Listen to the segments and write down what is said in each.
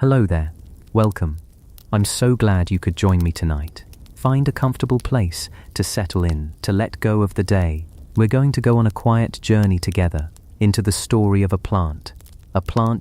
Hello there. Welcome. I'm so glad you could join me tonight. Find a comfortable place to settle in, to let go of the day. We're going to go on a quiet journey together into the story of a plant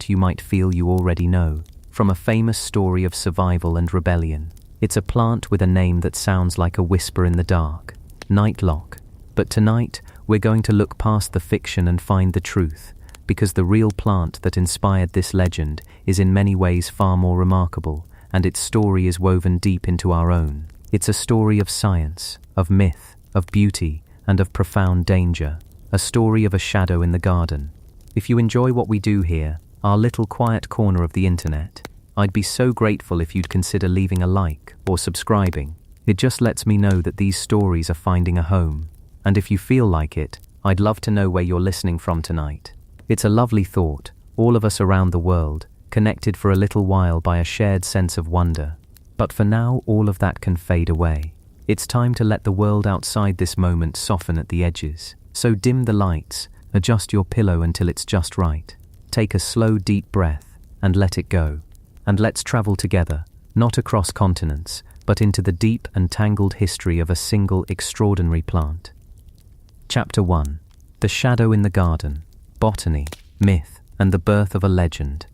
you might feel you already know, from a famous story of survival and rebellion. It's a plant with a name that sounds like a whisper in the dark, Nightlock. But tonight, we're going to look past the fiction and find the truth, because the real plant that inspired this legend is in many ways far more remarkable, and its story is woven deep into our own. It's a story of science, of myth, of beauty, and of profound danger. A story of a shadow in the garden. If you enjoy what we do here, our little quiet corner of the internet, I'd be so grateful if you'd consider leaving a like or subscribing. It just lets me know that these stories are finding a home. And if you feel like it, I'd love to know where you're listening from tonight. It's a lovely thought, all of us around the world, connected for a little while by a shared sense of wonder. But for now, all of that can fade away. It's time to let the world outside this moment soften at the edges. So dim the lights, adjust your pillow until it's just right. Take a slow, deep breath and let it go. And let's travel together, not across continents, but into the deep and tangled history of a single extraordinary plant. Chapter 1. The Shadow in the Garden. Botany, Myth, and the Birth of a Legend.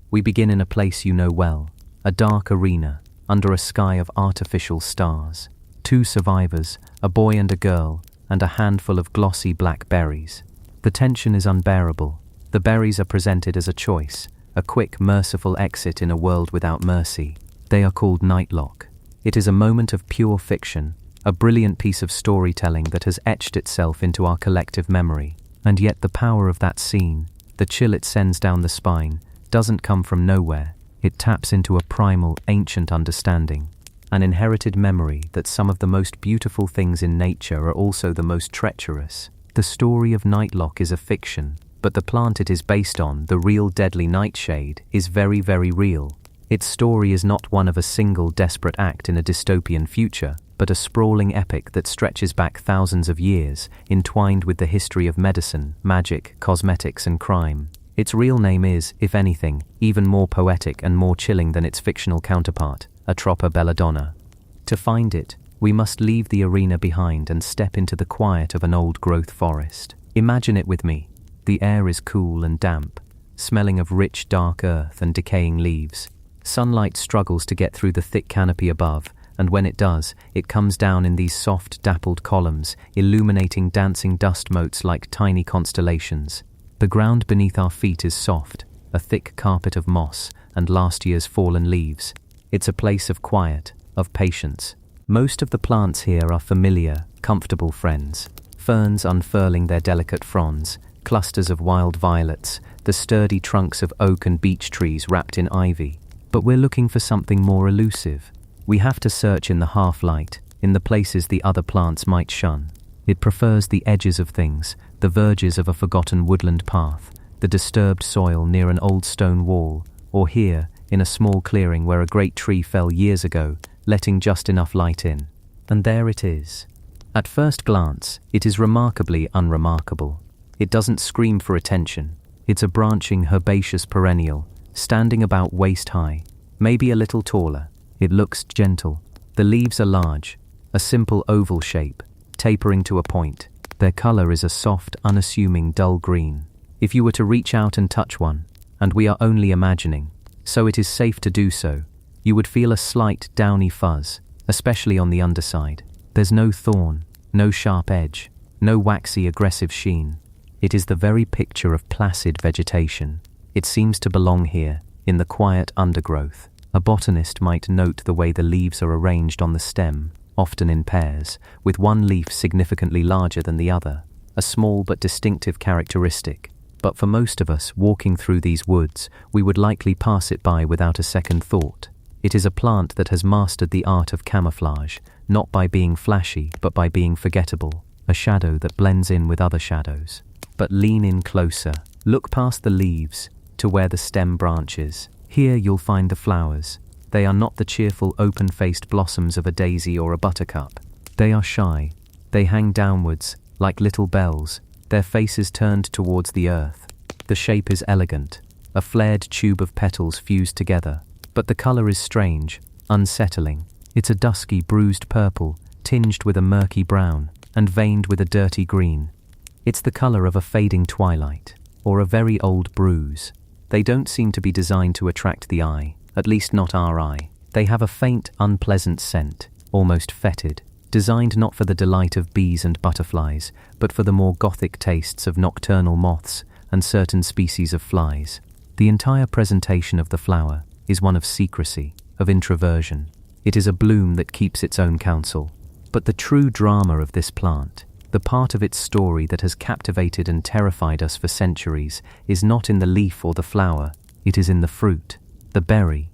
We begin in a place you know well, a dark arena, under a sky of artificial stars. 2 survivors, a boy and a girl, and a handful of glossy black berries. The tension is unbearable. The berries are presented as a choice, a quick, merciful exit in a world without mercy. They are called Nightlock. It is a moment of pure fiction, a brilliant piece of storytelling that has etched itself into our collective memory. And yet the power of that scene, the chill it sends down the spine, doesn't come from nowhere. It taps into a primal, ancient understanding, an inherited memory that some of the most beautiful things in nature are also the most treacherous. The story of Nightlock is a fiction, but the plant it is based on, the real deadly Nightshade, is very, very real. Its story is not one of a single desperate act in a dystopian future, but a sprawling epic that stretches back thousands of years, entwined with the history of medicine, magic, cosmetics, and crime. Its real name is, if anything, even more poetic and more chilling than its fictional counterpart, Atropa belladonna. To find it, we must leave the arena behind and step into the quiet of an old-growth forest. Imagine it with me. The air is cool and damp, smelling of rich, dark earth and decaying leaves. Sunlight struggles to get through the thick canopy above, and when it does, it comes down in these soft, dappled columns, illuminating dancing dust motes like tiny constellations. The ground beneath our feet is soft, a thick carpet of moss and last year's fallen leaves. It's a place of quiet, of patience. Most of the plants here are familiar, comfortable friends. Ferns unfurling their delicate fronds, clusters of wild violets, the sturdy trunks of oak and beech trees wrapped in ivy. But we're looking for something more elusive. We have to search in the half-light, in the places the other plants might shun. It prefers the edges of things, the verges of a forgotten woodland path, the disturbed soil near an old stone wall, or here, in a small clearing where a great tree fell years ago, letting just enough light in. And there it is. At first glance, it is remarkably unremarkable. It doesn't scream for attention. It's a branching herbaceous perennial, standing about waist-high, maybe a little taller. It looks gentle. The leaves are large, a simple oval shape, tapering to a point. Their color is a soft, unassuming, dull green. If you were to reach out and touch one, and we are only imagining, so it is safe to do so, you would feel a slight, downy fuzz, especially on the underside. There's no thorn, no sharp edge, no waxy, aggressive sheen. It is the very picture of placid vegetation. It seems to belong here, in the quiet undergrowth. A botanist might note the way the leaves are arranged on the stem, often in pairs, with one leaf significantly larger than the other, a small but distinctive characteristic. But for most of us walking through these woods, we would likely pass it by without a second thought. It is a plant that has mastered the art of camouflage, not by being flashy, but by being forgettable, a shadow that blends in with other shadows. But lean in closer, look past the leaves, to where the stem branches. Here you'll find the flowers. They are not the cheerful, open-faced blossoms of a daisy or a buttercup. They are shy. They hang downwards, like little bells, their faces turned towards the earth. The shape is elegant, a flared tube of petals fused together. But the color is strange, unsettling. It's a dusky, bruised purple, tinged with a murky brown, and veined with a dirty green. It's the color of a fading twilight, or a very old bruise. They don't seem to be designed to attract the eye, at least not our eye. They have a faint, unpleasant scent, almost fetid, designed not for the delight of bees and butterflies, but for the more gothic tastes of nocturnal moths and certain species of flies. The entire presentation of the flower is one of secrecy, of introversion. It is a bloom that keeps its own counsel. But the true drama of this plant, the part of its story that has captivated and terrified us for centuries, is not in the leaf or the flower, it is in the fruit, the berry.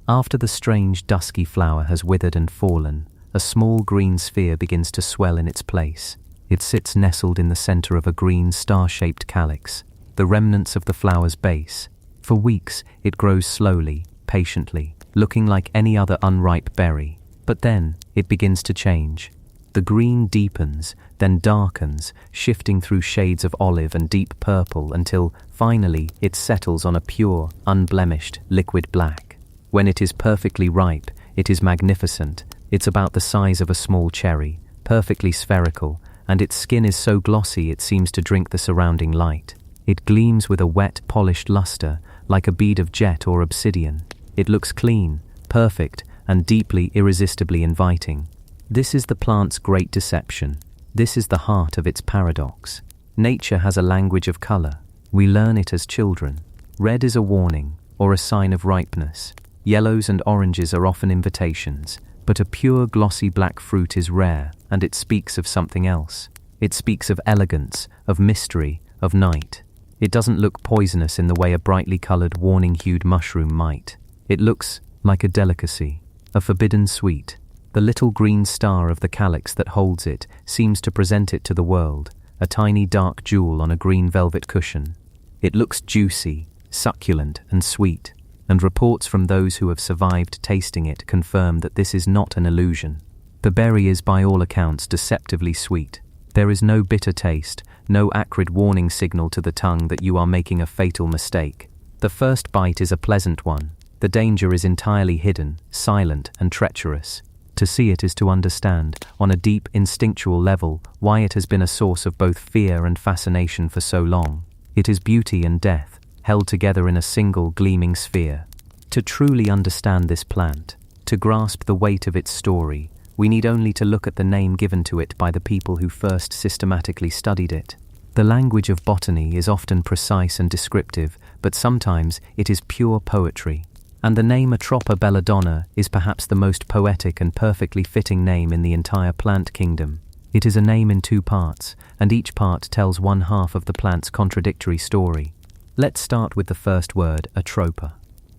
After the strange dusky flower has withered and fallen, a small green sphere begins to swell in its place. It sits nestled in the center of a green star-shaped calyx, the remnants of the flower's base. For weeks, it grows slowly, patiently, looking like any other unripe berry. But then, it begins to change. The green deepens, then darkens, shifting through shades of olive and deep purple until, finally, it settles on a pure, unblemished, liquid black. When it is perfectly ripe, it is magnificent. It's about the size of a small cherry, perfectly spherical, and its skin is so glossy it seems to drink the surrounding light. It gleams with a wet, polished luster, like a bead of jet or obsidian. It looks clean, perfect, and deeply, irresistibly inviting. This is the plant's great deception. This is the heart of its paradox. Nature has a language of color. We learn it as children. Red is a warning, or a sign of ripeness. Yellows and oranges are often invitations. But a pure, glossy black fruit is rare, and it speaks of something else. It speaks of elegance, of mystery, of night. It doesn't look poisonous in the way a brightly colored, warning-hued mushroom might. It looks like a delicacy, a forbidden sweet. The little green star of the calyx that holds it seems to present it to the world, a tiny dark jewel on a green velvet cushion. It looks juicy, succulent, and sweet. And reports from those who have survived tasting it confirm that this is not an illusion. The berry is by all accounts deceptively sweet. There is no bitter taste, no acrid warning signal to the tongue that you are making a fatal mistake. The first bite is a pleasant one. The danger is entirely hidden, silent, and treacherous. To see it is to understand, on a deep instinctual level, why it has been a source of both fear and fascination for so long. It is beauty and death, held together in a single gleaming sphere. To truly understand this plant, to grasp the weight of its story, we need only to look at the name given to it by the people who first systematically studied it. The language of botany is often precise and descriptive, but sometimes it is pure poetry. And the name Atropa belladonna is perhaps the most poetic and perfectly fitting name in the entire plant kingdom. It is a name in two parts, and each part tells one half of the plant's contradictory story. Let's start with the first word, Atropa.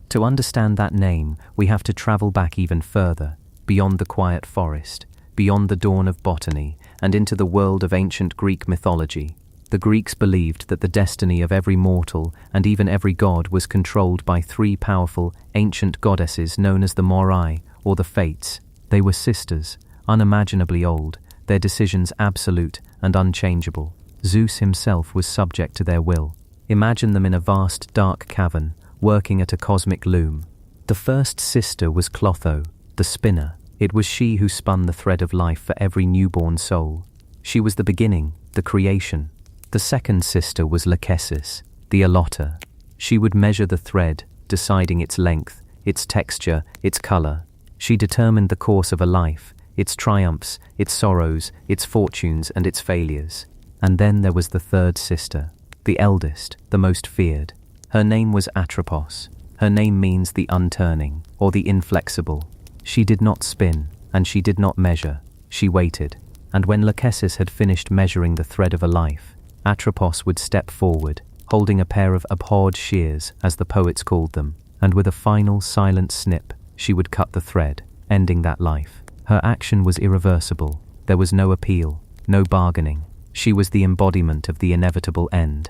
To understand that name, we have to travel back even further, beyond the quiet forest, beyond the dawn of botany, and into the world of ancient Greek mythology. The Greeks believed that the destiny of every mortal and even every god was controlled by three powerful, ancient goddesses known as the Moirai, or the Fates. They were sisters, unimaginably old, their decisions absolute and unchangeable. Zeus himself was subject to their will. Imagine them in a vast, dark cavern, working at a cosmic loom. The first sister was Clotho, the spinner. It was she who spun the thread of life for every newborn soul. She was the beginning, the creation. The second sister was Lachesis, the allotter. She would measure the thread, deciding its length, its texture, its color. She determined the course of a life, its triumphs, its sorrows, its fortunes, and its failures. And then there was the third sister, the eldest, the most feared. Her name was Atropos. Her name means the unturning, or the inflexible. She did not spin, and she did not measure. She waited. And when Lachesis had finished measuring the thread of a life, Atropos would step forward, holding a pair of abhorred shears, as the poets called them, and with a final silent snip, she would cut the thread, ending that life. Her action was irreversible. There was no appeal, no bargaining. She was the embodiment of the inevitable end.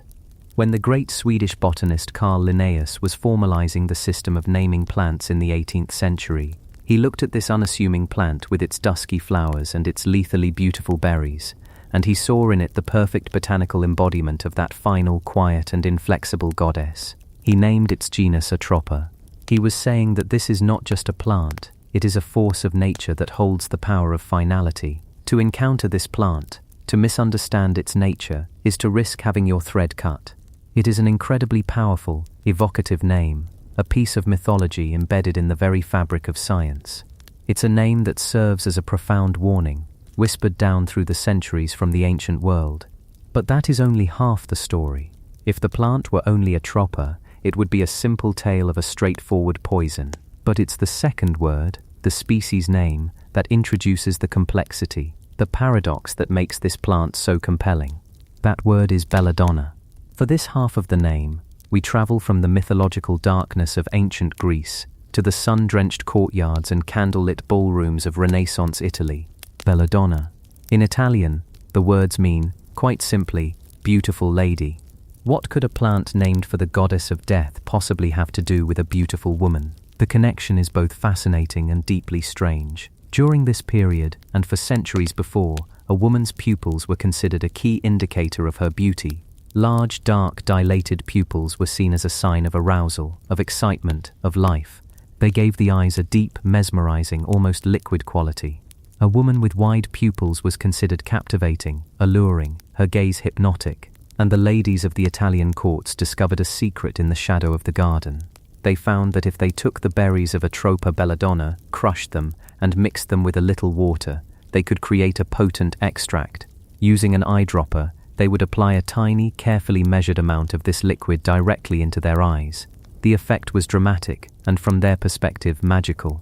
When the great Swedish botanist Carl Linnaeus was formalizing the system of naming plants in the 18th century, he looked at this unassuming plant with its dusky flowers and its lethally beautiful berries, and he saw in it the perfect botanical embodiment of that final, quiet, and inflexible goddess. He named its genus Atropa. He was saying that this is not just a plant, it is a force of nature that holds the power of finality. To encounter this plant, to misunderstand its nature, is to risk having your thread cut. It is an incredibly powerful, evocative name, a piece of mythology embedded in the very fabric of science. It's a name that serves as a profound warning, whispered down through the centuries from the ancient world. But that is only half the story. If the plant were only Atropa, it would be a simple tale of a straightforward poison. But it's the second word, the species name, that introduces the complexity, the paradox that makes this plant so compelling. That word is belladonna. For this half of the name, we travel from the mythological darkness of ancient Greece to the sun-drenched courtyards and candlelit ballrooms of Renaissance Italy. Belladonna. In Italian, the words mean, quite simply, beautiful lady. What could a plant named for the goddess of death possibly have to do with a beautiful woman? The connection is both fascinating and deeply strange. During this period, and for centuries before, a woman's pupils were considered a key indicator of her beauty. Large, dark, dilated pupils were seen as a sign of arousal, of excitement, of life. They gave the eyes a deep, mesmerizing, almost liquid quality. A woman with wide pupils was considered captivating, alluring, her gaze hypnotic, and the ladies of the Italian courts discovered a secret in the shadow of the garden. They found that if they took the berries of Atropa belladonna, crushed them, and mixed them with a little water, they could create a potent extract. Using an eyedropper, they would apply a tiny, carefully measured amount of this liquid directly into their eyes. The effect was dramatic, and from their perspective, magical.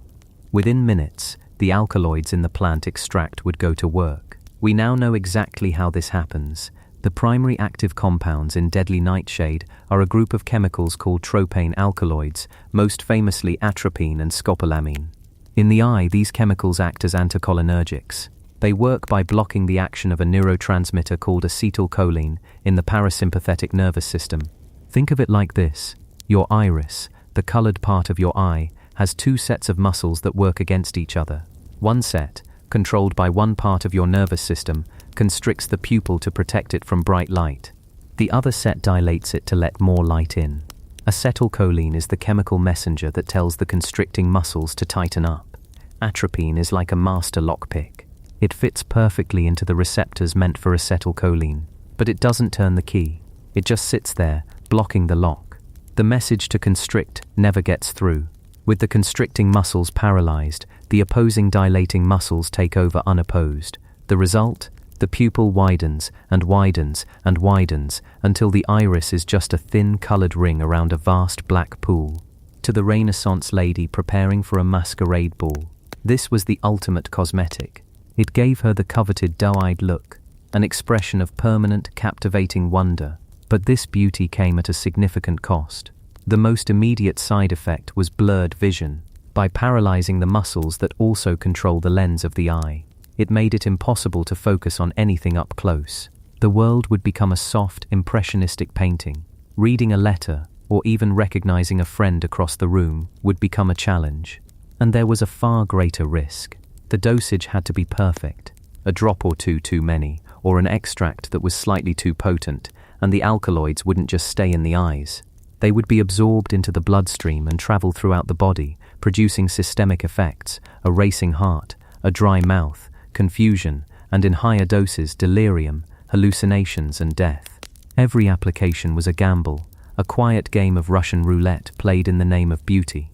Within minutes, the alkaloids in the plant extract would go to work. We now know exactly how this happens. The primary active compounds in deadly nightshade are a group of chemicals called tropane alkaloids, most famously atropine and scopolamine. In the eye, these chemicals act as anticholinergics. They work by blocking the action of a neurotransmitter called acetylcholine in the parasympathetic nervous system. Think of it like this. Your iris, the colored part of your eye, has two sets of muscles that work against each other. One set, controlled by one part of your nervous system, constricts the pupil to protect it from bright light. The other set dilates it to let more light in. Acetylcholine is the chemical messenger that tells the constricting muscles to tighten up. Atropine is like a master lockpick. It fits perfectly into the receptors meant for acetylcholine, but it doesn't turn the key. It just sits there, blocking the lock. The message to constrict never gets through. With the constricting muscles paralyzed, the opposing dilating muscles take over unopposed. The result? The pupil widens and widens and widens until the iris is just a thin colored ring around a vast black pool. To the Renaissance lady preparing for a masquerade ball, this was the ultimate cosmetic. It gave her the coveted doe-eyed look, an expression of permanent, captivating wonder. But this beauty came at a significant cost. The most immediate side effect was blurred vision. By paralyzing the muscles that also control the lens of the eye, it made it impossible to focus on anything up close. The world would become a soft, impressionistic painting. Reading a letter, or even recognizing a friend across the room, would become a challenge. And there was a far greater risk. The dosage had to be perfect. A drop or two too many, or an extract that was slightly too potent, and the alkaloids wouldn't just stay in the eyes. They would be absorbed into the bloodstream and travel throughout the body, producing systemic effects, a racing heart, a dry mouth, confusion, and in higher doses delirium, hallucinations, and death. Every application was a gamble, a quiet game of Russian roulette played in the name of beauty.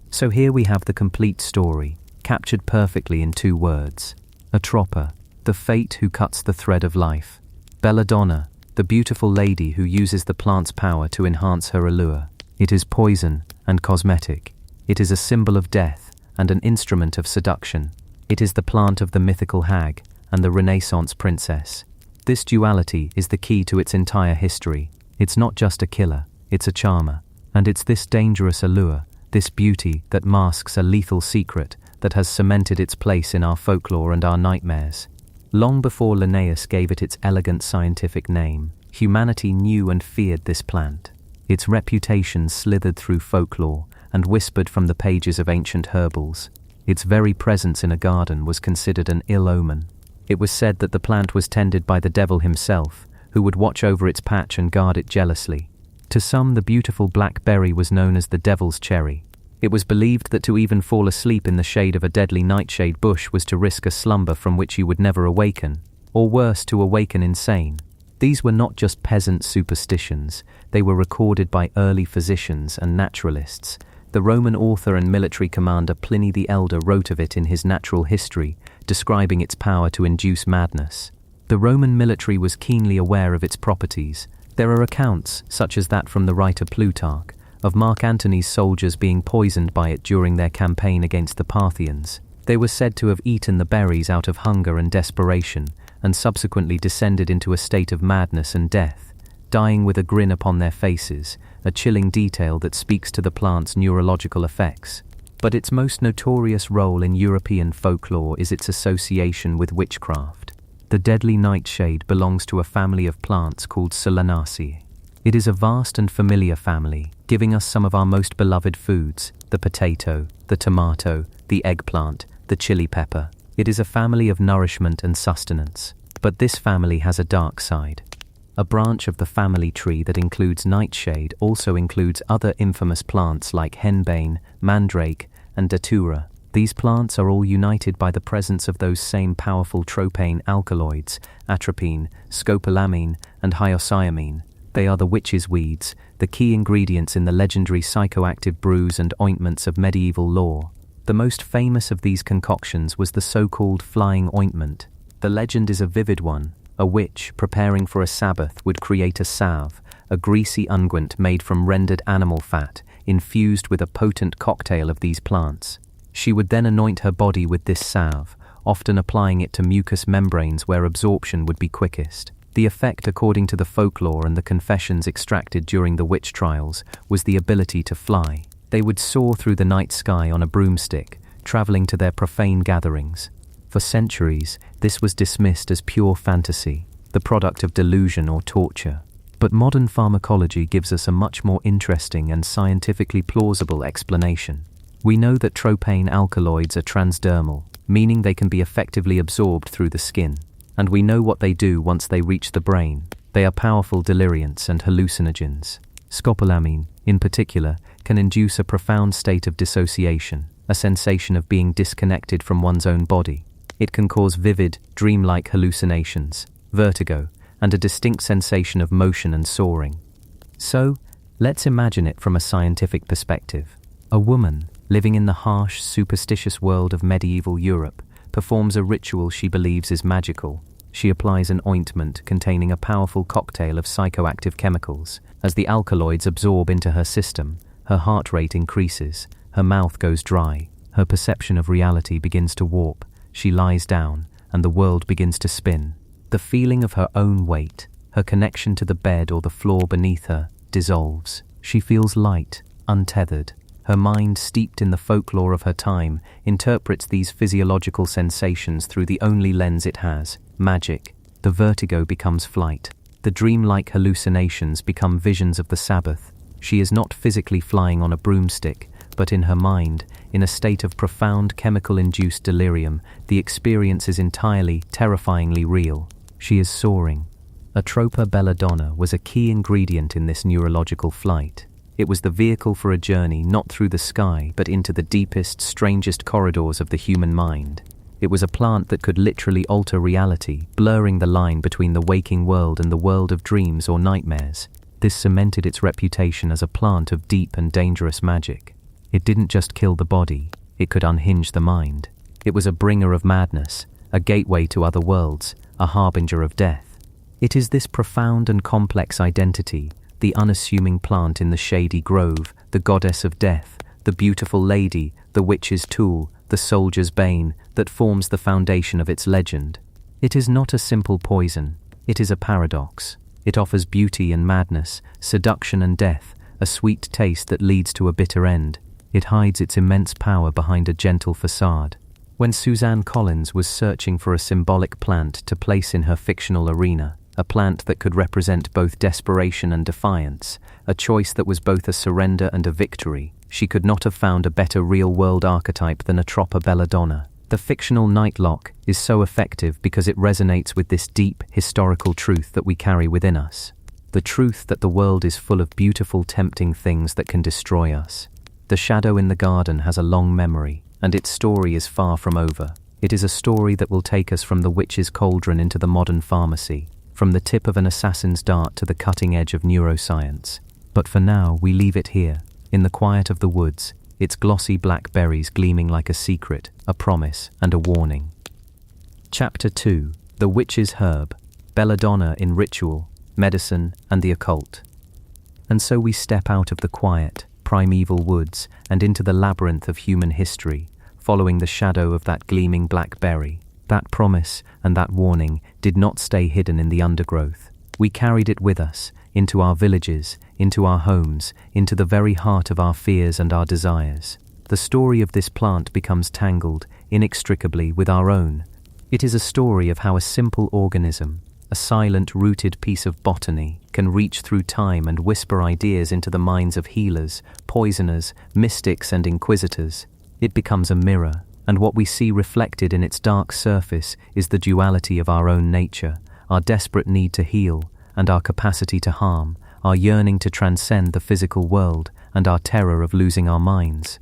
So here we have the complete story, captured perfectly in 2 words. Atropa, the fate who cuts the thread of life. Belladonna, the beautiful lady who uses the plant's power to enhance her allure. It is poison and cosmetic. It is a symbol of death and an instrument of seduction. It is the plant of the mythical hag and the Renaissance princess. This duality is the key to its entire history. It's not just a killer, it's a charmer. And it's this dangerous allure, this beauty that masks a lethal secret that has cemented its place in our folklore and our nightmares. Long before Linnaeus gave it its elegant scientific name, humanity knew and feared this plant. Its reputation slithered through folklore and whispered from the pages of ancient herbals. Its very presence in a garden was considered an ill omen. It was said that the plant was tended by the devil himself, who would watch over its patch and guard it jealously. To some, the beautiful black berry was known as the devil's cherry. It was believed that to even fall asleep in the shade of a deadly nightshade bush was to risk a slumber from which you would never awaken, or worse, to awaken insane. These were not just peasant superstitions, they were recorded by early physicians and naturalists. The Roman author and military commander Pliny the Elder wrote of it in his Natural History, describing its power to induce madness. The Roman military was keenly aware of its properties. There are accounts, such as that from the writer Plutarch, of Mark Antony's soldiers being poisoned by it during their campaign against the Parthians. They were said to have eaten the berries out of hunger and desperation, and subsequently descended into a state of madness and death, dying with a grin upon their faces, a chilling detail that speaks to the plant's neurological effects. But its most notorious role in European folklore is its association with witchcraft. The deadly nightshade belongs to a family of plants called Solanaceae. It is a vast and familiar family, giving us some of our most beloved foods: the potato, the tomato, the eggplant, the chili pepper. It is a family of nourishment and sustenance. But this family has a dark side. A branch of the family tree that includes nightshade also includes other infamous plants like henbane, mandrake, and datura. These plants are all united by the presence of those same powerful tropane alkaloids, atropine, scopolamine, and hyoscyamine. They are the witches' weeds, the key ingredients in the legendary psychoactive brews and ointments of medieval lore. The most famous of these concoctions was the so-called flying ointment. The legend is a vivid one. A witch, preparing for a Sabbath, would create a salve, a greasy unguent made from rendered animal fat, infused with a potent cocktail of these plants. She would then anoint her body with this salve, often applying it to mucous membranes where absorption would be quickest. The effect, according to the folklore and the confessions extracted during the witch trials, was the ability to fly. They would soar through the night sky on a broomstick, traveling to their profane gatherings. For centuries, this was dismissed as pure fantasy, the product of delusion or torture. But modern pharmacology gives us a much more interesting and scientifically plausible explanation. We know that tropane alkaloids are transdermal, meaning they can be effectively absorbed through the skin. And we know what they do once they reach the brain. They are powerful deliriants and hallucinogens. Scopolamine, in particular, can induce a profound state of dissociation, a sensation of being disconnected from one's own body. It can cause vivid, dreamlike hallucinations, vertigo, and a distinct sensation of motion and soaring. So, let's imagine it from a scientific perspective. A woman, living in the harsh, superstitious world of medieval Europe, performs a ritual she believes is magical. She applies an ointment containing a powerful cocktail of psychoactive chemicals. As the alkaloids absorb into her system, her heart rate increases, her mouth goes dry, her perception of reality begins to warp, she lies down, and the world begins to spin. The feeling of her own weight, her connection to the bed or the floor beneath her, dissolves. She feels light, untethered. Her mind, steeped in the folklore of her time, interprets these physiological sensations through the only lens it has, magic. The vertigo becomes flight. The dreamlike hallucinations become visions of the Sabbath. She is not physically flying on a broomstick, but in her mind, in a state of profound chemical-induced delirium, the experience is entirely, terrifyingly real. She is soaring. Atropa belladonna was a key ingredient in this neurological flight. It was the vehicle for a journey not through the sky but into the deepest, strangest corridors of the human mind. It was a plant that could literally alter reality, blurring the line between the waking world and the world of dreams or nightmares. This cemented its reputation as a plant of deep and dangerous magic. It didn't just kill the body, it could unhinge the mind. It was a bringer of madness, a gateway to other worlds, a harbinger of death. It is this profound and complex identity, the unassuming plant in the shady grove, the goddess of death, the beautiful lady, the witch's tool, the soldier's bane, that forms the foundation of its legend. It is not a simple poison, it is a paradox. It offers beauty and madness, seduction and death, a sweet taste that leads to a bitter end. It hides its immense power behind a gentle facade. When Suzanne Collins was searching for a symbolic plant to place in her fictional arena, a plant that could represent both desperation and defiance, a choice that was both a surrender and a victory, she could not have found a better real-world archetype than Atropa belladonna. The fictional Nightlock is so effective because it resonates with this deep, historical truth that we carry within us. The truth that the world is full of beautiful, tempting things that can destroy us. The shadow in the garden has a long memory, and its story is far from over. It is a story that will take us from the witch's cauldron into the modern pharmacy, from the tip of an assassin's dart to the cutting edge of neuroscience. But for now, we leave it here, in the quiet of the woods, its glossy black berries gleaming like a secret, a promise, and a warning. Chapter 2. The Witch's Herb, Belladonna in Ritual, Medicine, and the Occult. And so we step out of the quiet, primeval woods and into the labyrinth of human history, following the shadow of that gleaming black berry. That promise and that warning did not stay hidden in the undergrowth. We carried it with us, into our villages, into our homes, into the very heart of our fears and our desires. The story of this plant becomes tangled, inextricably, with our own. It is a story of how a simple organism, a silent, rooted piece of botany, can reach through time and whisper ideas into the minds of healers, poisoners, mystics, and inquisitors. It becomes a mirror, and what we see reflected in its dark surface is the duality of our own nature, our desperate need to heal, and our capacity to harm, our yearning to transcend the physical world, and our terror of losing our minds.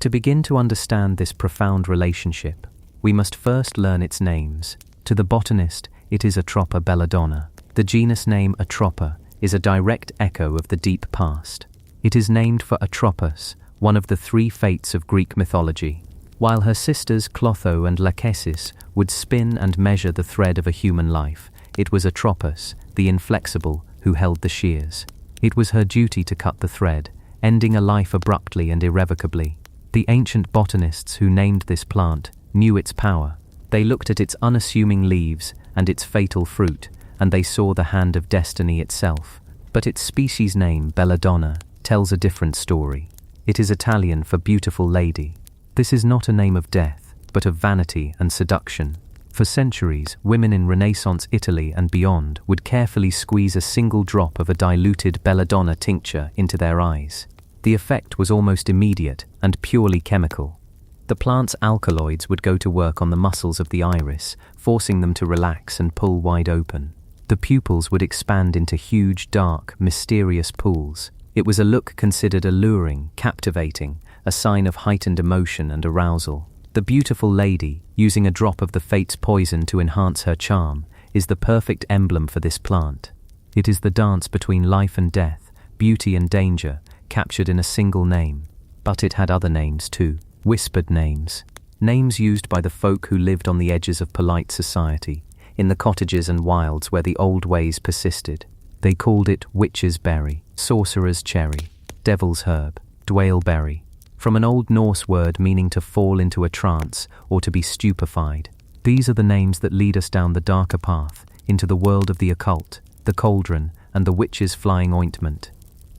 To begin to understand this profound relationship, we must first learn its names. To the botanist, it is Atropa belladonna. The genus name Atropa is a direct echo of the deep past. It is named for Atropos, one of the three fates of Greek mythology. While her sisters Clotho and Lachesis would spin and measure the thread of a human life, it was Atropos, the inflexible, who held the shears. It was her duty to cut the thread, ending a life abruptly and irrevocably. The ancient botanists who named this plant knew its power. They looked at its unassuming leaves and its fatal fruit, and they saw the hand of destiny itself. But its species name, belladonna, tells a different story. It is Italian for beautiful lady. This is not a name of death, but of vanity and seduction. For centuries, women in Renaissance Italy and beyond would carefully squeeze a single drop of a diluted belladonna tincture into their eyes. The effect was almost immediate and purely chemical. The plant's alkaloids would go to work on the muscles of the iris, forcing them to relax and pull wide open. The pupils would expand into huge, dark, mysterious pools. It was a look considered alluring, captivating, a sign of heightened emotion and arousal. The beautiful lady, using a drop of the fate's poison to enhance her charm, is the perfect emblem for this plant. It is the dance between life and death, beauty and danger, captured in a single name. But it had other names too, whispered names. Names used by the folk who lived on the edges of polite society, in the cottages and wilds where the old ways persisted. They called it witch's berry, sorcerer's cherry, devil's herb, dwaleberry, from an Old Norse word meaning to fall into a trance or to be stupefied. These are the names that lead us down the darker path, into the world of the occult, the cauldron, and the witch's flying ointment.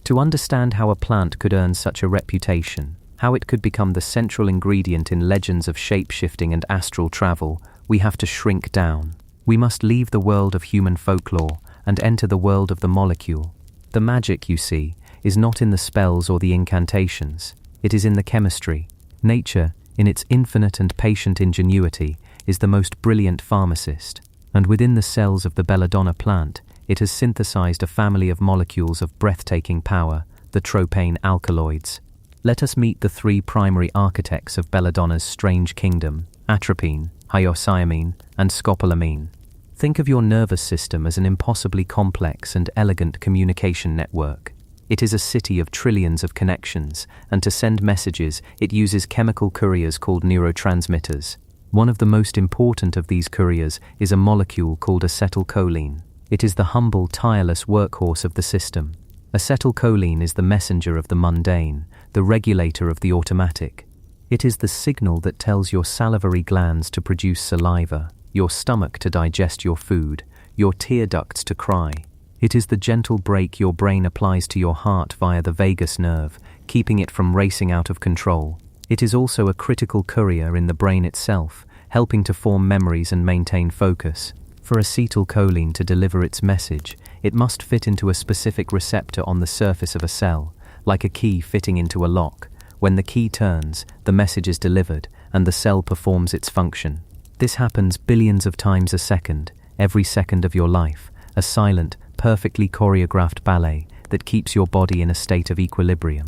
To understand how a plant could earn such a reputation, how it could become the central ingredient in legends of shape-shifting and astral travel, we have to shrink down. We must leave the world of human folklore and enter the world of the molecule. The magic, you see, is not in the spells or the incantations. It is in the chemistry. Nature, in its infinite and patient ingenuity, is the most brilliant pharmacist. And within the cells of the belladonna plant, it has synthesized a family of molecules of breathtaking power, the tropane alkaloids. Let us meet the three primary architects of belladonna's strange kingdom: atropine, hyoscyamine, and scopolamine. Think of your nervous system as an impossibly complex and elegant communication network. It is a city of trillions of connections, and to send messages, it uses chemical couriers called neurotransmitters. One of the most important of these couriers is a molecule called acetylcholine. It is the humble, tireless workhorse of the system. Acetylcholine is the messenger of the mundane, the regulator of the automatic. It is the signal that tells your salivary glands to produce saliva, your stomach to digest your food, your tear ducts to cry. It is the gentle brake your brain applies to your heart via the vagus nerve, keeping it from racing out of control. It is also a critical courier in the brain itself, helping to form memories and maintain focus. For acetylcholine to deliver its message, it must fit into a specific receptor on the surface of a cell, like a key fitting into a lock. When the key turns, the message is delivered, and the cell performs its function. This happens billions of times a second, every second of your life, a silent, perfectly choreographed ballet that keeps your body in a state of equilibrium.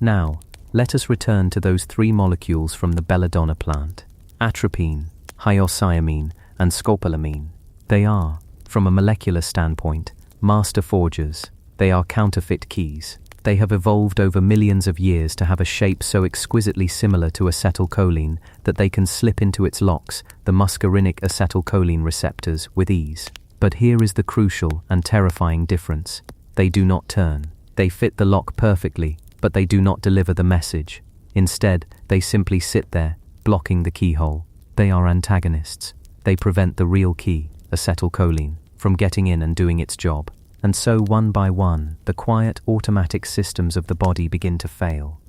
Now, let us return to those three molecules from the belladonna plant: atropine, hyoscyamine, and scopolamine. They are, from a molecular standpoint, master forgers. They are counterfeit keys. They have evolved over millions of years to have a shape so exquisitely similar to acetylcholine that they can slip into its locks, the muscarinic acetylcholine receptors, with ease. But here is the crucial and terrifying difference. They do not turn. They fit the lock perfectly, but they do not deliver the message. Instead, they simply sit there, blocking the keyhole. They are antagonists. They prevent the real key, acetylcholine, from getting in and doing its job. And so, one by one, the quiet, automatic systems of the body begin to fail.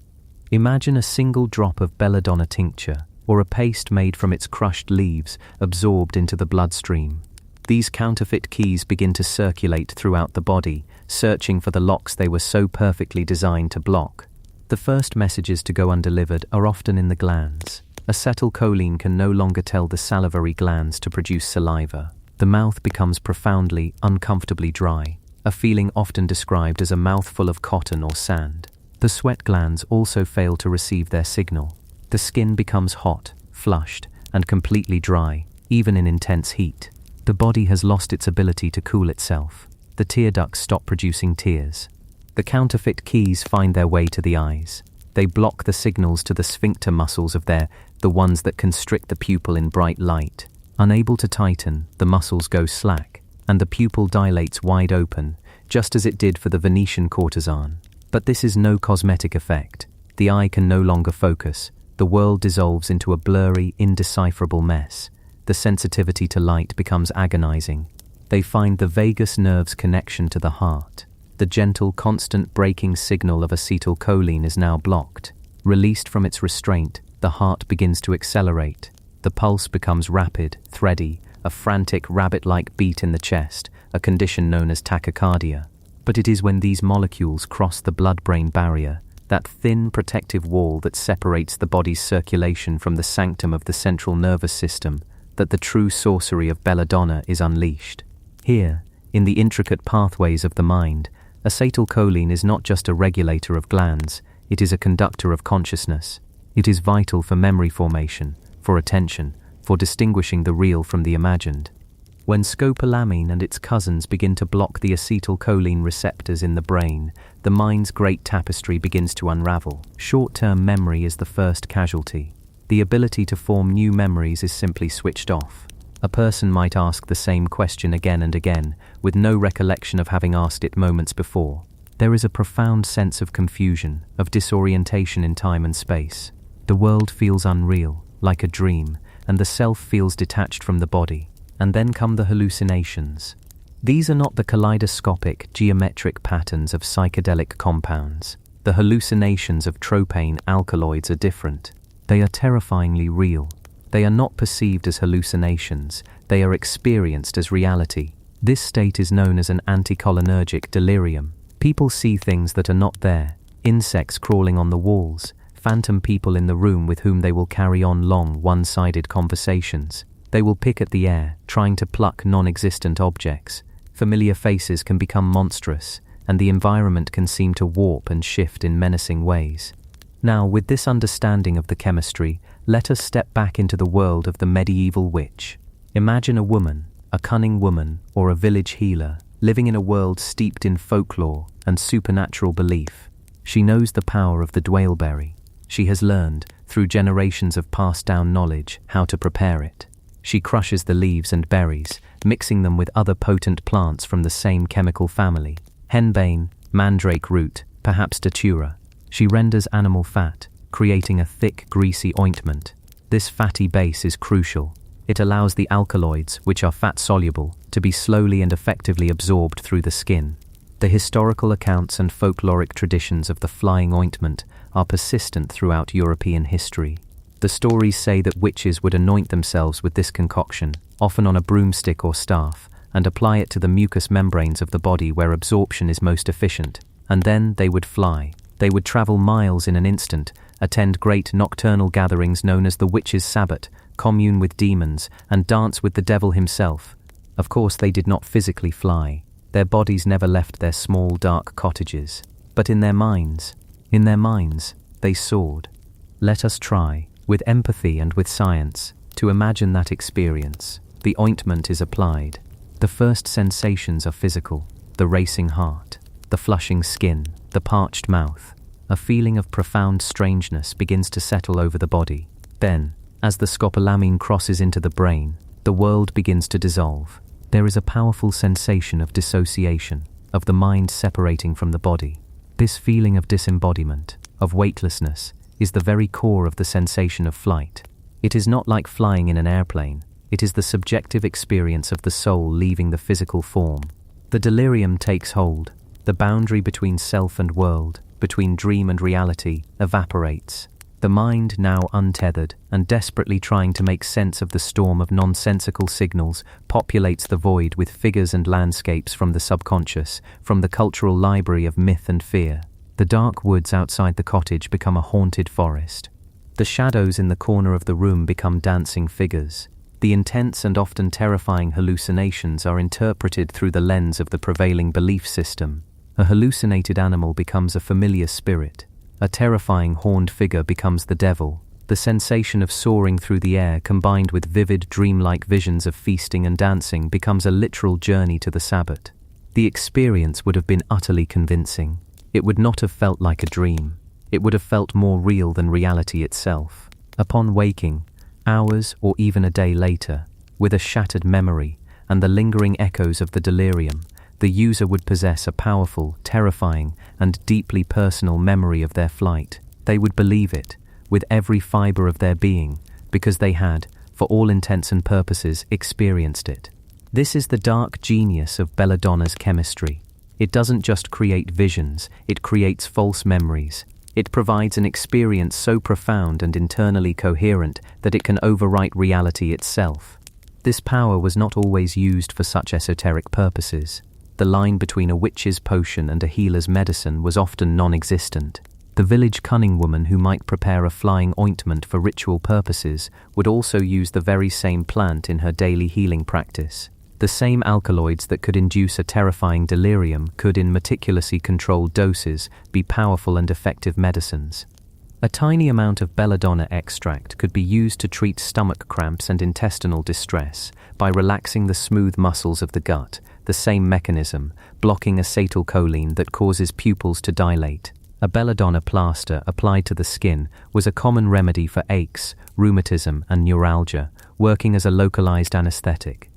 Imagine a single drop of belladonna tincture, or a paste made from its crushed leaves, absorbed into the bloodstream. These counterfeit keys begin to circulate throughout the body, searching for the locks they were so perfectly designed to block. The first messages to go undelivered are often in the glands. Acetylcholine can no longer tell the salivary glands to produce saliva. The mouth becomes profoundly, uncomfortably dry, a feeling often described as a mouthful of cotton or sand. The sweat glands also fail to receive their signal. The skin becomes hot, flushed, and completely dry, even in intense heat. The body has lost its ability to cool itself. The tear ducts stop producing tears. The counterfeit keys find their way to the eyes. They block the signals to the sphincter muscles of the ones that constrict the pupil in bright light. Unable to tighten, the muscles go slack, and the pupil dilates wide open, just as it did for the Venetian courtesan. But this is no cosmetic effect. The eye can no longer focus. The world dissolves into a blurry, indecipherable mess. The sensitivity to light becomes agonizing. They find the vagus nerve's connection to the heart. The gentle, constant braking signal of acetylcholine is now blocked. Released from its restraint, the heart begins to accelerate. The pulse becomes rapid, thready, a frantic, rabbit-like beat in the chest, a condition known as tachycardia. But it is when these molecules cross the blood-brain barrier, that thin protective wall that separates the body's circulation from the sanctum of the central nervous system, that the true sorcery of belladonna is unleashed. Here, in the intricate pathways of the mind, acetylcholine is not just a regulator of glands, it is a conductor of consciousness. It is vital for memory formation, for attention, for distinguishing the real from the imagined. When scopolamine and its cousins begin to block the acetylcholine receptors in the brain, the mind's great tapestry begins to unravel. Short-term memory is the first casualty. The ability to form new memories is simply switched off. A person might ask the same question again and again, with no recollection of having asked it moments before. There is a profound sense of confusion, of disorientation in time and space. The world feels unreal, like a dream, and the self feels detached from the body. And then come the hallucinations. These are not the kaleidoscopic, geometric patterns of psychedelic compounds. The hallucinations of tropane alkaloids are different. They are terrifyingly real. They are not perceived as hallucinations, they are experienced as reality. This state is known as an anticholinergic delirium. People see things that are not there, insects crawling on the walls, phantom people in the room with whom they will carry on long, one-sided conversations. They will pick at the air, trying to pluck non-existent objects. Familiar faces can become monstrous, and the environment can seem to warp and shift in menacing ways. Now, with this understanding of the chemistry, let us step back into the world of the medieval witch. Imagine a woman, a cunning woman, or a village healer, living in a world steeped in folklore and supernatural belief. She knows the power of the dwaleberry. She has learned, through generations of passed-down knowledge, how to prepare it. She crushes the leaves and berries, mixing them with other potent plants from the same chemical family. Henbane, mandrake root, perhaps datura. She renders animal fat, creating a thick, greasy ointment. This fatty base is crucial. It allows the alkaloids, which are fat-soluble, to be slowly and effectively absorbed through the skin. The historical accounts and folkloric traditions of the flying ointment are persistent throughout European history. The stories say that witches would anoint themselves with this concoction, often on a broomstick or staff, and apply it to the mucous membranes of the body where absorption is most efficient. And then they would fly. They would travel miles in an instant, attend great nocturnal gatherings known as the witches' sabbat, commune with demons, and dance with the devil himself. Of course, they did not physically fly. Their bodies never left their small, dark cottages, but in their minds, they soared. Let us try, with empathy and with science, to imagine that experience. The ointment is applied. The first sensations are physical: the racing heart, the flushing skin, the parched mouth. A feeling of profound strangeness begins to settle over the body. Then, as the scopolamine crosses into the brain, the world begins to dissolve. There is a powerful sensation of dissociation, of the mind separating from the body. This feeling of disembodiment, of weightlessness, is the very core of the sensation of flight. It is not like flying in an airplane. It is the subjective experience of the soul leaving the physical form. The delirium takes hold. The boundary between self and world, between dream and reality, evaporates. The mind, now untethered and desperately trying to make sense of the storm of nonsensical signals, populates the void with figures and landscapes from the subconscious, from the cultural library of myth and fear. The dark woods outside the cottage become a haunted forest. The shadows in the corner of the room become dancing figures. The intense and often terrifying hallucinations are interpreted through the lens of the prevailing belief system. A hallucinated animal becomes a familiar spirit. A terrifying horned figure becomes the devil. The sensation of soaring through the air combined with vivid dreamlike visions of feasting and dancing becomes a literal journey to the Sabbath. The experience would have been utterly convincing. It would not have felt like a dream. It would have felt more real than reality itself. Upon waking, hours or even a day later, with a shattered memory and the lingering echoes of the delirium, the user would possess a powerful, terrifying, and deeply personal memory of their flight. They would believe it, with every fiber of their being, because they had, for all intents and purposes, experienced it. This is the dark genius of belladonna's chemistry. It doesn't just create visions, it creates false memories. It provides an experience so profound and internally coherent that it can overwrite reality itself. This power was not always used for such esoteric purposes. The line between a witch's potion and a healer's medicine was often non-existent. The village cunning woman who might prepare a flying ointment for ritual purposes would also use the very same plant in her daily healing practice. The same alkaloids that could induce a terrifying delirium could, in meticulously controlled doses, be powerful and effective medicines. A tiny amount of belladonna extract could be used to treat stomach cramps and intestinal distress by relaxing the smooth muscles of the gut, the same mechanism, blocking acetylcholine that causes pupils to dilate. A belladonna plaster applied to the skin was a common remedy for aches, rheumatism, and neuralgia, working as a localized anesthetic.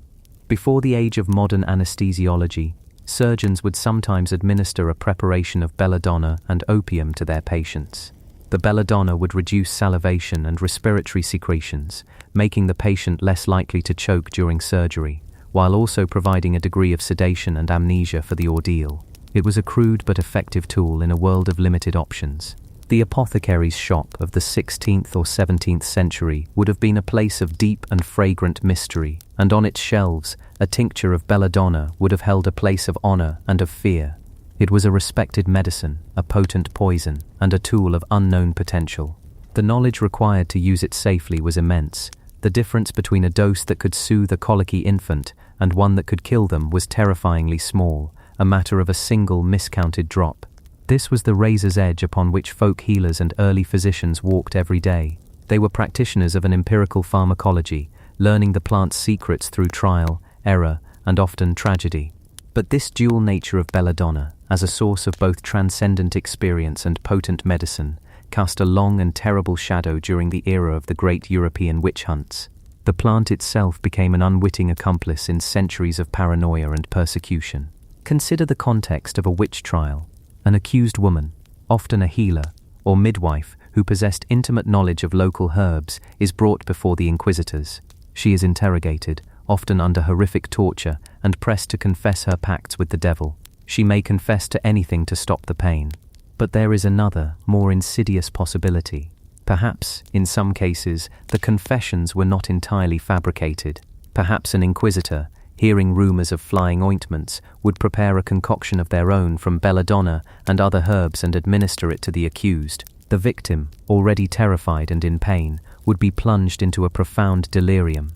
Before the age of modern anesthesiology, surgeons would sometimes administer a preparation of belladonna and opium to their patients. The belladonna would reduce salivation and respiratory secretions, making the patient less likely to choke during surgery, while also providing a degree of sedation and amnesia for the ordeal. It was a crude but effective tool in a world of limited options. The apothecary's shop of the 16th or 17th century would have been a place of deep and fragrant mystery, and on its shelves, a tincture of belladonna would have held a place of honor and of fear. It was a respected medicine, a potent poison, and a tool of unknown potential. The knowledge required to use it safely was immense. The difference between a dose that could soothe a colicky infant and one that could kill them was terrifyingly small, a matter of a single miscounted drop. This was the razor's edge upon which folk healers and early physicians walked every day. They were practitioners of an empirical pharmacology, learning the plant's secrets through trial, error, and often tragedy. But this dual nature of belladonna, as a source of both transcendent experience and potent medicine, cast a long and terrible shadow during the era of the great European witch hunts. The plant itself became an unwitting accomplice in centuries of paranoia and persecution. Consider the context of a witch trial. An accused woman, often a healer or midwife who possessed intimate knowledge of local herbs, is brought before the inquisitors. She is interrogated, often under horrific torture, and pressed to confess her pacts with the devil. She may confess to anything to stop the pain. But there is another, more insidious possibility. Perhaps, in some cases, the confessions were not entirely fabricated. Perhaps an inquisitor, hearing rumors of flying ointments, would prepare a concoction of their own from belladonna and other herbs and administer it to the accused. The victim, already terrified and in pain, would be plunged into a profound delirium.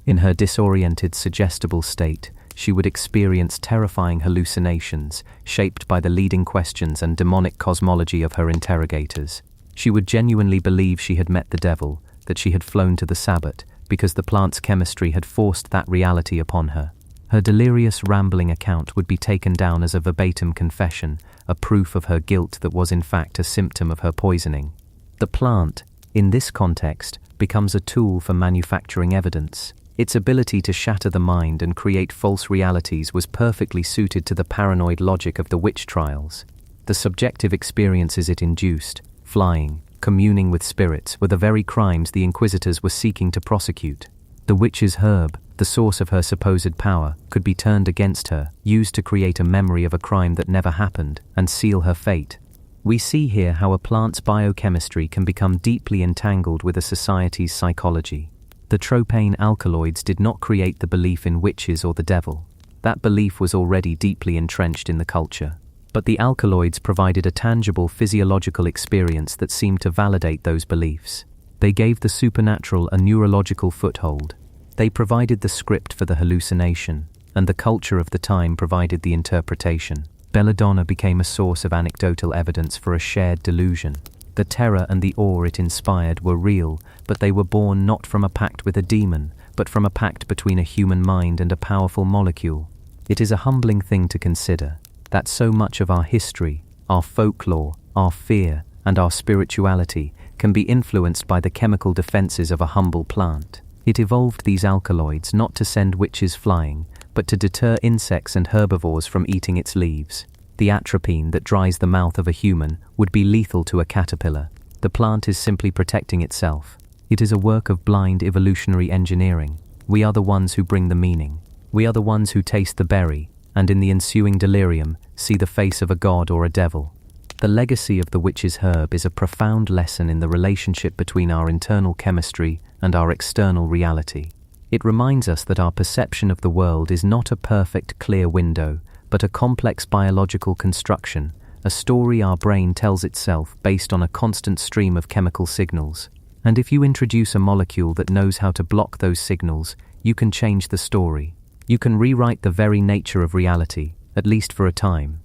In her disoriented, suggestible state, she would experience terrifying hallucinations, shaped by the leading questions and demonic cosmology of her interrogators. She would genuinely believe she had met the devil, that she had flown to the Sabbat, because the plant's chemistry had forced that reality upon her. Her delirious, rambling account would be taken down as a verbatim confession, a proof of her guilt that was in fact a symptom of her poisoning. The plant, in this context, becomes a tool for manufacturing evidence. Its ability to shatter the mind and create false realities was perfectly suited to the paranoid logic of the witch trials. The subjective experiences it induced, flying, communing with spirits, were the very crimes the inquisitors were seeking to prosecute. The witch's herb, the source of her supposed power, could be turned against her, used to create a memory of a crime that never happened, and seal her fate. We see here how a plant's biochemistry can become deeply entangled with a society's psychology. The tropane alkaloids did not create the belief in witches or the devil. That belief was already deeply entrenched in the culture. But the alkaloids provided a tangible physiological experience that seemed to validate those beliefs. They gave the supernatural a neurological foothold. They provided the script for the hallucination, and the culture of the time provided the interpretation. Belladonna became a source of anecdotal evidence for a shared delusion. The terror and the awe it inspired were real, but they were born not from a pact with a demon, but from a pact between a human mind and a powerful molecule. It is a humbling thing to consider that so much of our history, our folklore, our fear, and our spirituality can be influenced by the chemical defenses of a humble plant. It evolved these alkaloids not to send witches flying, but to deter insects and herbivores from eating its leaves. The atropine that dries the mouth of a human would be lethal to a caterpillar. The plant is simply protecting itself. It is a work of blind evolutionary engineering. We are the ones who bring the meaning. We are the ones who taste the berry, and in the ensuing delirium, see the face of a god or a devil. The legacy of the witch's herb is a profound lesson in the relationship between our internal chemistry and our external reality. It reminds us that our perception of the world is not a perfect, clear window, but a complex biological construction, a story our brain tells itself based on a constant stream of chemical signals. And if you introduce a molecule that knows how to block those signals, you can change the story. You can rewrite the very nature of reality, at least for a time.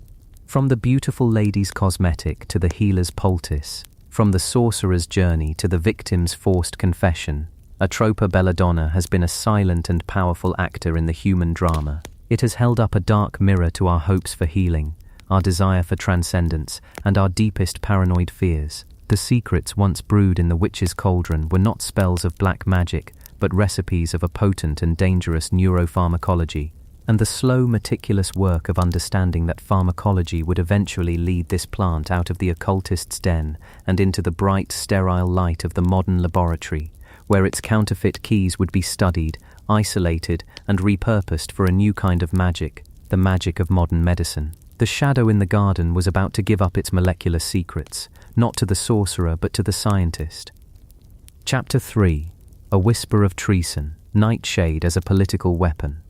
From the beautiful lady's cosmetic to the healer's poultice, from the sorcerer's journey to the victim's forced confession, Atropa belladonna has been a silent and powerful actor in the human drama. It has held up a dark mirror to our hopes for healing, our desire for transcendence, and our deepest paranoid fears. The secrets once brewed in the witch's cauldron were not spells of black magic, but recipes of a potent and dangerous neuropharmacology. And the slow, meticulous work of understanding that pharmacology would eventually lead this plant out of the occultist's den and into the bright, sterile light of the modern laboratory, where its counterfeit keys would be studied, isolated, and repurposed for a new kind of magic, the magic of modern medicine. The shadow in the garden was about to give up its molecular secrets, not to the sorcerer but to the scientist. Chapter 3. A Whisper of Treason, Nightshade as a Political Weapon.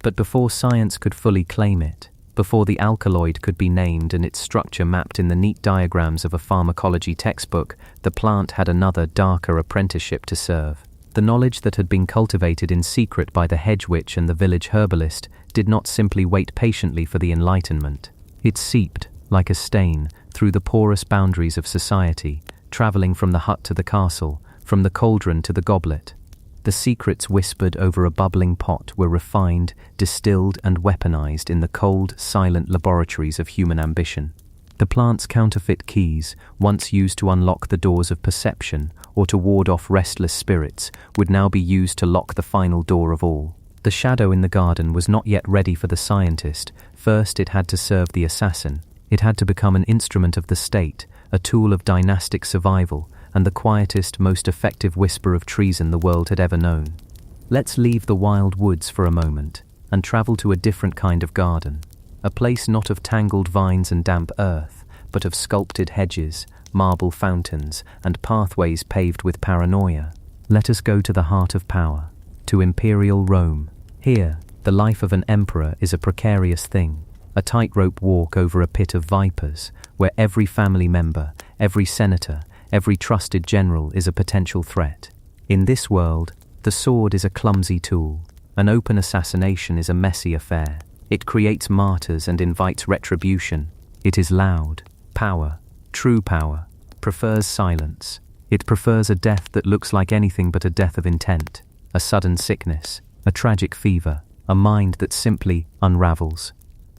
But before science could fully claim it, before the alkaloid could be named and its structure mapped in the neat diagrams of a pharmacology textbook, the plant had another, darker apprenticeship to serve. The knowledge that had been cultivated in secret by the hedge witch and the village herbalist did not simply wait patiently for the enlightenment. It seeped, like a stain, through the porous boundaries of society, traveling from the hut to the castle, from the cauldron to the goblet. The secrets whispered over a bubbling pot were refined, distilled, and weaponized in the cold, silent laboratories of human ambition. The plant's counterfeit keys, once used to unlock the doors of perception or to ward off restless spirits, would now be used to lock the final door of all. The shadow in the garden was not yet ready for the scientist. First, it had to serve the assassin. It had to become an instrument of the state, a tool of dynastic survival, and the quietest, most effective whisper of treason the world had ever known. Let's leave the wild woods for a moment and travel to a different kind of garden, a place not of tangled vines and damp earth, but of sculpted hedges, marble fountains, and pathways paved with paranoia. Let us go to the heart of power, to imperial Rome. Here, the life of an emperor is a precarious thing, a tightrope walk over a pit of vipers, where every family member, every senator, every trusted general is a potential threat. In this world, the sword is a clumsy tool, An open assassination is a messy affair. It creates martyrs and invites retribution. It is loud. Power, true power, prefers silence. It prefers a death that looks like anything but a death of intent, a sudden sickness, a tragic fever, a mind that simply unravels.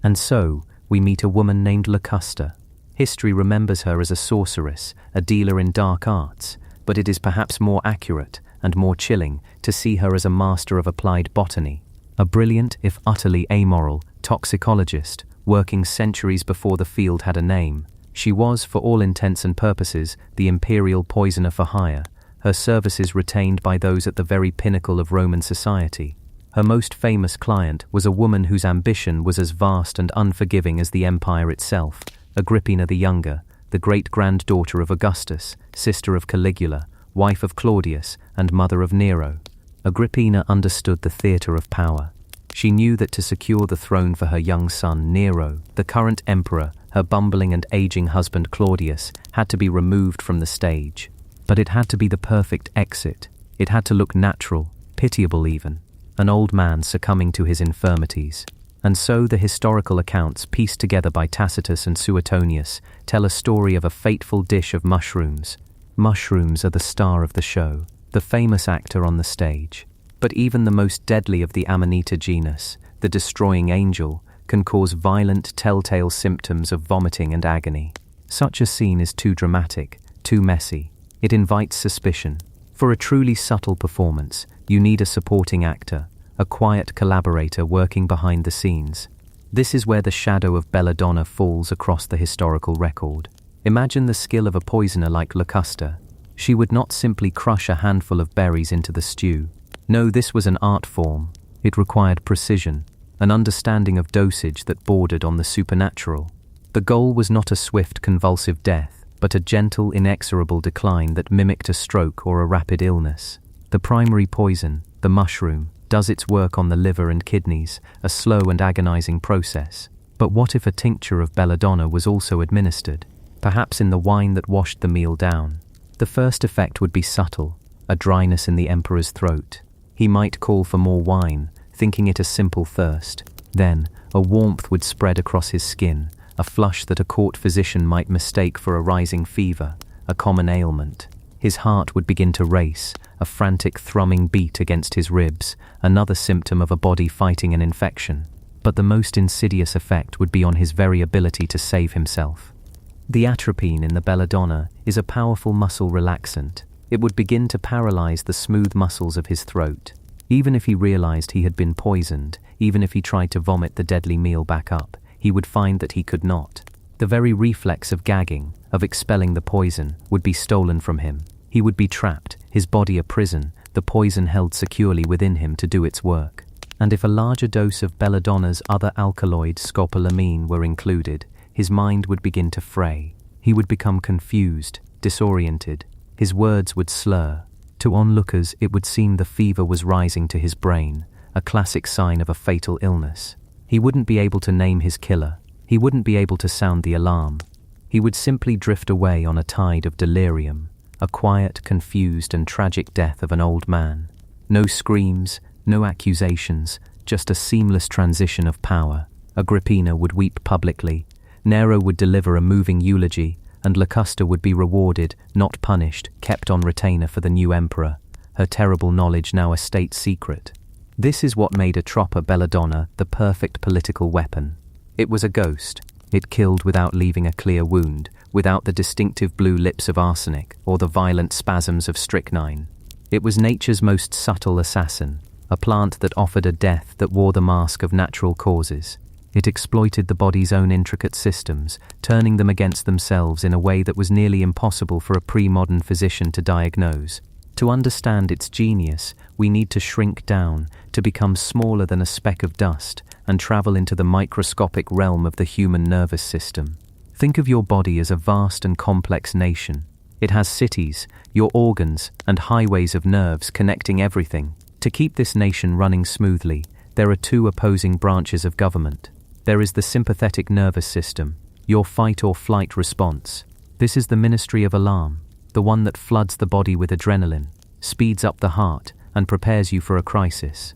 And so, we meet a woman named Locusta. History remembers her as a sorceress, a dealer in dark arts, but it is perhaps more accurate and more chilling to see her as a master of applied botany, a brilliant, if utterly amoral, toxicologist, working centuries before the field had a name. She was, for all intents and purposes, the imperial poisoner for hire, her services retained by those at the very pinnacle of Roman society. Her most famous client was a woman whose ambition was as vast and unforgiving as the empire itself, Agrippina the Younger, the great-granddaughter of Augustus, sister of Caligula, wife of Claudius, and mother of Nero. Agrippina understood the theatre of power. She knew that to secure the throne for her young son Nero, the current emperor, her bumbling and aging husband Claudius, had to be removed from the stage. But it had to be the perfect exit. It had to look natural, pitiable even, an old man succumbing to his infirmities. And so the historical accounts pieced together by Tacitus and Suetonius tell a story of a fateful dish of mushrooms. Mushrooms are the star of the show, the famous actor on the stage. But even the most deadly of the Amanita genus, the destroying angel, can cause violent telltale symptoms of vomiting and agony. Such a scene is too dramatic, too messy. It invites suspicion. For a truly subtle performance, you need a supporting actor, a quiet collaborator working behind the scenes. This is where the shadow of belladonna falls across the historical record. Imagine the skill of a poisoner like Locusta. She would not simply crush a handful of berries into the stew. No, this was an art form. It required precision, an understanding of dosage that bordered on the supernatural. The goal was not a swift, convulsive death, but a gentle, inexorable decline that mimicked a stroke or a rapid illness. The primary poison, the mushroom, does its work on the liver and kidneys, a slow and agonizing process. But what if a tincture of belladonna was also administered, perhaps in the wine that washed the meal down? The first effect would be subtle, a dryness in the emperor's throat. He might call for more wine, thinking it a simple thirst. Then, a warmth would spread across his skin, a flush that a court physician might mistake for a rising fever, a common ailment. His heart would begin to race, a frantic thrumming beat against his ribs, another symptom of a body fighting an infection. But the most insidious effect would be on his very ability to save himself. The atropine in the belladonna is a powerful muscle relaxant. It would begin to paralyze the smooth muscles of his throat. Even if he realized he had been poisoned, even if he tried to vomit the deadly meal back up, he would find that he could not. The very reflex of gagging, of expelling the poison, would be stolen from him. He would be trapped, his body a prison, the poison held securely within him to do its work. And if a larger dose of belladonna's other alkaloid scopolamine were included, his mind would begin to fray. He would become confused, disoriented. His words would slur. To onlookers, it would seem the fever was rising to his brain, a classic sign of a fatal illness. He wouldn't be able to name his killer. He wouldn't be able to sound the alarm. He would simply drift away on a tide of delirium, a quiet, confused and tragic death of an old man. No screams, no accusations, just a seamless transition of power. Agrippina would weep publicly, Nero would deliver a moving eulogy, and Locusta would be rewarded, not punished, kept on retainer for the new emperor, her terrible knowledge now a state secret. This is what made Atropa belladonna the perfect political weapon. It was a ghost. It killed without leaving a clear wound, without the distinctive blue lips of arsenic or the violent spasms of strychnine. It was nature's most subtle assassin, a plant that offered a death that wore the mask of natural causes. It exploited the body's own intricate systems, turning them against themselves in a way that was nearly impossible for a pre-modern physician to diagnose. To understand its genius, we need to shrink down, to become smaller than a speck of dust, and travel into the microscopic realm of the human nervous system. Think of your body as a vast and complex nation. It has cities, your organs, and highways of nerves connecting everything. To keep this nation running smoothly, there are two opposing branches of government. There is the sympathetic nervous system, your fight or flight response. This is the ministry of alarm, the one that floods the body with adrenaline, speeds up the heart, and prepares you for a crisis.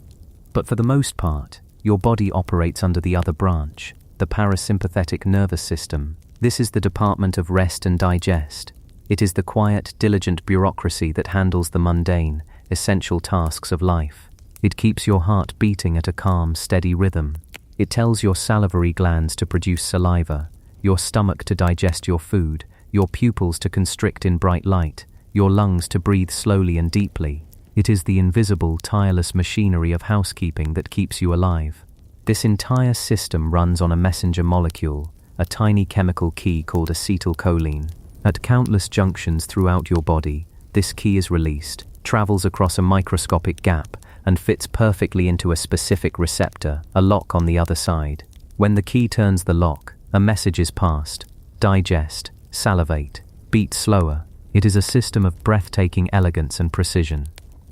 But for the most part, your body operates under the other branch, the parasympathetic nervous system. This is the department of rest and digest. It is the quiet, diligent bureaucracy that handles the mundane, essential tasks of life. It keeps your heart beating at a calm, steady rhythm. It tells your salivary glands to produce saliva, your stomach to digest your food, your pupils to constrict in bright light, your lungs to breathe slowly and deeply. It is the invisible, tireless machinery of housekeeping that keeps you alive. This entire system runs on a messenger molecule, a tiny chemical key called acetylcholine. At countless junctions throughout your body, this key is released, travels across a microscopic gap, and fits perfectly into a specific receptor, a lock on the other side. When the key turns the lock, a message is passed. Digest, salivate, beat slower. It is a system of breathtaking elegance and precision.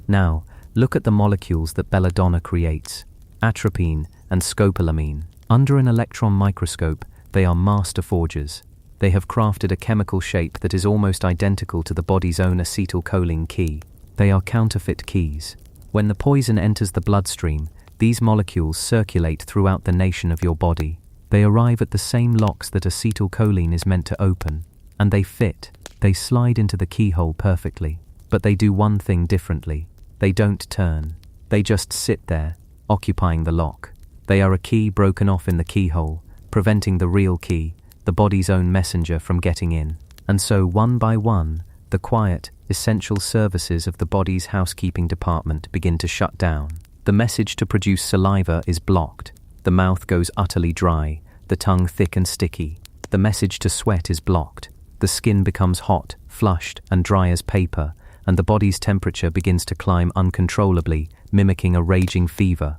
Now, look at the molecules that belladonna creates, atropine and scopolamine. Under an electron microscope, they are master forgers. They have crafted a chemical shape that is almost identical to the body's own acetylcholine key. They are counterfeit keys. When the poison enters the bloodstream, these molecules circulate throughout the nation of your body. They arrive at the same locks that acetylcholine is meant to open, and they fit. They slide into the keyhole perfectly. But they do one thing differently. They don't turn. They just sit there, occupying the lock. They are a key broken off in the keyhole, preventing the real key, the body's own messenger, from getting in. And so, one by one, the quiet, essential services of the body's housekeeping department begin to shut down. The message to produce saliva is blocked. The mouth goes utterly dry, the tongue thick and sticky. The message to sweat is blocked. The skin becomes hot, flushed, and dry as paper, and the body's temperature begins to climb uncontrollably, mimicking a raging fever.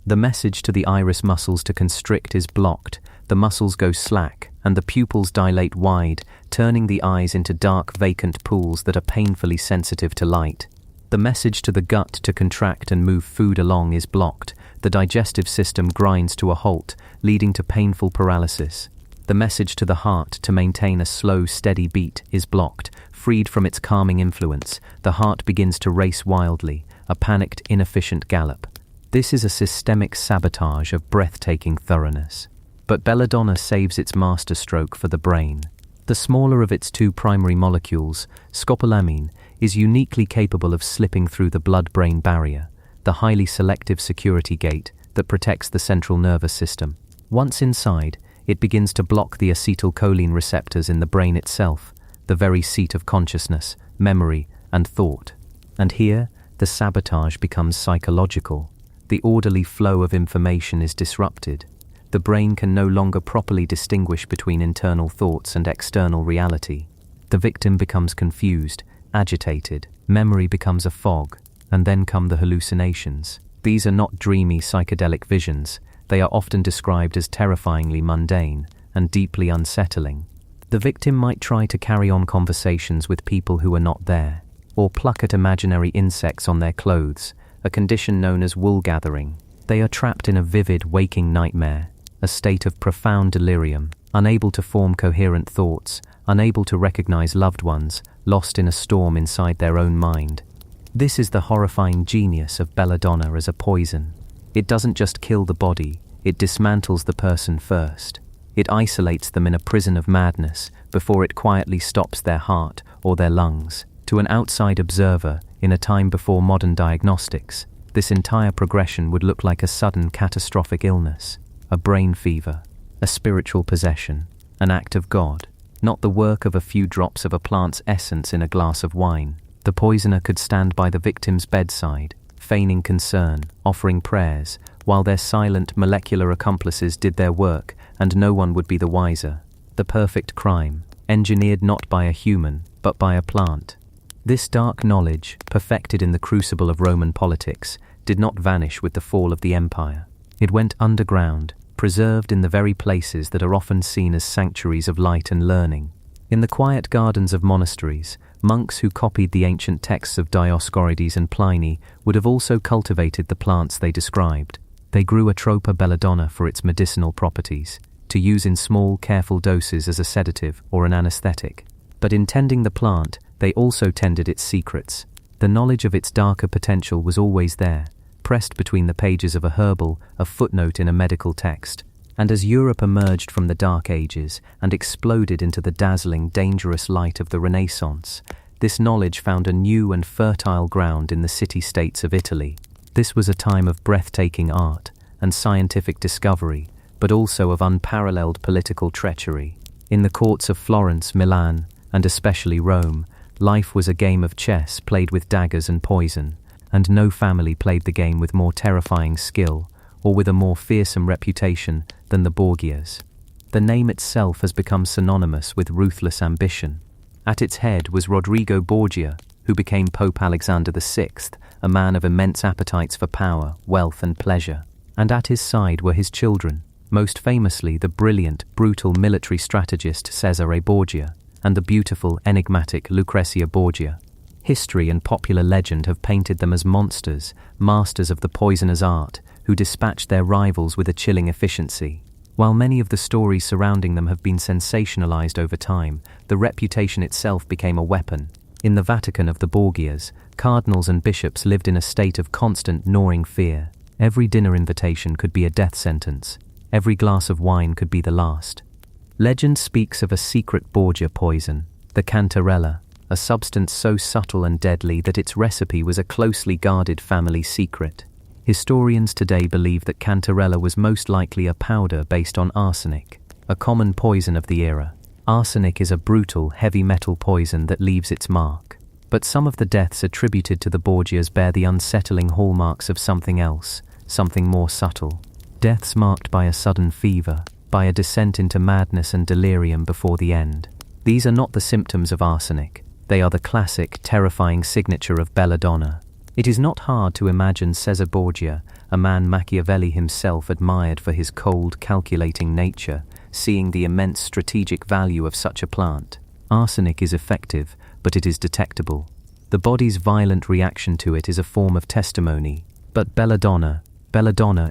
The message to the iris muscles to constrict is blocked. The muscles go slack, and the pupils dilate wide, turning the eyes into dark, vacant pools that are painfully sensitive to light. The message to the gut to contract and move food along is blocked. The digestive system grinds to a halt, leading to painful paralysis. The message to the heart to maintain a slow, steady beat is blocked. Freed from its calming influence, the heart begins to race wildly, a panicked, inefficient gallop. This is a systemic sabotage of breathtaking thoroughness. But belladonna saves its masterstroke for the brain. The smaller of its two primary molecules, scopolamine, is uniquely capable of slipping through the blood-brain barrier, the highly selective security gate that protects the central nervous system. Once inside, it begins to block the acetylcholine receptors in the brain itself, the very seat of consciousness, memory, and thought. And here, the sabotage becomes psychological. The orderly flow of information is disrupted. The brain can no longer properly distinguish between internal thoughts and external reality. The victim becomes confused, agitated, memory becomes a fog, and then come the hallucinations. These are not dreamy psychedelic visions. They are often described as terrifyingly mundane and deeply unsettling. The victim might try to carry on conversations with people who are not there, or pluck at imaginary insects on their clothes, a condition known as wool gathering. They are trapped in a vivid, waking nightmare, a state of profound delirium, unable to form coherent thoughts, unable to recognize loved ones, lost in a storm inside their own mind. This is the horrifying genius of belladonna as a poison. It doesn't just kill the body, it dismantles the person first. It isolates them in a prison of madness before it quietly stops their heart or their lungs. To an outside observer, in a time before modern diagnostics, this entire progression would look like a sudden catastrophic illness, a brain fever, a spiritual possession, an act of God, not the work of a few drops of a plant's essence in a glass of wine. The poisoner could stand by the victim's bedside, feigning concern, offering prayers, while their silent molecular accomplices did their work, and no one would be the wiser. The perfect crime, engineered not by a human, but by a plant. This dark knowledge, perfected in the crucible of Roman politics, did not vanish with the fall of the empire. It went underground, preserved in the very places that are often seen as sanctuaries of light and learning. In the quiet gardens of monasteries, monks who copied the ancient texts of Dioscorides and Pliny would have also cultivated the plants they described. They grew Atropa belladonna for its medicinal properties, to use in small, careful doses as a sedative or an anesthetic. But in tending the plant, they also tended its secrets. The knowledge of its darker potential was always there, pressed between the pages of a herbal, a footnote in a medical text. And as Europe emerged from the Dark Ages and exploded into the dazzling, dangerous light of the Renaissance, this knowledge found a new and fertile ground in the city-states of Italy. This was a time of breathtaking art and scientific discovery, but also of unparalleled political treachery. In the courts of Florence, Milan, and especially Rome, life was a game of chess played with daggers and poison, and no family played the game with more terrifying skill or with a more fearsome reputation than the Borgias. The name itself has become synonymous with ruthless ambition. At its head was Rodrigo Borgia, who became Pope Alexander VI, a man of immense appetites for power, wealth, and pleasure. And at his side were his children, most famously the brilliant, brutal military strategist Cesare Borgia, and the beautiful, enigmatic Lucrezia Borgia. History and popular legend have painted them as monsters, masters of the poisoner's art, who dispatched their rivals with a chilling efficiency. While many of the stories surrounding them have been sensationalized over time, the reputation itself became a weapon. In the Vatican of the Borgias, cardinals and bishops lived in a state of constant gnawing fear. Every dinner invitation could be a death sentence. Every glass of wine could be the last. Legend speaks of a secret Borgia poison, the cantarella, a substance so subtle and deadly that its recipe was a closely guarded family secret. Historians today believe that cantarella was most likely a powder based on arsenic, a common poison of the era. Arsenic is a brutal, heavy metal poison that leaves its mark. But some of the deaths attributed to the Borgias bear the unsettling hallmarks of something else, something more subtle. Deaths marked by a sudden fever, by a descent into madness and delirium before the end. These are not the symptoms of arsenic. They are the classic, terrifying signature of belladonna. It is not hard to imagine Cesare Borgia, a man Machiavelli himself admired for his cold, calculating nature, seeing the immense strategic value of such a plant. Arsenic is effective, but it is detectable. The body's violent reaction to it is a form of testimony. But belladonna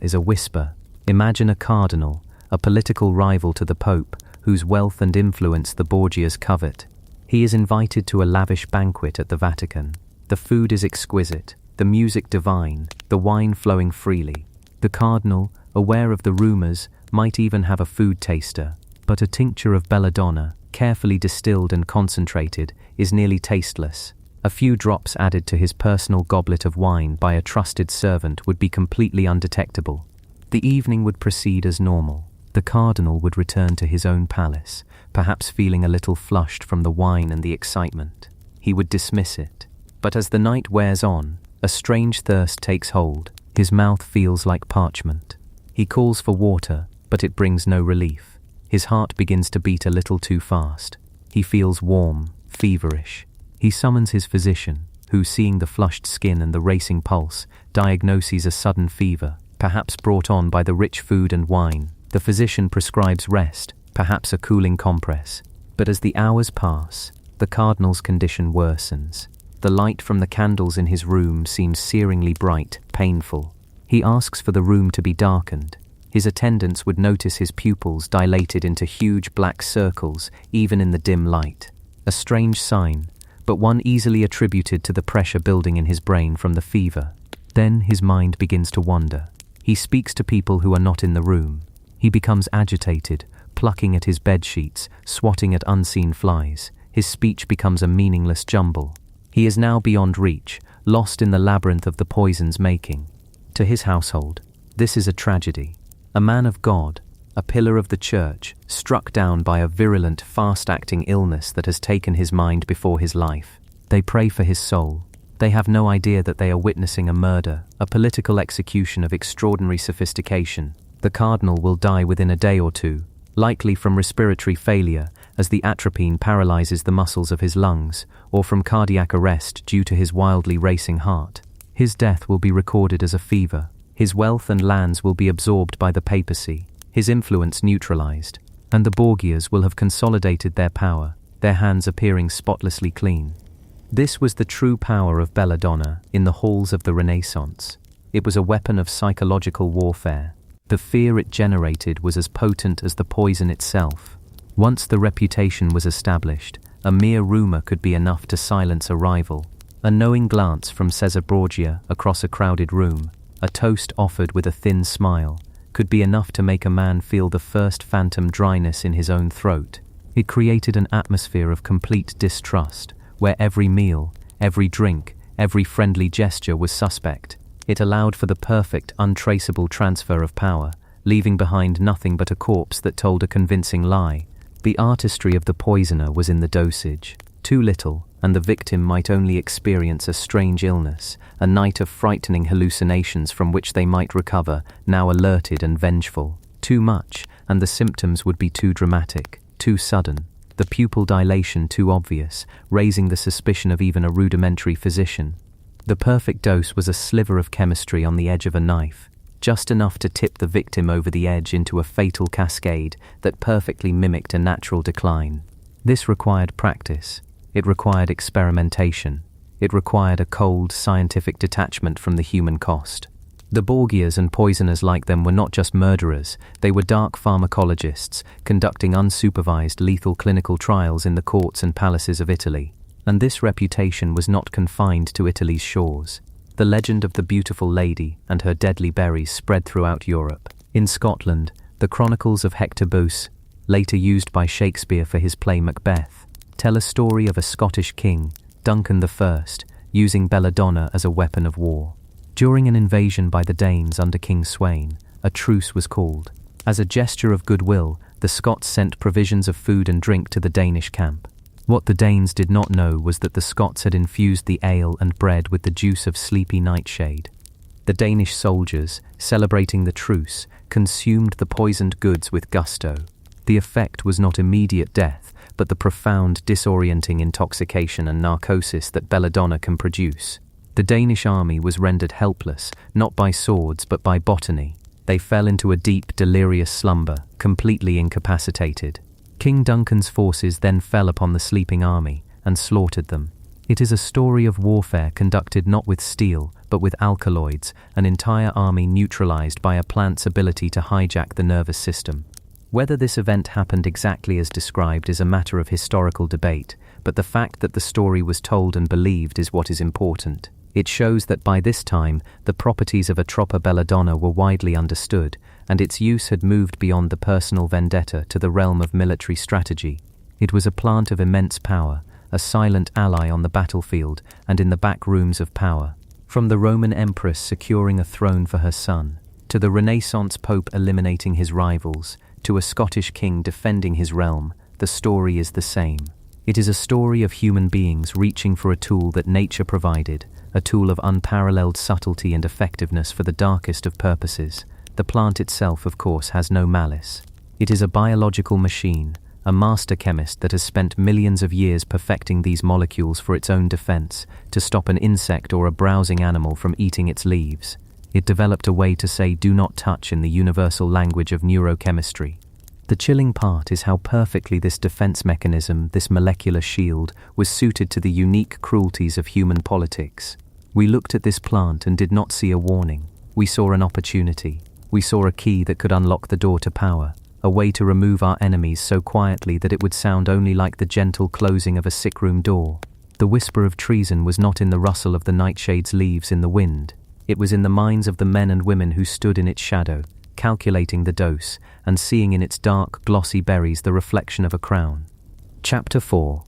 is a whisper. Imagine a cardinal, a political rival to the Pope, whose wealth and influence the Borgias covet. He is invited to a lavish banquet at the Vatican. The food is exquisite, the music divine, the wine flowing freely. The cardinal, aware of the rumors, might even have a food taster, but a tincture of belladonna, carefully distilled and concentrated, is nearly tasteless. A few drops added to his personal goblet of wine by a trusted servant would be completely undetectable. The evening would proceed as normal. The cardinal would return to his own palace, perhaps feeling a little flushed from the wine and the excitement. He would dismiss it. But as the night wears on, a strange thirst takes hold. His mouth feels like parchment. He calls for water, but it brings no relief. His heart begins to beat a little too fast. He feels warm, feverish. He summons his physician, who, seeing the flushed skin and the racing pulse, diagnoses a sudden fever, perhaps brought on by the rich food and wine. The physician prescribes rest, perhaps a cooling compress. But as the hours pass, the cardinal's condition worsens. The light from the candles in his room seems searingly bright, painful. He asks for the room to be darkened. His attendants would notice his pupils dilated into huge black circles, even in the dim light. A strange sign, but one easily attributed to the pressure building in his brain from the fever. Then his mind begins to wander. He speaks to people who are not in the room. He becomes agitated, plucking at his bed sheets, swatting at unseen flies. His speech becomes a meaningless jumble. He is now beyond reach, lost in the labyrinth of the poison's making. To his household, this is a tragedy. A man of God, a pillar of the church, struck down by a virulent, fast-acting illness that has taken his mind before his life. They pray for his soul. They have no idea that they are witnessing a murder, a political execution of extraordinary sophistication. The cardinal will die within a day or two, likely from respiratory failure, as the atropine paralyzes the muscles of his lungs, or from cardiac arrest due to his wildly racing heart. His death will be recorded as a fever. His wealth and lands will be absorbed by the papacy, his influence neutralized, and the Borgias will have consolidated their power, their hands appearing spotlessly clean. This was the true power of belladonna in the halls of the Renaissance. It was a weapon of psychological warfare. The fear it generated was as potent as the poison itself. Once the reputation was established, a mere rumor could be enough to silence a rival. A knowing glance from Cesare Borgia across a crowded room, A toast offered with a thin smile could be enough to make a man feel the first phantom dryness in his own throat. It created an atmosphere of complete distrust, where every meal, every drink, every friendly gesture was suspect. It allowed for the perfect, untraceable transfer of power, leaving behind nothing but a corpse that told a convincing lie. The artistry of the poisoner was in the dosage. Too little, and the victim might only experience a strange illness, a night of frightening hallucinations from which they might recover, now alerted and vengeful. Too much, and the symptoms would be too dramatic, too sudden, the pupil dilation too obvious, raising the suspicion of even a rudimentary physician. The perfect dose was a sliver of chemistry on the edge of a knife, just enough to tip the victim over the edge into a fatal cascade that perfectly mimicked a natural decline. This required practice. It required experimentation. It required a cold, scientific detachment from the human cost. The Borgias and poisoners like them were not just murderers, they were dark pharmacologists, conducting unsupervised lethal clinical trials in the courts and palaces of Italy. And this reputation was not confined to Italy's shores. The legend of the beautiful lady and her deadly berries spread throughout Europe. In Scotland, the chronicles of Hector Boece, later used by Shakespeare for his play Macbeth, tell a story of a Scottish king, Duncan I, using belladonna as a weapon of war. During an invasion by the Danes under King Sweyn, a truce was called. As a gesture of goodwill, the Scots sent provisions of food and drink to the Danish camp. What the Danes did not know was that the Scots had infused the ale and bread with the juice of sleepy Nightshade. The Danish soldiers, celebrating the truce, consumed the poisoned goods with gusto. The effect was not immediate death, but the profound, disorienting intoxication and narcosis that belladonna can produce. The Danish army was rendered helpless, not by swords but by botany. They fell into a deep, delirious slumber, completely incapacitated. King Duncan's forces then fell upon the sleeping army and slaughtered them. It is a story of warfare conducted not with steel, but with alkaloids, an entire army neutralized by a plant's ability to hijack the nervous system. Whether this event happened exactly as described is a matter of historical debate, but the fact that the story was told and believed is what is important. It shows that by this time, the properties of Atropa belladonna were widely understood, and its use had moved beyond the personal vendetta to the realm of military strategy. It was a plant of immense power, a silent ally on the battlefield and in the back rooms of power. From the Roman empress securing a throne for her son, to the Renaissance pope eliminating his rivals, to a Scottish king defending his realm, the story is the same. It is a story of human beings reaching for a tool that nature provided, a tool of unparalleled subtlety and effectiveness for the darkest of purposes. The plant itself, of course, has no malice. It is a biological machine, a master chemist that has spent millions of years perfecting these molecules for its own defense, to stop an insect or a browsing animal from eating its leaves. It developed a way to say "do not touch" in the universal language of neurochemistry. The chilling part is how perfectly this defense mechanism, this molecular shield, was suited to the unique cruelties of human politics. We looked at this plant and did not see a warning. We saw an opportunity. We saw a key that could unlock the door to power, a way to remove our enemies so quietly that it would sound only like the gentle closing of a sickroom door. The whisper of treason was not in the rustle of the nightshade's leaves in the wind. It was in the minds of the men and women who stood in its shadow, calculating the dose, and seeing in its dark, glossy berries the reflection of a crown. Chapter 4.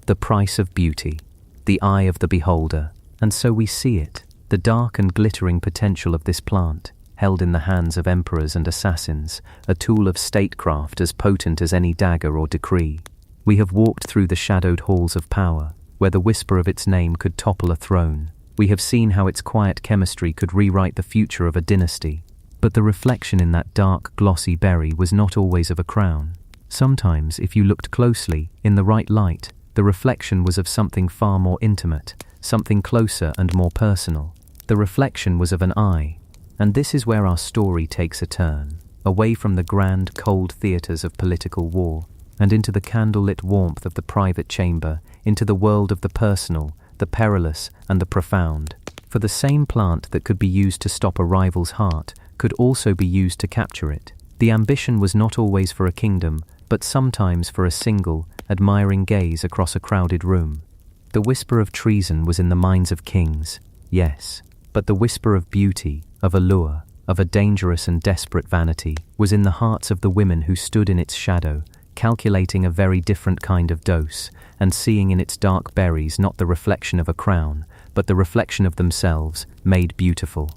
The Price of Beauty. The eye of the beholder. And so we see it, the dark and glittering potential of this plant, held in the hands of emperors and assassins, a tool of statecraft as potent as any dagger or decree. We have walked through the shadowed halls of power, where the whisper of its name could topple a throne. We have seen how its quiet chemistry could rewrite the future of a dynasty. But the reflection in that dark, glossy berry was not always of a crown. Sometimes, if you looked closely, in the right light, the reflection was of something far more intimate, something closer and more personal. The reflection was of an eye. And this is where our story takes a turn, away from the grand, cold theatres of political war, and into the candlelit warmth of the private chamber, into the world of the personal, the perilous, and the profound. For the same plant that could be used to stop a rival's heart could also be used to capture it. The ambition was not always for a kingdom, but sometimes for a single, admiring gaze across a crowded room. The whisper of treason was in the minds of kings, yes, But the whisper of beauty, of allure, of a dangerous and desperate vanity, was in the hearts of the women who stood in its shadow, calculating a very different kind of dose, and seeing in its dark berries not the reflection of a crown, but the reflection of themselves, made beautiful.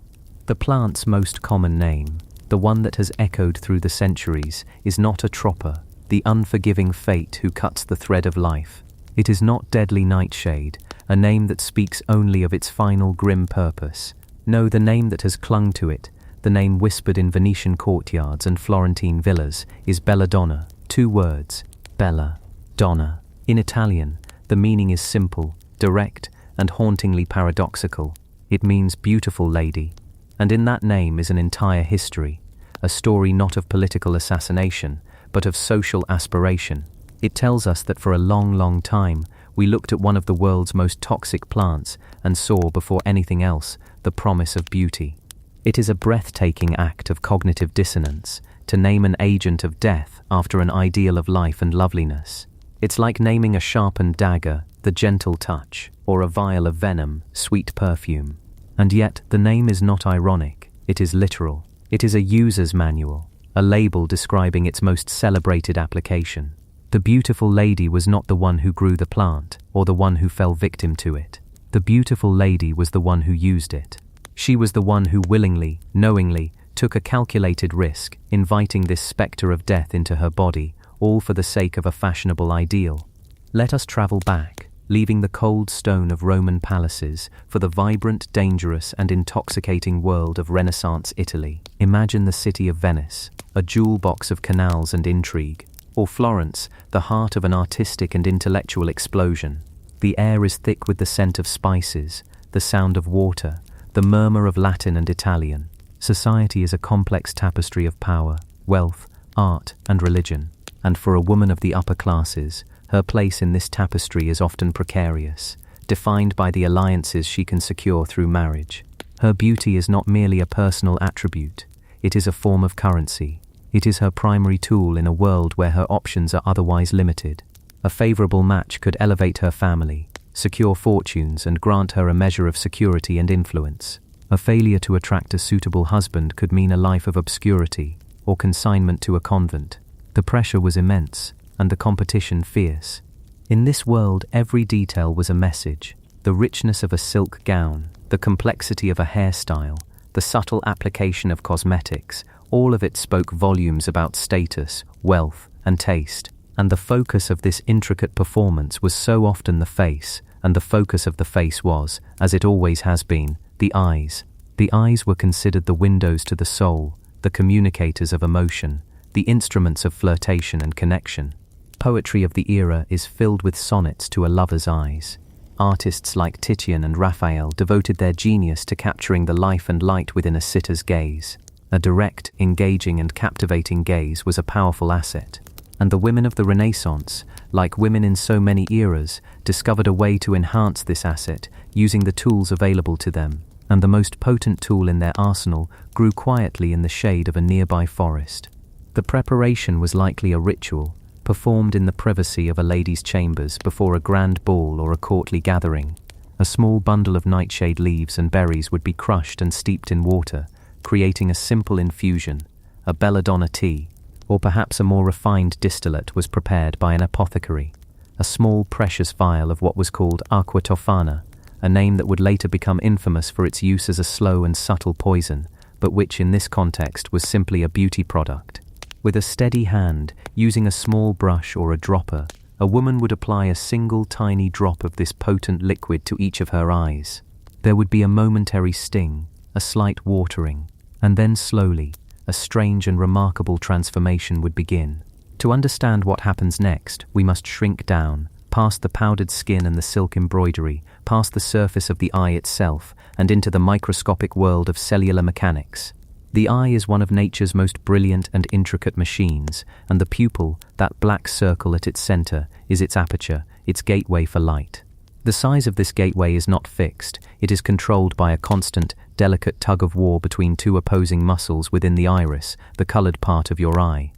The plant's most common name, the one that has echoed through the centuries, is not Atropa, the unforgiving fate who cuts the thread of life. It is not deadly Nightshade, a name that speaks only of its final grim purpose. No, the name that has clung to it, the name whispered in Venetian courtyards and Florentine villas, is belladonna. 2 words, bella, donna. In Italian, the meaning is simple, direct, and hauntingly paradoxical. It means beautiful lady. And in that name is an entire history, a story not of political assassination, but of social aspiration. It tells us that for a long, long time, we looked at one of the world's most toxic plants and saw before anything else the promise of beauty. It is a breathtaking act of cognitive dissonance to name an agent of death after an ideal of life and loveliness. It's like naming a sharpened dagger, the gentle touch, or a vial of venom, sweet perfume. And yet, the name is not ironic, it is literal. It is a user's manual, a label describing its most celebrated application. The beautiful lady was not the one who grew the plant, or the one who fell victim to it. The beautiful lady was the one who used it. She was the one who willingly, knowingly, took a calculated risk, inviting this spectre of death into her body, all for the sake of a fashionable ideal. Let us travel back, leaving the cold stone of Roman palaces for the vibrant, dangerous, and intoxicating world of Renaissance Italy. Imagine the city of Venice, a jewel box of canals and intrigue, or Florence, the heart of an artistic and intellectual explosion. The air is thick with the scent of spices, the sound of water, the murmur of Latin and Italian. Society is a complex tapestry of power, wealth, art, and religion. And for a woman of the upper classes, her place in this tapestry is often precarious, defined by the alliances she can secure through marriage. Her beauty is not merely a personal attribute, it is a form of currency. It is her primary tool in a world where her options are otherwise limited. A favorable match could elevate her family, secure fortunes, and grant her a measure of security and influence. A failure to attract a suitable husband could mean a life of obscurity or consignment to a convent. The pressure was immense, and the competition fierce. In this world, every detail was a message. The richness of a silk gown, the complexity of a hairstyle, the subtle application of cosmetics, all of it spoke volumes about status, wealth, and taste. And the focus of this intricate performance was so often the face, and the focus of the face was, as it always has been, the eyes. The eyes were considered the windows to the soul, the communicators of emotion, the instruments of flirtation and connection. Poetry of the era is filled with sonnets to a lover's eyes. Artists like Titian and Raphael devoted their genius to capturing the life and light within a sitter's gaze. A direct, engaging, and captivating gaze was a powerful asset. And the women of the Renaissance, like women in so many eras, discovered a way to enhance this asset using the tools available to them, and the most potent tool in their arsenal grew quietly in the shade of a nearby forest. The preparation was likely a ritual, performed in the privacy of a lady's chambers before a grand ball or a courtly gathering. A small bundle of nightshade leaves and berries would be crushed and steeped in water, creating a simple infusion, a belladonna tea, or perhaps a more refined distillate was prepared by an apothecary. A small precious vial of what was called aqua tofana, a name that would later become infamous for its use as a slow and subtle poison, but which in this context was simply a beauty product. With a steady hand, using a small brush or a dropper, a woman would apply a single tiny drop of this potent liquid to each of her eyes. There would be a momentary sting, a slight watering, and then slowly, a strange and remarkable transformation would begin. To understand what happens next, we must shrink down, past the powdered skin and the silk embroidery, past the surface of the eye itself, and into the microscopic world of cellular mechanics. The eye is one of nature's most brilliant and intricate machines, and the pupil, that black circle at its center, is its aperture, its gateway for light. The size of this gateway is not fixed, it is controlled by a constant, delicate tug-of-war between two opposing muscles within the iris, the colored part of your eye.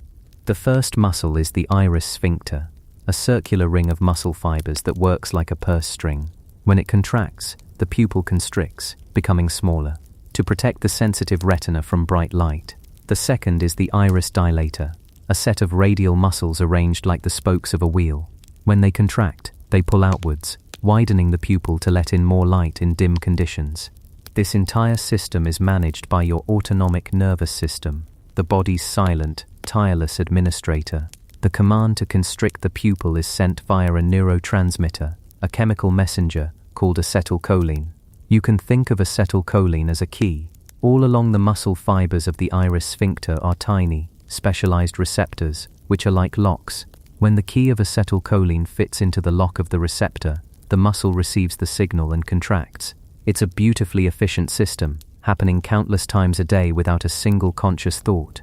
The first muscle is the iris sphincter, a circular ring of muscle fibers that works like a purse string. When it contracts, the pupil constricts, becoming smaller, to protect the sensitive retina from bright light. The second is the iris dilator, a set of radial muscles arranged like the spokes of a wheel. When they contract, they pull outwards, widening the pupil to let in more light in dim conditions. This entire system is managed by your autonomic nervous system, the body's silent, tireless administrator. The command to constrict the pupil is sent via a neurotransmitter, a chemical messenger called acetylcholine. You can think of acetylcholine as a key. All along the muscle fibers of the iris sphincter are tiny, specialized receptors, which are like locks. When the key of acetylcholine fits into the lock of the receptor, the muscle receives the signal and contracts. It's a beautifully efficient system, happening countless times a day without a single conscious thought.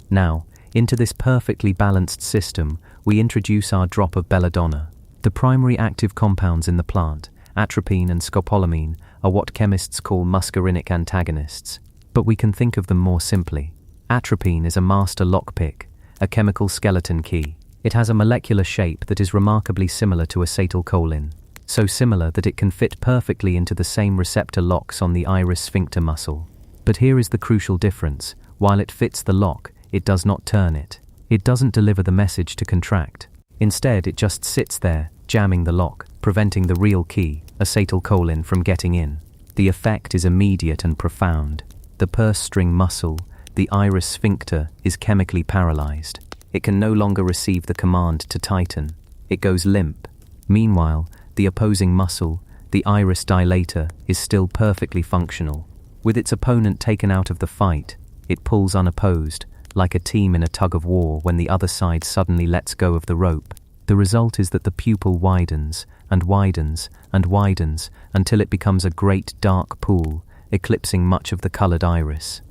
Now, into this perfectly balanced system, we introduce our drop of belladonna. The primary active compounds in the plant, atropine and scopolamine, are what chemists call muscarinic antagonists. But we can think of them more simply. Atropine is a master lockpick, a chemical skeleton key. It has a molecular shape that is remarkably similar to acetylcholine, so similar that it can fit perfectly into the same receptor locks on the iris sphincter muscle. But here is the crucial difference. While it fits the lock, it does not turn it. It doesn't deliver the message to contract. Instead, it just sits there, jamming the lock, preventing the real key, acetylcholine, from getting in. The effect is immediate and profound. The purse string muscle, the iris sphincter, is chemically paralyzed. It can no longer receive the command to tighten. It goes limp. Meanwhile, the opposing muscle, the iris dilator, is still perfectly functional. With its opponent taken out of the fight, it pulls unopposed, like a team in a tug-of-war when the other side suddenly lets go of the rope. The result is that the pupil widens and widens and widens until it becomes a great dark pool, eclipsing much of the colored iris.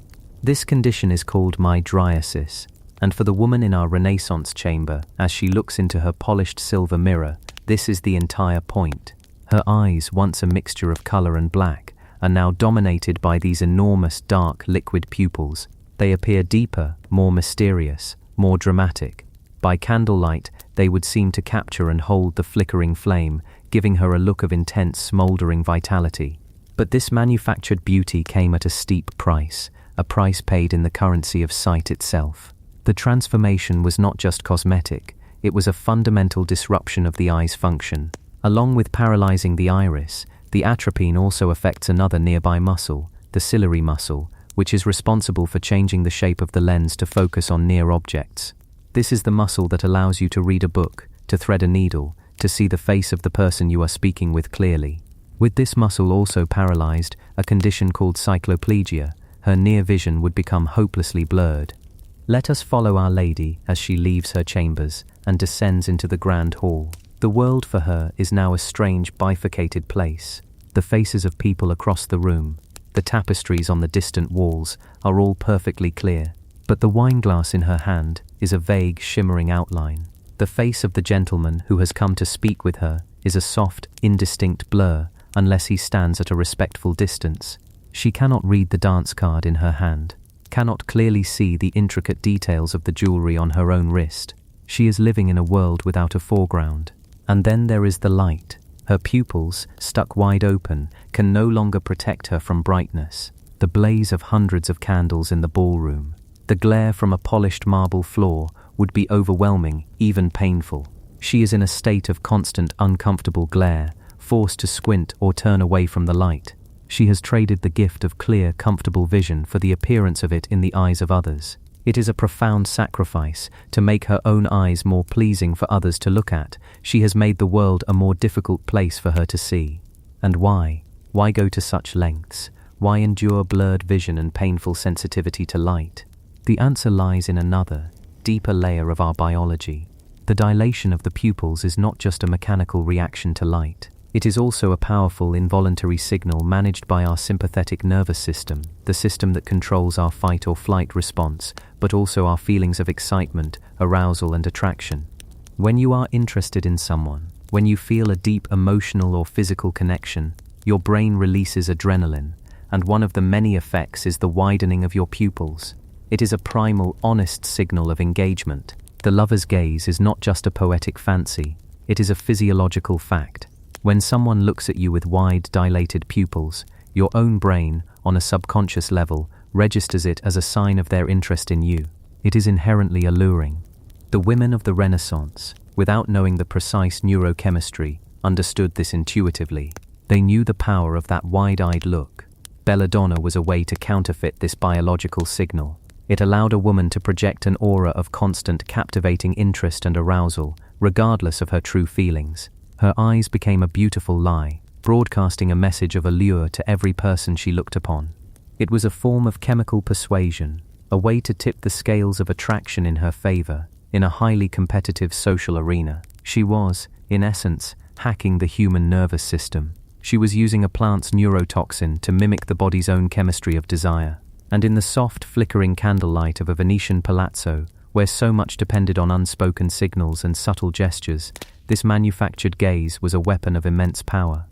This condition is called mydriasis, and for the woman in our Renaissance chamber, as she looks into her polished silver mirror, this is the entire point. Her eyes, once a mixture of color and black, are now dominated by these enormous dark liquid pupils. They appear deeper, more mysterious, more dramatic. By candlelight, they would seem to capture and hold the flickering flame, giving her a look of intense, smoldering vitality. But this manufactured beauty came at a steep price, a price paid in the currency of sight itself. The transformation was not just cosmetic, it was a fundamental disruption of the eye's function. Along with paralyzing the iris, the atropine also affects another nearby muscle, the ciliary muscle, which is responsible for changing the shape of the lens to focus on near objects. This is the muscle that allows you to read a book, to thread a needle, to see the face of the person you are speaking with clearly. With this muscle also paralyzed, a condition called cycloplegia, her near vision would become hopelessly blurred. Let us follow Our Lady as she leaves her chambers and descends into the grand hall. The world for her is now a strange bifurcated place. The faces of people across the room, the tapestries on the distant walls are all perfectly clear, but the wineglass in her hand is a vague, shimmering outline. The face of the gentleman who has come to speak with her is a soft, indistinct blur unless he stands at a respectful distance. She cannot read the dance card in her hand, cannot clearly see the intricate details of the jewelry on her own wrist. She is living in a world without a foreground. And then there is the light. Her pupils, stuck wide open, can no longer protect her from brightness. The blaze of hundreds of candles in the ballroom, the glare from a polished marble floor would be overwhelming, even painful. She is in a state of constant uncomfortable glare, forced to squint or turn away from the light. She has traded the gift of clear, comfortable vision for the appearance of it in the eyes of others. It is a profound sacrifice to make her own eyes more pleasing for others to look at. She has made the world a more difficult place for her to see. And why? Why go to such lengths? Why endure blurred vision and painful sensitivity to light? The answer lies in another, deeper layer of our biology. The dilation of the pupils is not just a mechanical reaction to light. It is also a powerful involuntary signal managed by our sympathetic nervous system, the system that controls our fight or flight response, but also our feelings of excitement, arousal, and attraction. When you are interested in someone, when you feel a deep emotional or physical connection, your brain releases adrenaline, and one of the many effects is the widening of your pupils. It is a primal, honest signal of engagement. The lover's gaze is not just a poetic fancy, it is a physiological fact. When someone looks at you with wide, dilated pupils, your own brain, on a subconscious level, registers it as a sign of their interest in you. It is inherently alluring. The women of the Renaissance, without knowing the precise neurochemistry, understood this intuitively. They knew the power of that wide-eyed look. Belladonna was a way to counterfeit this biological signal. It allowed a woman to project an aura of constant, captivating interest and arousal, regardless of her true feelings. Her eyes became a beautiful lie, broadcasting a message of allure to every person she looked upon. It was a form of chemical persuasion, a way to tip the scales of attraction in her favor, in a highly competitive social arena. She was, in essence, hacking the human nervous system. She was using a plant's neurotoxin to mimic the body's own chemistry of desire. And in the soft, flickering candlelight of a Venetian palazzo, where so much depended on unspoken signals and subtle gestures, this manufactured gaze was a weapon of immense power.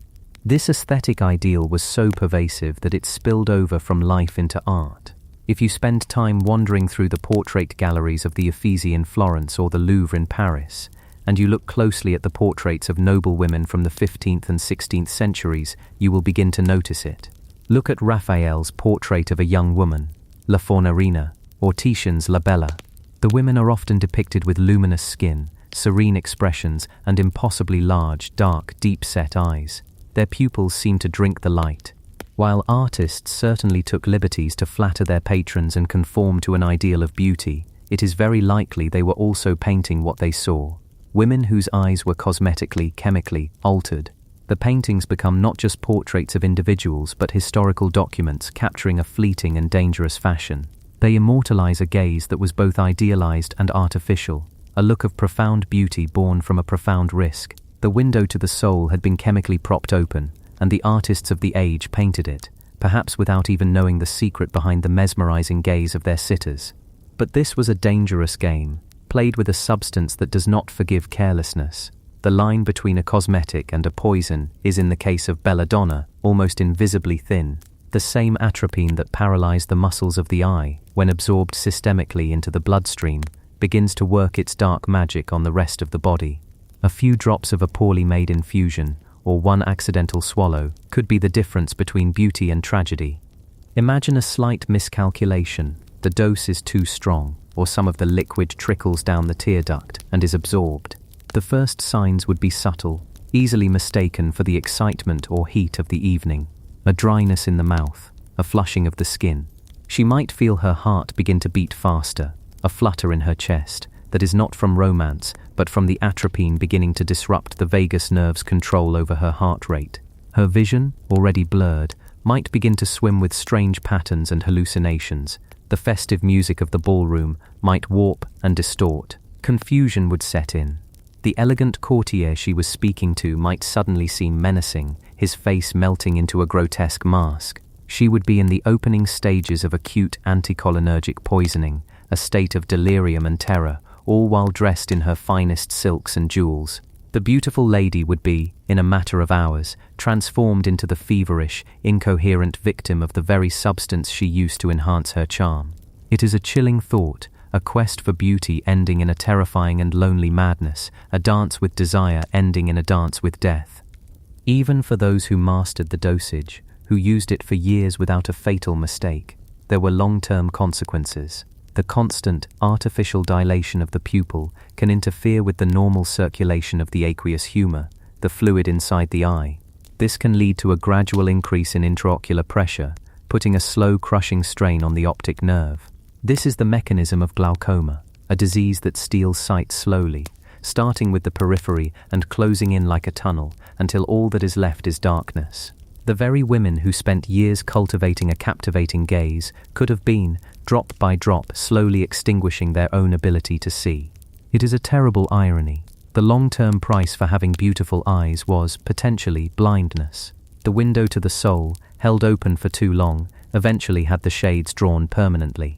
This aesthetic ideal was so pervasive that it spilled over from life into art. If you spend time wandering through the portrait galleries of the Uffizi in Florence or the Louvre in Paris, and you look closely at the portraits of noble women from the 15th and 16th centuries, you will begin to notice it. Look at Raphael's portrait of a young woman, La Fornarina, or Titian's La Bella. The women are often depicted with luminous skin, serene expressions, and impossibly large, dark, deep-set eyes. Their pupils seem to drink the light. While artists certainly took liberties to flatter their patrons and conform to an ideal of beauty, it is very likely they were also painting what they saw. Women whose eyes were cosmetically, chemically altered. The paintings become not just portraits of individuals but historical documents capturing a fleeting and dangerous fashion. They immortalize a gaze that was both idealized and artificial, a look of profound beauty born from a profound risk. The window to the soul had been chemically propped open, and the artists of the age painted it, perhaps without even knowing the secret behind the mesmerizing gaze of their sitters. But this was a dangerous game, played with a substance that does not forgive carelessness. The line between a cosmetic and a poison is, in the case of belladonna, almost invisibly thin, the same atropine that paralyzed the muscles of the eye, when absorbed systemically into the bloodstream, begins to work its dark magic on the rest of the body. A few drops of a poorly made infusion, or one accidental swallow, could be the difference between beauty and tragedy. Imagine a slight miscalculation, the dose is too strong, or some of the liquid trickles down the tear duct and is absorbed. The first signs would be subtle, easily mistaken for the excitement or heat of the evening. A dryness in the mouth, a flushing of the skin. She might feel her heart begin to beat faster, a flutter in her chest, that is not from romance, but from the atropine beginning to disrupt the vagus nerve's control over her heart rate. Her vision, already blurred, might begin to swim with strange patterns and hallucinations. The festive music of the ballroom might warp and distort. Confusion would set in. The elegant courtier she was speaking to might suddenly seem menacing, his face melting into a grotesque mask. She would be in the opening stages of acute anticholinergic poisoning, a state of delirium and terror, all while dressed in her finest silks and jewels. The beautiful lady would be, in a matter of hours, transformed into the feverish, incoherent victim of the very substance she used to enhance her charm. It is a chilling thought, a quest for beauty ending in a terrifying and lonely madness, a dance with desire ending in a dance with death. Even for those who mastered the dosage, who used it for years without a fatal mistake, there were long-term consequences. The constant, artificial dilation of the pupil can interfere with the normal circulation of the aqueous humor, the fluid inside the eye. This can lead to a gradual increase in intraocular pressure, putting a slow crushing strain on the optic nerve. This is the mechanism of glaucoma, a disease that steals sight slowly, starting with the periphery and closing in like a tunnel until all that is left is darkness. The very women who spent years cultivating a captivating gaze could have been, drop by drop, slowly extinguishing their own ability to see. It is a terrible irony. The long-term price for having beautiful eyes was, potentially, blindness. The window to the soul, held open for too long, eventually had the shades drawn permanently.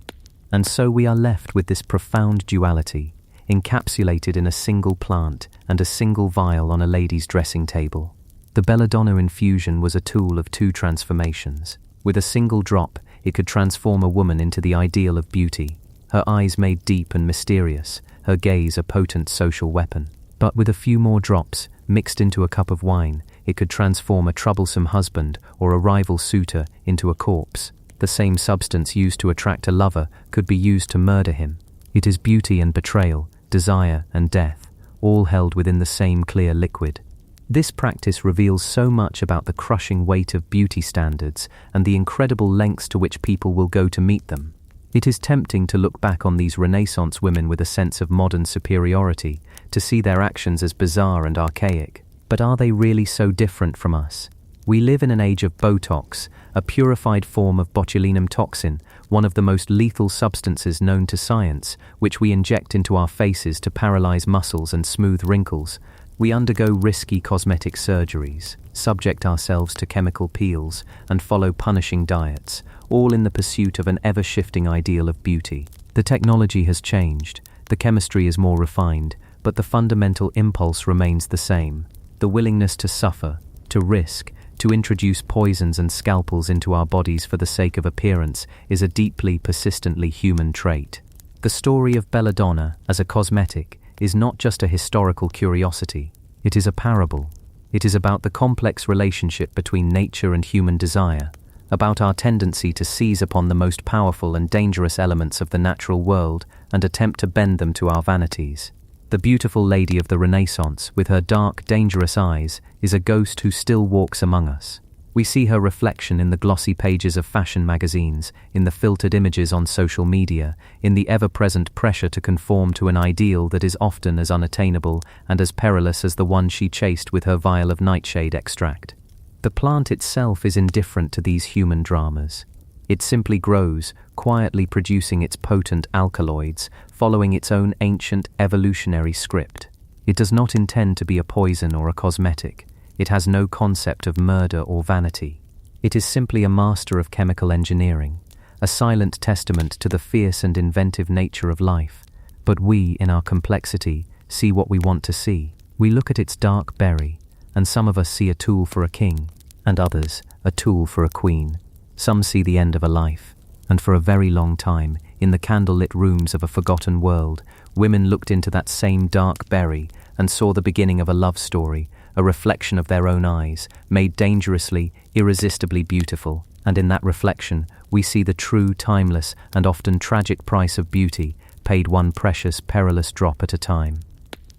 And so we are left with this profound duality, encapsulated in a single plant and a single vial on a lady's dressing table. The belladonna infusion was a tool of two transformations. With a single drop, it could transform a woman into the ideal of beauty, her eyes made deep and mysterious, her gaze a potent social weapon. But with a few more drops, mixed into a cup of wine, it could transform a troublesome husband or a rival suitor into a corpse. The same substance used to attract a lover could be used to murder him. It is beauty and betrayal, desire and death, all held within the same clear liquid. This practice reveals so much about the crushing weight of beauty standards and the incredible lengths to which people will go to meet them. It is tempting to look back on these Renaissance women with a sense of modern superiority, to see their actions as bizarre and archaic. But are they really so different from us? We live in an age of Botox, a purified form of botulinum toxin, one of the most lethal substances known to science, which we inject into our faces to paralyze muscles and smooth wrinkles. We undergo risky cosmetic surgeries, subject ourselves to chemical peels, and follow punishing diets, all in the pursuit of an ever-shifting ideal of beauty. The technology has changed, the chemistry is more refined, but the fundamental impulse remains the same. The willingness to suffer, to risk, to introduce poisons and scalpels into our bodies for the sake of appearance is a deeply, persistently human trait. The story of belladonna as a cosmetic is not just a historical curiosity, it is a parable. It is about the complex relationship between nature and human desire, about our tendency to seize upon the most powerful and dangerous elements of the natural world and attempt to bend them to our vanities. The beautiful lady of the Renaissance, with her dark, dangerous eyes, is a ghost who still walks among us. We see her reflection in the glossy pages of fashion magazines, in the filtered images on social media, in the ever-present pressure to conform to an ideal that is often as unattainable and as perilous as the one she chased with her vial of nightshade extract. The plant itself is indifferent to these human dramas. It simply grows, quietly producing its potent alkaloids, following its own ancient evolutionary script. It does not intend to be a poison or a cosmetic. It has no concept of murder or vanity. It is simply a master of chemical engineering, a silent testament to the fierce and inventive nature of life. But we, in our complexity, see what we want to see. We look at its dark berry, and some of us see a tool for a king, and others a tool for a queen. Some see the end of a life, and for a very long time, in the candlelit rooms of a forgotten world, women looked into that same dark berry and saw the beginning of a love story, a reflection of their own eyes, made dangerously, irresistibly beautiful. And in that reflection, we see the true, timeless, and often tragic price of beauty, paid one precious, perilous drop at a time.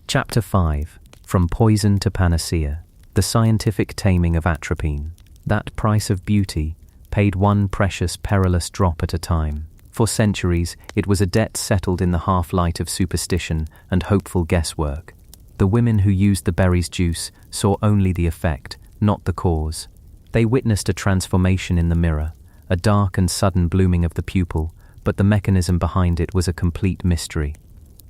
Chapter 5. From Poison to Panacea. The Scientific Taming of Atropine. That price of beauty, paid one precious, perilous drop at a time. For centuries, it was a debt settled in the half-light of superstition and hopeful guesswork. The women who used the berry's juice saw only the effect, not the cause. They witnessed a transformation in the mirror, a dark and sudden blooming of the pupil, but the mechanism behind it was a complete mystery.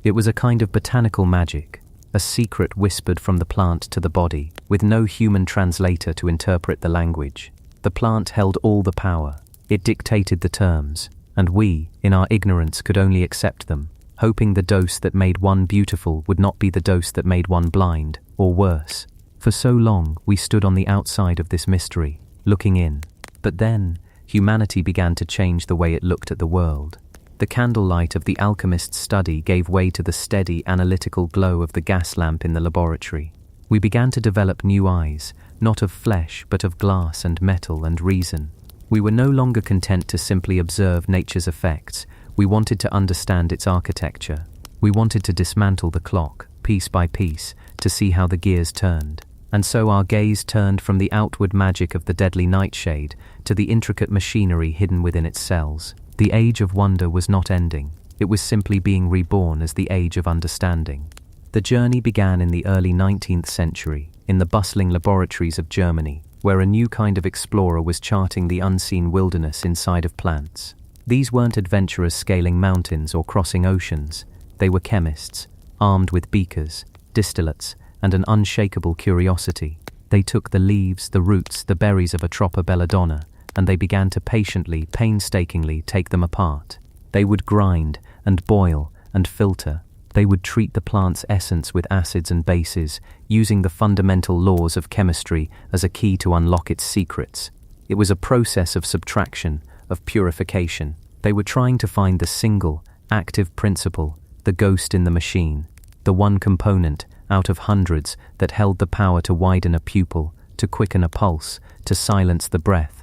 It was a kind of botanical magic, a secret whispered from the plant to the body, with no human translator to interpret the language. The plant held all the power. It dictated the terms, and we, in our ignorance, could only accept them, hoping the dose that made one beautiful would not be the dose that made one blind, or worse. For so long, we stood on the outside of this mystery, looking in. But then, humanity began to change the way it looked at the world. The candlelight of the alchemist's study gave way to the steady, analytical glow of the gas lamp in the laboratory. We began to develop new eyes, not of flesh, but of glass and metal and reason. We were no longer content to simply observe nature's effects. We wanted to understand its architecture. We wanted to dismantle the clock, piece by piece, to see how the gears turned. And so our gaze turned from the outward magic of the deadly nightshade to the intricate machinery hidden within its cells. The age of wonder was not ending. It was simply being reborn as the age of understanding. The journey began in the early 19th century, in the bustling laboratories of Germany, where a new kind of explorer was charting the unseen wilderness inside of plants. These weren't adventurers scaling mountains or crossing oceans. They were chemists, armed with beakers, distillates, and an unshakable curiosity. They took the leaves, the roots, the berries of Atropa belladonna, and they began to patiently, painstakingly take them apart. They would grind and boil and filter. They would treat the plant's essence with acids and bases, using the fundamental laws of chemistry as a key to unlock its secrets. It was a process of subtraction, of purification. They were trying to find the single, active principle, the ghost in the machine, the one component, out of hundreds, that held the power to widen a pupil, to quicken a pulse, to silence the breath.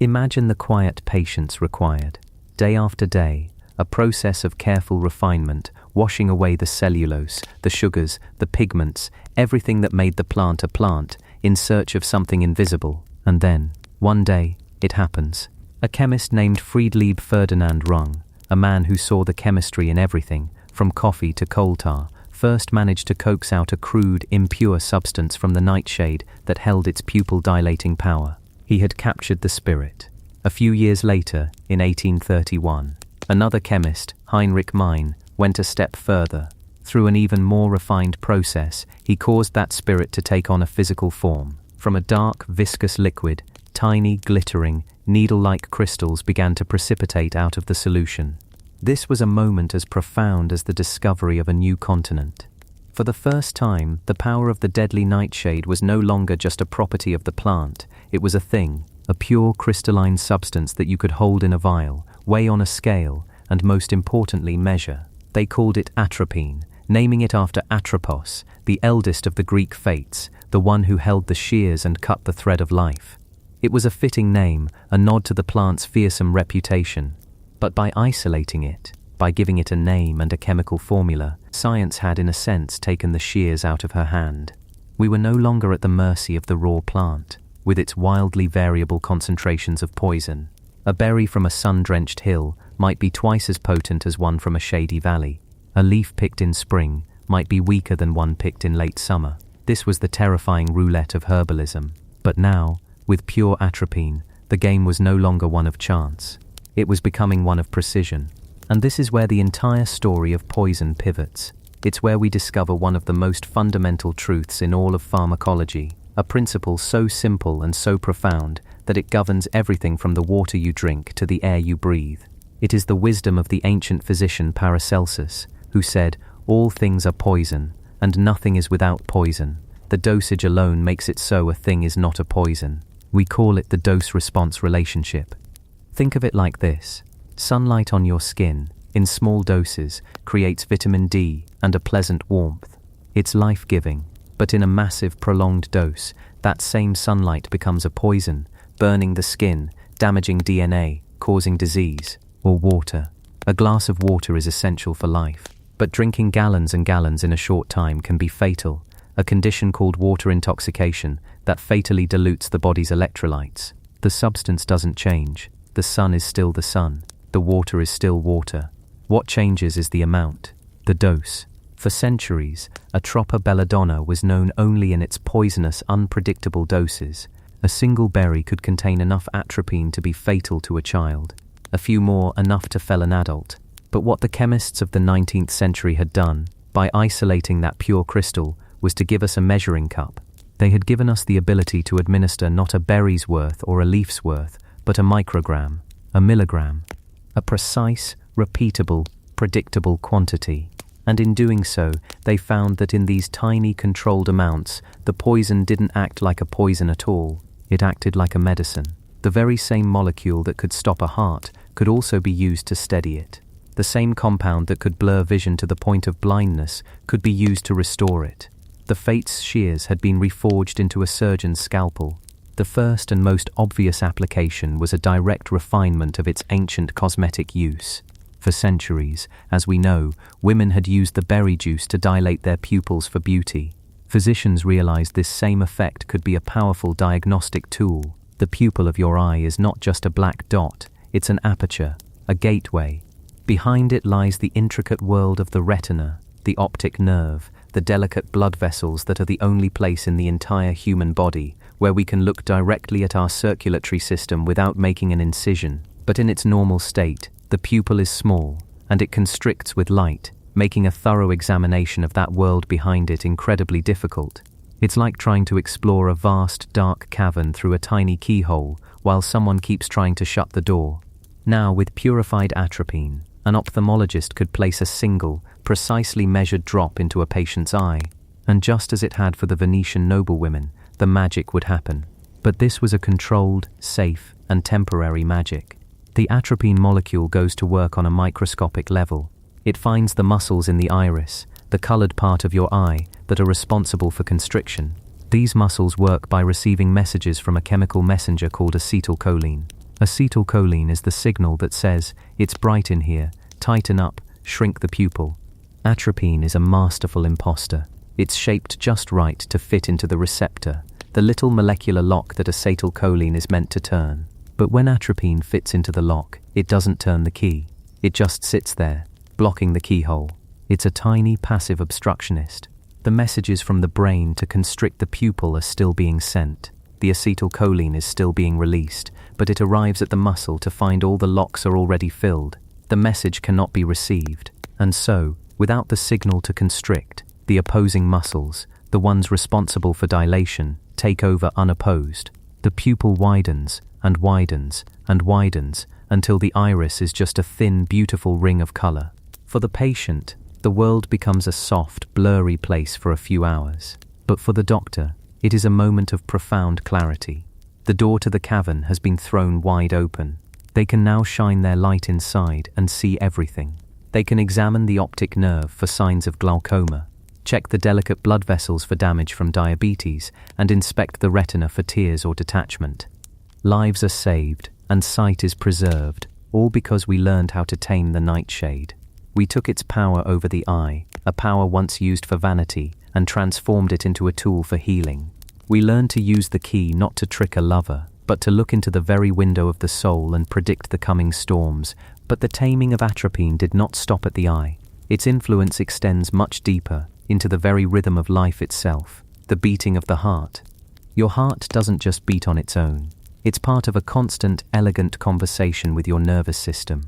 Imagine the quiet patience required. Day after day, a process of careful refinement, washing away the cellulose, the sugars, the pigments, everything that made the plant a plant, in search of something invisible. And then, one day, it happens. A chemist named Friedlieb Ferdinand Rung, a man who saw the chemistry in everything, from coffee to coal tar, first managed to coax out a crude, impure substance from the nightshade that held its pupil-dilating power. He had captured the spirit. A few years later, in 1831, another chemist, Heinrich Mein, went a step further. Through an even more refined process, he caused that spirit to take on a physical form. From a dark, viscous liquid, tiny, glittering, needle-like crystals began to precipitate out of the solution. This was a moment as profound as the discovery of a new continent. For the first time, the power of the deadly nightshade was no longer just a property of the plant. It was a thing, a pure crystalline substance that you could hold in a vial, weigh on a scale, and most importantly measure. They called it atropine, naming it after Atropos, the eldest of the Greek fates, the one who held the shears and cut the thread of life. It was a fitting name, a nod to the plant's fearsome reputation. But by isolating it, by giving it a name and a chemical formula, science had in a sense taken the shears out of her hand. We were no longer at the mercy of the raw plant, with its wildly variable concentrations of poison. A berry from a sun-drenched hill might be twice as potent as one from a shady valley. A leaf picked in spring might be weaker than one picked in late summer. This was the terrifying roulette of herbalism. But now, with pure atropine, the game was no longer one of chance. It was becoming one of precision. And this is where the entire story of poison pivots. It's where we discover one of the most fundamental truths in all of pharmacology, a principle so simple and so profound that it governs everything from the water you drink to the air you breathe. It is the wisdom of the ancient physician Paracelsus, who said, "All things are poison, and nothing is without poison. The dosage alone makes it so a thing is not a poison." We call it the dose-response relationship. Think of it like this. Sunlight on your skin, in small doses, creates vitamin D and a pleasant warmth. It's life-giving, but in a massive, prolonged dose, that same sunlight becomes a poison, burning the skin, damaging DNA, causing disease. Or water. A glass of water is essential for life, but drinking gallons and gallons in a short time can be fatal, a condition called water intoxication that fatally dilutes the body's electrolytes. The substance doesn't change. The sun is still the sun. The water is still water. What changes is the amount, the dose. For centuries, Atropa belladonna was known only in its poisonous, unpredictable doses. A single berry could contain enough atropine to be fatal to a child. A few more enough to fell an adult. But what the chemists of the 19th century had done, by isolating that pure crystal, was to give us a measuring cup. They had given us the ability to administer not a berry's worth or a leaf's worth, but a microgram, a milligram, a precise, repeatable, predictable quantity. And in doing so, they found that in these tiny controlled amounts, the poison didn't act like a poison at all. It acted like a medicine. The very same molecule that could stop a heart could also be used to steady it. The same compound that could blur vision to the point of blindness could be used to restore it. The fate's shears had been reforged into a surgeon's scalpel. The first and most obvious application was a direct refinement of its ancient cosmetic use. For centuries, as we know, women had used the berry juice to dilate their pupils for beauty. Physicians realized this same effect could be a powerful diagnostic tool. The pupil of your eye is not just a black dot, it's an aperture, a gateway. Behind it lies the intricate world of the retina, the optic nerve, the delicate blood vessels that are the only place in the entire human body where we can look directly at our circulatory system without making an incision. But in its normal state, the pupil is small, and it constricts with light, making a thorough examination of that world behind it incredibly difficult. It's like trying to explore a vast, dark cavern through a tiny keyhole while someone keeps trying to shut the door. Now, with purified atropine, an ophthalmologist could place a single, precisely measured drop into a patient's eye, and just as it had for the Venetian noblewomen, the magic would happen. But this was a controlled, safe, and temporary magic. The atropine molecule goes to work on a microscopic level. It finds the muscles in the iris, the colored part of your eye, that are responsible for constriction. These muscles work by receiving messages from a chemical messenger called acetylcholine. Acetylcholine is the signal that says, "It's bright in here, tighten up, shrink the pupil." Atropine is a masterful imposter. It's shaped just right to fit into the receptor, the little molecular lock that acetylcholine is meant to turn. But when atropine fits into the lock, it doesn't turn the key. It just sits there, blocking the keyhole. It's a tiny passive obstructionist. The messages from the brain to constrict the pupil are still being sent. The acetylcholine is still being released, but it arrives at the muscle to find all the locks are already filled. The message cannot be received. And so, without the signal to constrict, the opposing muscles, the ones responsible for dilation, take over unopposed. The pupil widens and widens and widens until the iris is just a thin, beautiful ring of color. For the patient, the world becomes a soft, blurry place for a few hours. But for the doctor, it is a moment of profound clarity. The door to the cavern has been thrown wide open. They can now shine their light inside and see everything. They can examine the optic nerve for signs of glaucoma, check the delicate blood vessels for damage from diabetes, and inspect the retina for tears or detachment. Lives are saved, and sight is preserved, all because we learned how to tame the nightshade. We took its power over the eye, a power once used for vanity, and transformed it into a tool for healing. We learned to use the key not to trick a lover, but to look into the very window of the soul and predict the coming storms. But the taming of atropine did not stop at the eye. Its influence extends much deeper, into the very rhythm of life itself, the beating of the heart. Your heart doesn't just beat on its own. It's part of a constant, elegant conversation with your nervous system.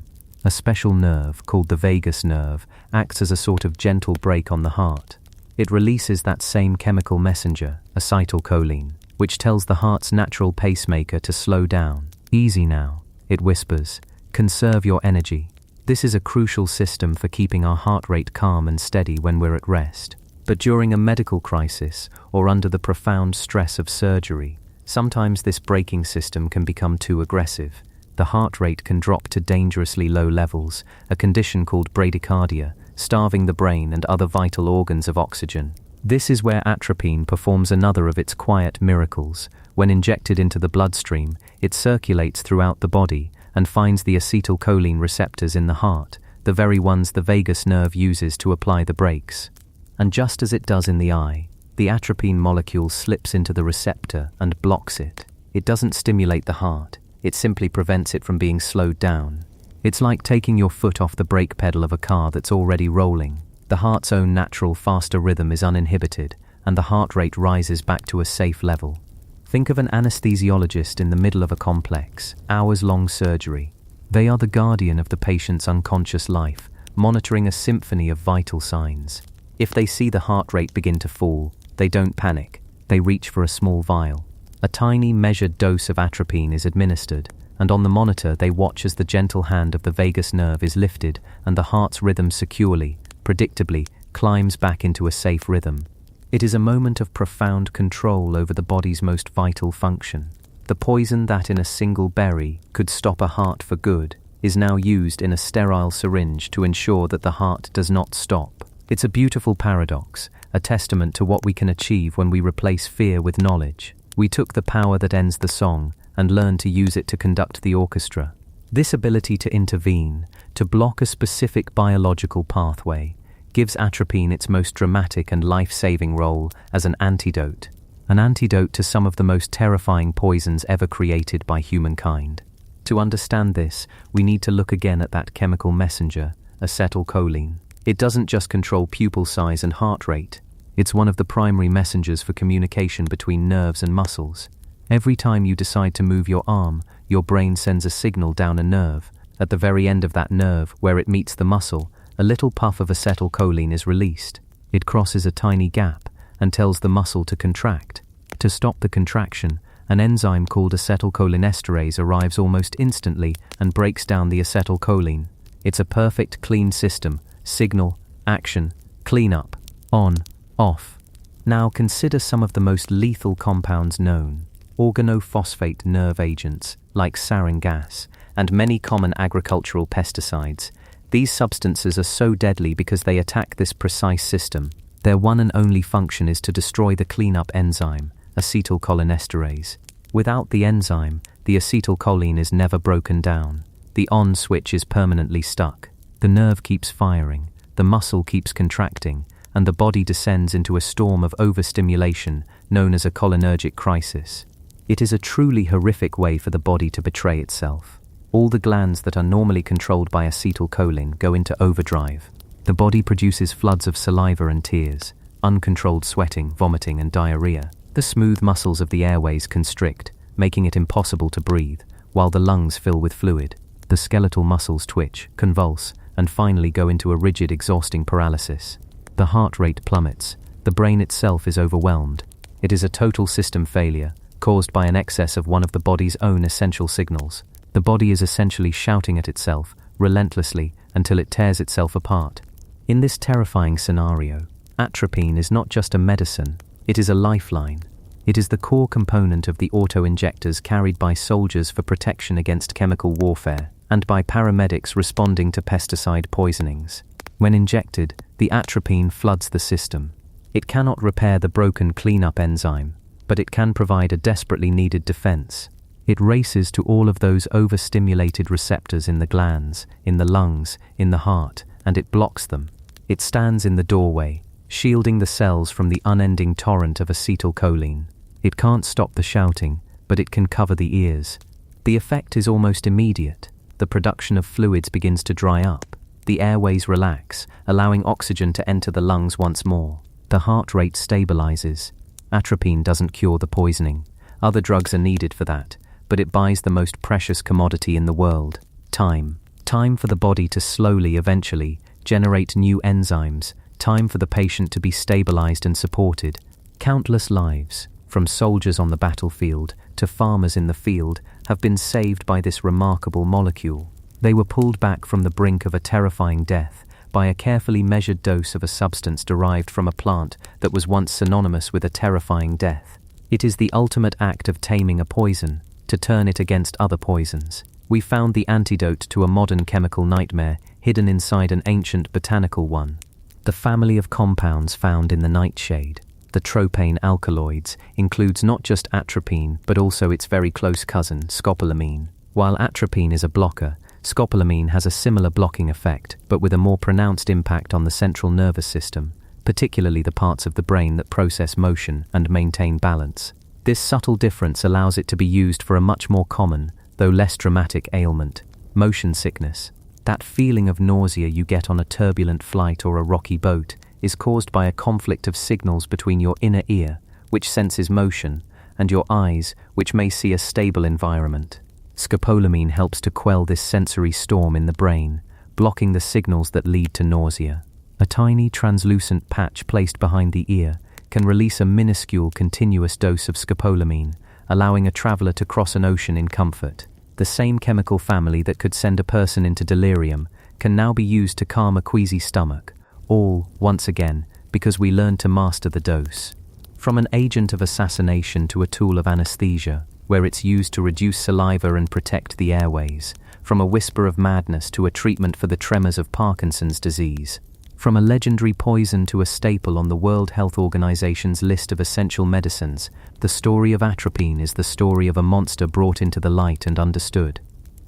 A special nerve, called the vagus nerve, acts as a sort of gentle brake on the heart. It releases that same chemical messenger, acetylcholine, which tells the heart's natural pacemaker to slow down. "Easy now," it whispers. "Conserve your energy." This is a crucial system for keeping our heart rate calm and steady when we're at rest. But during a medical crisis, or under the profound stress of surgery, sometimes this braking system can become too aggressive. The heart rate can drop to dangerously low levels, a condition called bradycardia, starving the brain and other vital organs of oxygen. This is where atropine performs another of its quiet miracles. When injected into the bloodstream, it circulates throughout the body and finds the acetylcholine receptors in the heart, the very ones the vagus nerve uses to apply the brakes. And just as it does in the eye, the atropine molecule slips into the receptor and blocks it. It doesn't stimulate the heart. It simply prevents it from being slowed down. It's like taking your foot off the brake pedal of a car that's already rolling. The heart's own natural faster rhythm is uninhibited, and the heart rate rises back to a safe level. Think of an anesthesiologist in the middle of a complex, hours-long surgery. They are the guardian of the patient's unconscious life, monitoring a symphony of vital signs. If they see the heart rate begin to fall, they don't panic. They reach for a small vial. A tiny measured dose of atropine is administered, and on the monitor they watch as the gentle hand of the vagus nerve is lifted and the heart's rhythm securely, predictably, climbs back into a safe rhythm. It is a moment of profound control over the body's most vital function. The poison that in a single berry could stop a heart for good is now used in a sterile syringe to ensure that the heart does not stop. It's a beautiful paradox, a testament to what we can achieve when we replace fear with knowledge. We took the power that ends the song and learned to use it to conduct the orchestra. This ability to intervene, to block a specific biological pathway, gives atropine its most dramatic and life-saving role as an antidote to some of the most terrifying poisons ever created by humankind. To understand this, we need to look again at that chemical messenger, acetylcholine. It doesn't just control pupil size and heart rate. It's one of the primary messengers for communication between nerves and muscles. Every time you decide to move your arm, your brain sends a signal down a nerve. At the very end of that nerve, where it meets the muscle, a little puff of acetylcholine is released. It crosses a tiny gap and tells the muscle to contract. To stop the contraction, an enzyme called acetylcholinesterase arrives almost instantly and breaks down the acetylcholine. It's a perfect clean system: signal, action, cleanup, on, off. Now consider some of the most lethal compounds known: organophosphate nerve agents like sarin gas and many common agricultural pesticides. These substances are so deadly because they attack this precise system. Their one and only function is to destroy the cleanup enzyme, acetylcholinesterase. Without the enzyme, the acetylcholine is never broken down. The on switch is permanently stuck. The nerve keeps firing, the muscle keeps contracting, and the body descends into a storm of overstimulation known as a cholinergic crisis. It is a truly horrific way for the body to betray itself. All the glands that are normally controlled by acetylcholine go into overdrive. The body produces floods of saliva and tears, uncontrolled sweating, vomiting, and diarrhea. The smooth muscles of the airways constrict, making it impossible to breathe, while the lungs fill with fluid. The skeletal muscles twitch, convulse, and finally go into a rigid, exhausting paralysis. The heart rate plummets. The brain itself is overwhelmed. It is a total system failure, caused by an excess of one of the body's own essential signals. The body is essentially shouting at itself, relentlessly, until it tears itself apart. In this terrifying scenario, atropine is not just a medicine, it is a lifeline. It is the core component of the auto-injectors carried by soldiers for protection against chemical warfare, and by paramedics responding to pesticide poisonings. When injected, the atropine floods the system. It cannot repair the broken cleanup enzyme, but it can provide a desperately needed defense. It races to all of those overstimulated receptors in the glands, in the lungs, in the heart, and it blocks them. It stands in the doorway, shielding the cells from the unending torrent of acetylcholine. It can't stop the shouting, but it can cover the ears. The effect is almost immediate. The production of fluids begins to dry up. The airways relax, allowing oxygen to enter the lungs once more. The heart rate stabilizes. Atropine doesn't cure the poisoning. Other drugs are needed for that, but it buys the most precious commodity in the world: time. Time for the body to slowly, eventually, generate new enzymes. Time for the patient to be stabilized and supported. Countless lives, from soldiers on the battlefield to farmers in the field, have been saved by this remarkable molecule. They were pulled back from the brink of a terrifying death by a carefully measured dose of a substance derived from a plant that was once synonymous with a terrifying death. It is the ultimate act of taming a poison, to turn it against other poisons. We found the antidote to a modern chemical nightmare hidden inside an ancient botanical one. The family of compounds found in the nightshade, the tropane alkaloids, includes not just atropine but also its very close cousin, scopolamine. While atropine is a blocker, scopolamine has a similar blocking effect, but with a more pronounced impact on the central nervous system, particularly the parts of the brain that process motion and maintain balance. This subtle difference allows it to be used for a much more common, though less dramatic ailment: motion sickness. That feeling of nausea you get on a turbulent flight or a rocky boat is caused by a conflict of signals between your inner ear, which senses motion, and your eyes, which may see a stable environment. Scopolamine helps to quell this sensory storm in the brain, blocking the signals that lead to nausea. A tiny translucent patch placed behind the ear can release a minuscule continuous dose of scopolamine, allowing a traveler to cross an ocean in comfort. The same chemical family that could send a person into delirium can now be used to calm a queasy stomach, all, once again, because we learned to master the dose. From an agent of assassination to a tool of anesthesia, where it's used to reduce saliva and protect the airways. From a whisper of madness to a treatment for the tremors of Parkinson's disease. From a legendary poison to a staple on the World Health Organization's list of essential medicines, the story of atropine is the story of a monster brought into the light and understood.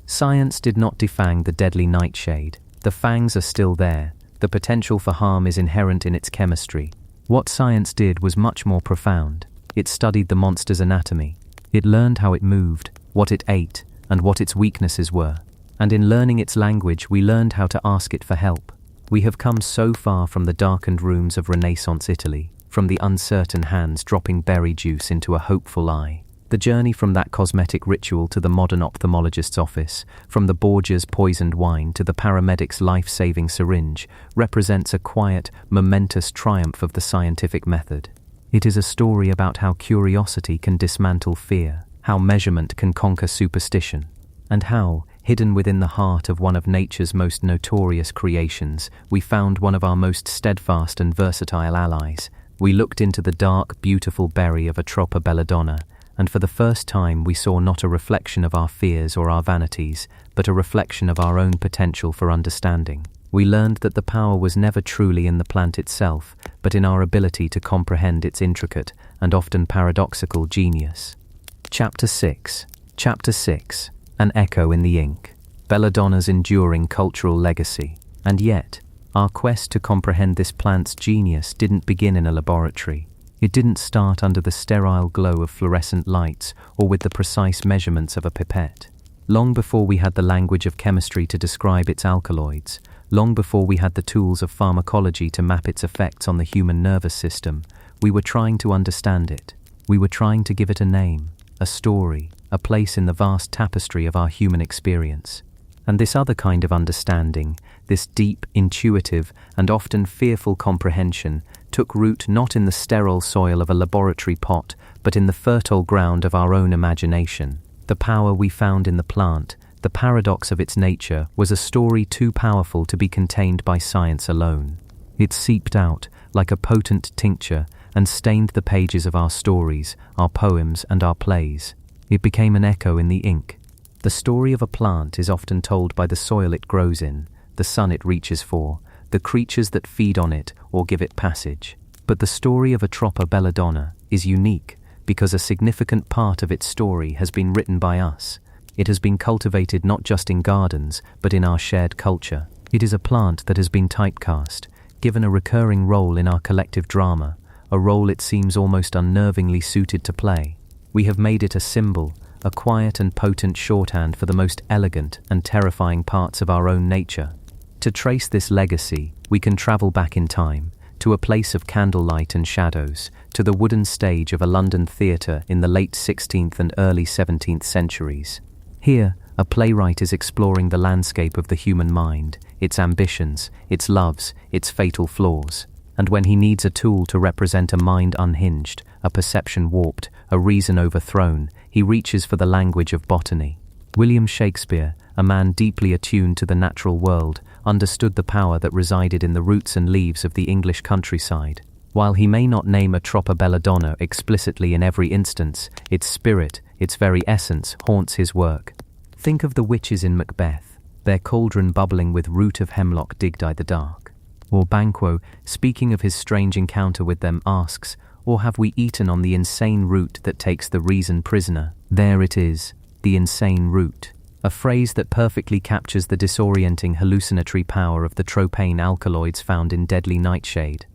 Science did not defang the deadly nightshade. The fangs are still there. The potential for harm is inherent in its chemistry. What science did was much more profound. It studied the monster's anatomy. It learned how it moved, what it ate, and what its weaknesses were. And in learning its language, we learned how to ask it for help. We have come so far from the darkened rooms of Renaissance Italy, from the uncertain hands dropping berry juice into a hopeful eye. The journey from that cosmetic ritual to the modern ophthalmologist's office, from the Borgia's poisoned wine to the paramedic's life-saving syringe, represents a quiet, momentous triumph of the scientific method. It is a story about how curiosity can dismantle fear, how measurement can conquer superstition, and how, hidden within the heart of one of nature's most notorious creations, we found one of our most steadfast and versatile allies. We looked into the dark, beautiful berry of Atropa belladonna, and for the first time we saw not a reflection of our fears or our vanities, but a reflection of our own potential for understanding. We learned that the power was never truly in the plant itself, but in our ability to comprehend its intricate and often paradoxical genius. Chapter 6. Chapter 6. An Echo in the Ink. Belladonna's enduring cultural legacy. And yet, our quest to comprehend this plant's genius didn't begin in a laboratory. It didn't start under the sterile glow of fluorescent lights or with the precise measurements of a pipette. Long before we had the language of chemistry to describe its alkaloids, long before we had the tools of pharmacology to map its effects on the human nervous system, we were trying to understand it. We were trying to give it a name, a story, a place in the vast tapestry of our human experience. And this other kind of understanding, this deep, intuitive, and often fearful comprehension, took root not in the sterile soil of a laboratory pot, but in the fertile ground of our own imagination. The power we found in the plant, the paradox of its nature, was a story too powerful to be contained by science alone. It seeped out, like a potent tincture, and stained the pages of our stories, our poems, and our plays. It became an echo in the ink. The story of a plant is often told by the soil it grows in, the sun it reaches for, the creatures that feed on it or give it passage. But the story of Atropa belladonna is unique because a significant part of its story has been written by us. It has been cultivated not just in gardens, but in our shared culture. It is a plant that has been typecast, given a recurring role in our collective drama, a role it seems almost unnervingly suited to play. We have made it a symbol, a quiet and potent shorthand for the most elegant and terrifying parts of our own nature. To trace this legacy, we can travel back in time, to a place of candlelight and shadows, to the wooden stage of a London theatre in the late 16th and early 17th centuries. Here, a playwright is exploring the landscape of the human mind, its ambitions, its loves, its fatal flaws. And when he needs a tool to represent a mind unhinged, a perception warped, a reason overthrown, he reaches for the language of botany. William Shakespeare, a man deeply attuned to the natural world, understood the power that resided in the roots and leaves of the English countryside. While he may not name Atropa belladonna explicitly in every instance, its spirit, its very essence, haunts his work. Think of the witches in Macbeth, their cauldron bubbling with root of hemlock digged i' the dark. Or Banquo, speaking of his strange encounter with them, asks, "Or have we eaten on the insane root that takes the reason prisoner?" There it is, the insane root. A phrase that perfectly captures the disorienting hallucinatory power of the tropane alkaloids found in deadly Nightshade.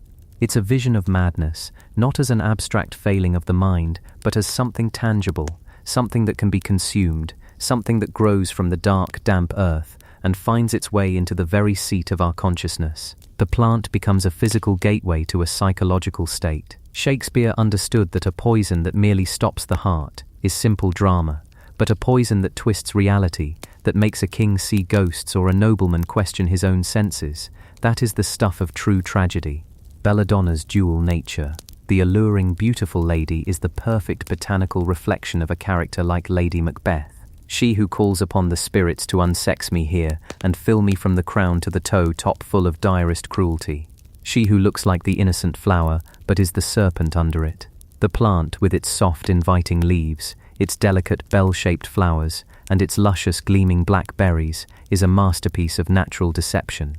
It's a vision of madness, not as an abstract failing of the mind, but as something tangible, something that can be consumed, something that grows from the dark, damp earth and finds its way into the very seat of our consciousness. The plant becomes a physical gateway to a psychological state. Shakespeare understood that a poison that merely stops the heart is simple drama, but a poison that twists reality, that makes a king see ghosts or a nobleman question his own senses, that is the stuff of true tragedy. Belladonna's dual nature. The alluring, beautiful lady is the perfect botanical reflection of a character like Lady Macbeth. She who calls upon the spirits to unsex me here and fill me from the crown to the toe top full of direst cruelty. She who looks like the innocent flower, but is the serpent under it. The plant, with its soft, inviting leaves, its delicate bell-shaped flowers, and its luscious, gleaming black berries, is a masterpiece of natural deception.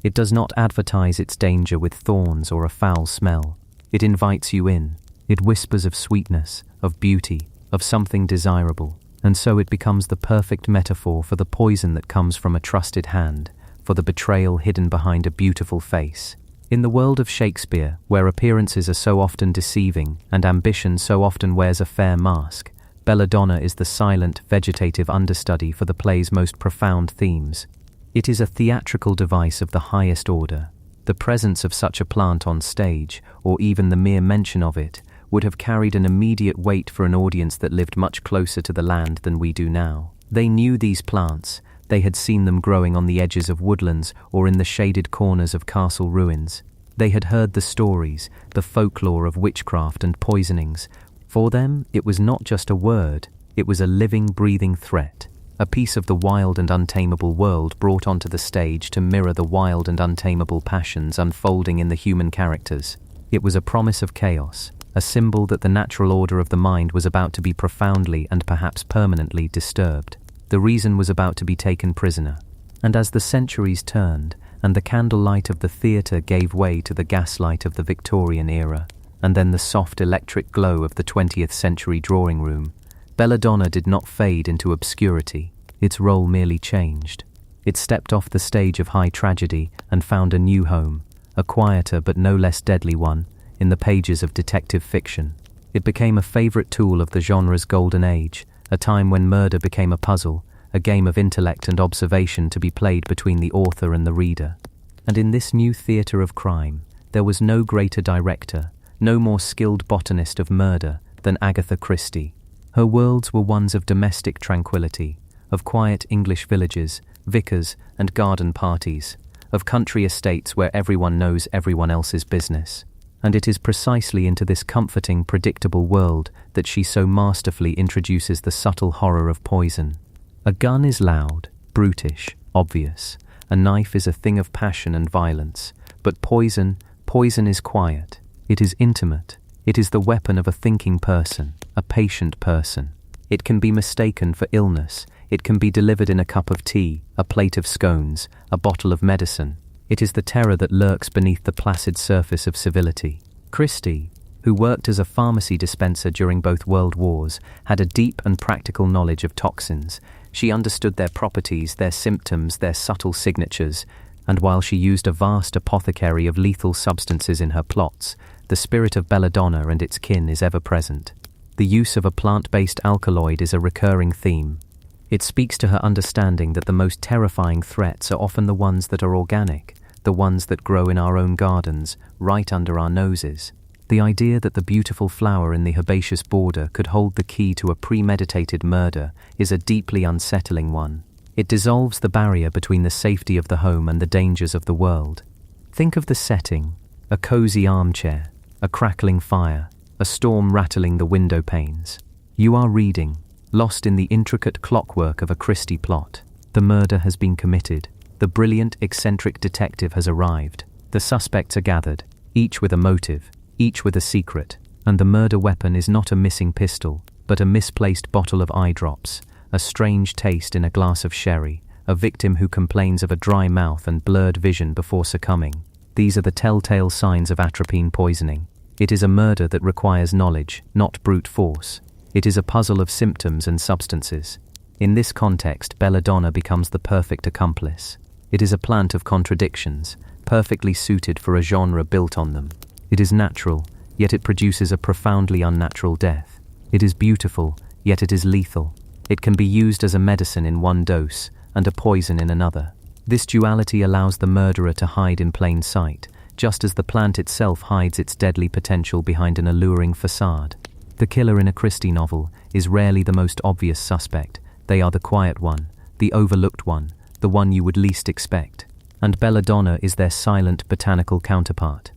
It does not advertise its danger with thorns or a foul smell. It invites you in. It whispers of sweetness, of beauty, of something desirable. And so it becomes the perfect metaphor for the poison that comes from a trusted hand, for the betrayal hidden behind a beautiful face. In the world of Shakespeare, where appearances are so often deceiving and ambition so often wears a fair mask, belladonna is the silent, vegetative understudy for the play's most profound themes. It is a theatrical device of the highest order. The presence of such a plant on stage, or even the mere mention of it, would have carried an immediate weight for an audience that lived much closer to the land than we do now. They knew these plants, they had seen them growing on the edges of woodlands or in the shaded corners of castle ruins. They had heard the stories, the folklore of witchcraft and poisonings. For them, it was not just a word, it was a living, breathing threat, a piece of the wild and untamable world brought onto the stage to mirror the wild and untamable passions unfolding in the human characters. It was a promise of chaos, a symbol that the natural order of the mind was about to be profoundly and perhaps permanently disturbed. The reason was about to be taken prisoner. And as the centuries turned, and the candlelight of the theatre gave way to the gaslight of the Victorian era, and then the soft electric glow of the 20th century drawing room, belladonna did not fade into obscurity. Its role merely changed. It stepped off the stage of high tragedy and found a new home, a quieter but no less deadly one, in the pages of detective fiction. It became a favorite tool of the genre's golden age, a time when murder became a puzzle, a game of intellect and observation to be played between the author and the reader. And in this new theatre of crime, there was no greater director, no more skilled botanist of murder than Agatha Christie. Her worlds were ones of domestic tranquility, of quiet English villages, vicars, and garden parties, of country estates where everyone knows everyone else's business. And it is precisely into this comforting, predictable world that she so masterfully introduces the subtle horror of poison. A gun is loud, brutish, obvious. A knife is a thing of passion and violence. But poison is quiet. It is intimate. It is the weapon of a thinking person, a patient person. It can be mistaken for illness. It can be delivered in a cup of tea, a plate of scones, a bottle of medicine. It is the terror that lurks beneath the placid surface of civility. Christie, who worked as a pharmacy dispenser during both world wars, had a deep and practical knowledge of toxins. She understood their properties, their symptoms, their subtle signatures, and while she used a vast apothecary of lethal substances in her plots, the spirit of belladonna and its kin is ever present. The use of a plant-based alkaloid is a recurring theme. It speaks to her understanding that the most terrifying threats are often the ones that are organic, the ones that grow in our own gardens, right under our noses. The idea that the beautiful flower in the herbaceous border could hold the key to a premeditated murder is a deeply unsettling one. It dissolves the barrier between the safety of the home and the dangers of the world. Think of the setting: a cozy armchair, a crackling fire, a storm rattling the window panes. You are reading, lost in the intricate clockwork of a Christie plot. The murder has been committed. The brilliant, eccentric detective has arrived. The suspects are gathered, each with a motive, each with a secret, and the murder weapon is not a missing pistol, but a misplaced bottle of eye drops, a strange taste in a glass of sherry, a victim who complains of a dry mouth and blurred vision before succumbing. These are the telltale signs of atropine poisoning. It is a murder that requires knowledge, not brute force. It is a puzzle of symptoms and substances. In this context, belladonna becomes the perfect accomplice. It is a plant of contradictions, perfectly suited for a genre built on them. It is natural, yet it produces a profoundly unnatural death. It is beautiful, yet it is lethal. It can be used as a medicine in one dose and a poison in another. This duality allows the murderer to hide in plain sight, just as the plant itself hides its deadly potential behind an alluring facade. The killer in a Christie novel is rarely the most obvious suspect. They are the quiet one, the overlooked one, the one you would least expect. And belladonna is their silent botanical counterpart.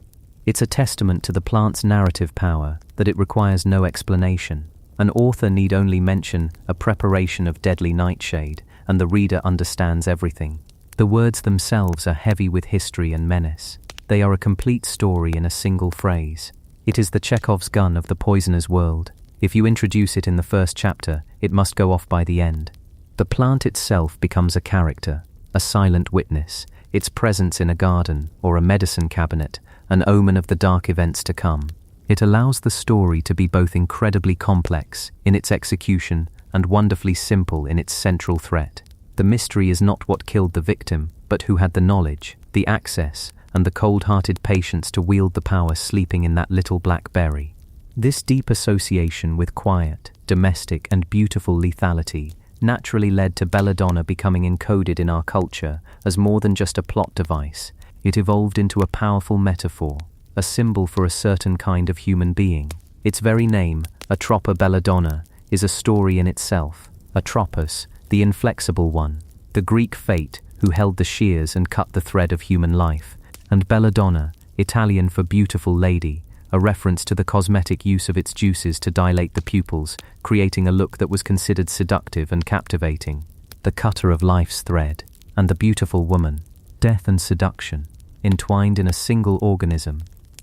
It's a testament to the plant's narrative power that it requires no explanation. An author need only mention a preparation of deadly nightshade, and the reader understands everything. The words themselves are heavy with history and menace. They are a complete story in a single phrase. It is the Chekhov's gun of the poisoner's world. If you introduce it in the first chapter, it must go off by the end. The plant itself becomes a character, a silent witness, its presence in a garden or a medicine cabinet, an omen of the dark events to come. It allows the story to be both incredibly complex in its execution and wonderfully simple in its central threat. The mystery is not what killed the victim, but who had the knowledge, the access, and the cold-hearted patience to wield the power sleeping in that little black berry. This deep association with quiet, domestic, and beautiful lethality naturally led to belladonna becoming encoded in our culture as more than just a plot device. It evolved into a powerful metaphor, a symbol for a certain kind of human being. Its very name, Atropa belladonna, is a story in itself. Atropos, the inflexible one, the Greek fate who held the shears and cut the thread of human life, and belladonna, Italian for beautiful lady, a reference to the cosmetic use of its juices to dilate the pupils, creating a look that was considered seductive and captivating. The cutter of life's thread, and the beautiful woman, death and seduction, entwined in a single organism.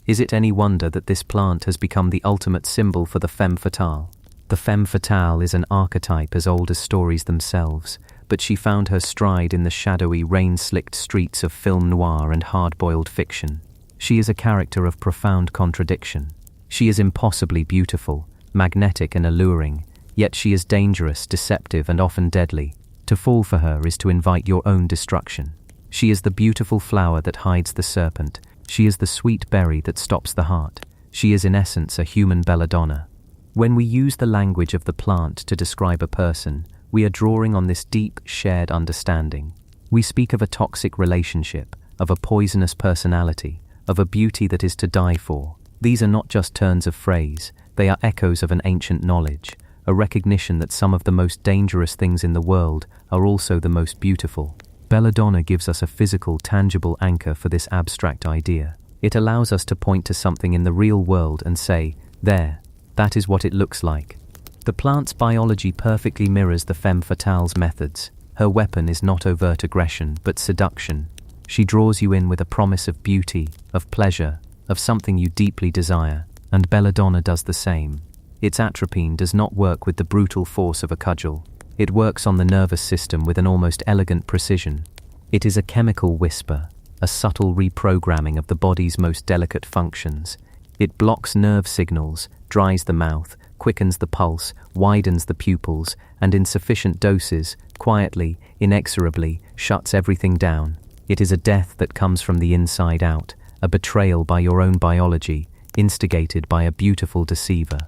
Is it any wonder that this plant has become the ultimate symbol for the femme fatale? The femme fatale is an archetype as old as stories themselves, but she found her stride in the shadowy, rain-slicked streets of film noir and hard-boiled fiction. She is a character of profound contradiction. She is impossibly beautiful, magnetic and alluring, yet she is dangerous, deceptive, and often deadly. To fall for her is to invite your own destruction. She is the beautiful flower that hides the serpent. She is the sweet berry that stops the heart. She is in essence a human belladonna. When we use the language of the plant to describe a person, we are drawing on this deep, shared understanding. We speak of a toxic relationship, of a poisonous personality, of a beauty that is to die for. These are not just turns of phrase, they are echoes of an ancient knowledge, a recognition that some of the most dangerous things in the world are also the most beautiful. Belladonna gives us a physical, tangible anchor for this abstract idea. It allows us to point to something in the real world and say, there, that is what it looks like. The plant's biology perfectly mirrors the femme fatale's methods. Her weapon is not overt aggression, but seduction. She draws you in with a promise of beauty, of pleasure, of something you deeply desire, and belladonna does the same. Its atropine does not work with the brutal force of a cudgel. It works on the nervous system with an almost elegant precision. It is a chemical whisper, a subtle reprogramming of the body's most delicate functions. It blocks nerve signals, dries the mouth, quickens the pulse, widens the pupils, and in sufficient doses, quietly, inexorably, shuts everything down. It is a death that comes from the inside out, a betrayal by your own biology, instigated by a beautiful deceiver.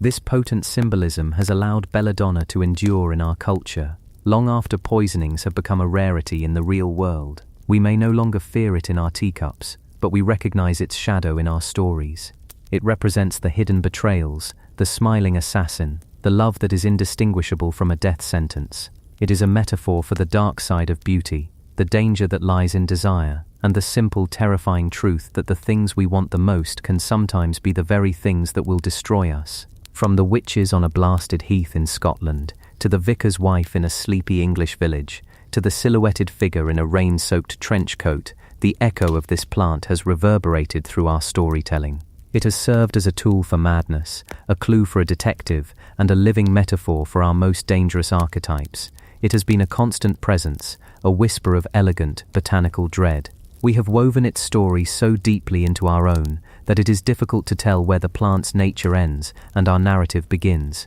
This potent symbolism has allowed belladonna to endure in our culture. Long after poisonings have become a rarity in the real world, we may no longer fear it in our teacups, but we recognize its shadow in our stories. It represents the hidden betrayals, the smiling assassin, the love that is indistinguishable from a death sentence. It is a metaphor for the dark side of beauty, the danger that lies in desire, and the simple, terrifying truth that the things we want the most can sometimes be the very things that will destroy us. From the witches on a blasted heath in Scotland, to the vicar's wife in a sleepy English village, to the silhouetted figure in a rain-soaked trench coat, the echo of this plant has reverberated through our storytelling. It has served as a tool for madness, a clue for a detective, and a living metaphor for our most dangerous archetypes. It has been a constant presence, a whisper of elegant, botanical dread. We have woven its story so deeply into our own that it is difficult to tell where the plant's nature ends and our narrative begins.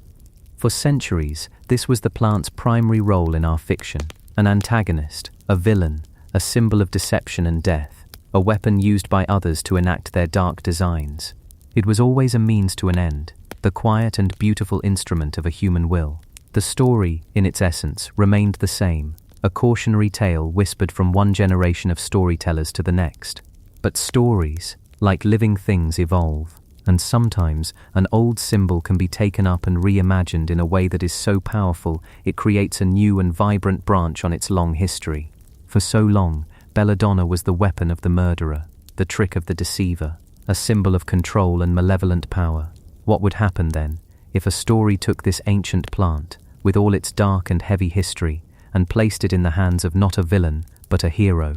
For centuries, this was the plant's primary role in our fiction, an antagonist, a villain, a symbol of deception and death, a weapon used by others to enact their dark designs. It was always a means to an end, the quiet and beautiful instrument of a human will. The story, in its essence, remained the same, a cautionary tale whispered from one generation of storytellers to the next. But stories, like living things, evolve, and sometimes an old symbol can be taken up and reimagined in a way that is so powerful it creates a new and vibrant branch on its long history. For so long, belladonna was the weapon of the murderer, the trick of the deceiver, a symbol of control and malevolent power. What would happen then, if a story took this ancient plant, with all its dark and heavy history, and placed it in the hands of not a villain, but a hero?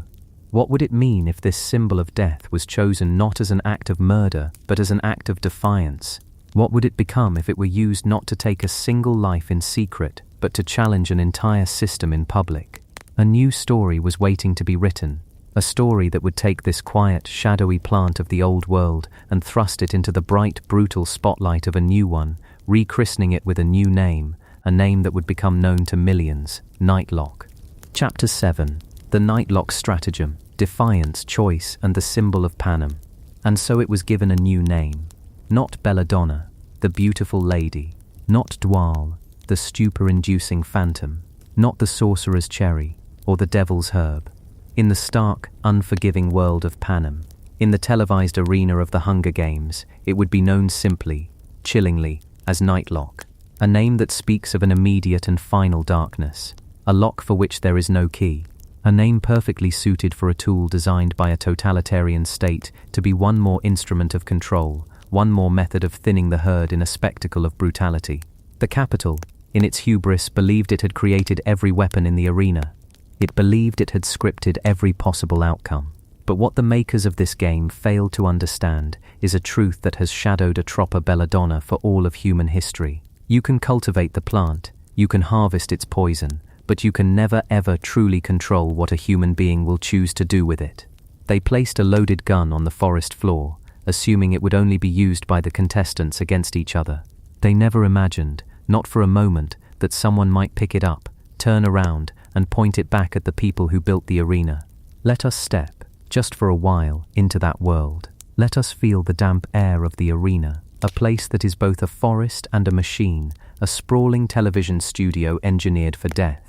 What would it mean if this symbol of death was chosen not as an act of murder, but as an act of defiance? What would it become if it were used not to take a single life in secret, but to challenge an entire system in public? A new story was waiting to be written, a story that would take this quiet, shadowy plant of the old world and thrust it into the bright, brutal spotlight of a new one, rechristening it with a new name, a name that would become known to millions: Nightlock. Chapter 7. The Nightlock Stratagem, Defiance, Choice, and the Symbol of Panem. And so it was given a new name. Not belladonna, the beautiful lady. Not Dwal, the stupor-inducing phantom. Not the sorcerer's cherry, or the devil's herb. In the stark, unforgiving world of Panem, in the televised arena of the Hunger Games, it would be known simply, chillingly, as Nightlock. A name that speaks of an immediate and final darkness, a lock for which there is no key, a name perfectly suited for a tool designed by a totalitarian state to be one more instrument of control, one more method of thinning the herd in a spectacle of brutality. The capital, in its hubris, believed it had created every weapon in the arena. It believed it had scripted every possible outcome. But what the makers of this game failed to understand is a truth that has shadowed Atropa belladonna for all of human history. You can cultivate the plant, you can harvest its poison, but you can never ever truly control what a human being will choose to do with it. They placed a loaded gun on the forest floor, assuming it would only be used by the contestants against each other. They never imagined, not for a moment, that someone might pick it up, turn around, and point it back at the people who built the arena. Let us step, just for a while, into that world. Let us feel the damp air of the arena, a place that is both a forest and a machine, a sprawling television studio engineered for death.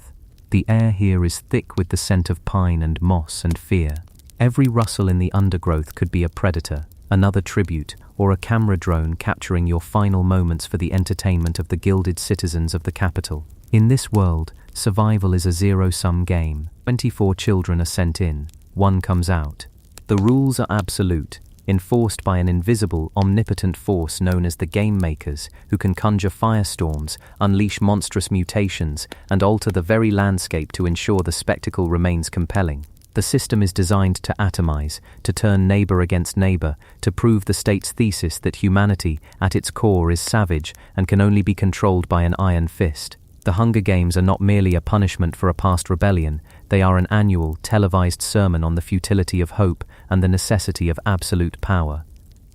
The air here is thick with the scent of pine and moss and fear. Every rustle in the undergrowth could be a predator, another tribute, or a camera drone capturing your final moments for the entertainment of the gilded citizens of the capital. In this world, survival is a zero-sum game. 24 children are sent in, 1 comes out. The rules are absolute, enforced by an invisible, omnipotent force known as the Game Makers, who can conjure firestorms, unleash monstrous mutations, and alter the very landscape to ensure the spectacle remains compelling. The system is designed to atomize, to turn neighbor against neighbor, to prove the state's thesis that humanity, at its core, is savage and can only be controlled by an iron fist. The Hunger Games are not merely a punishment for a past rebellion, they are an annual, televised sermon on the futility of hope and the necessity of absolute power.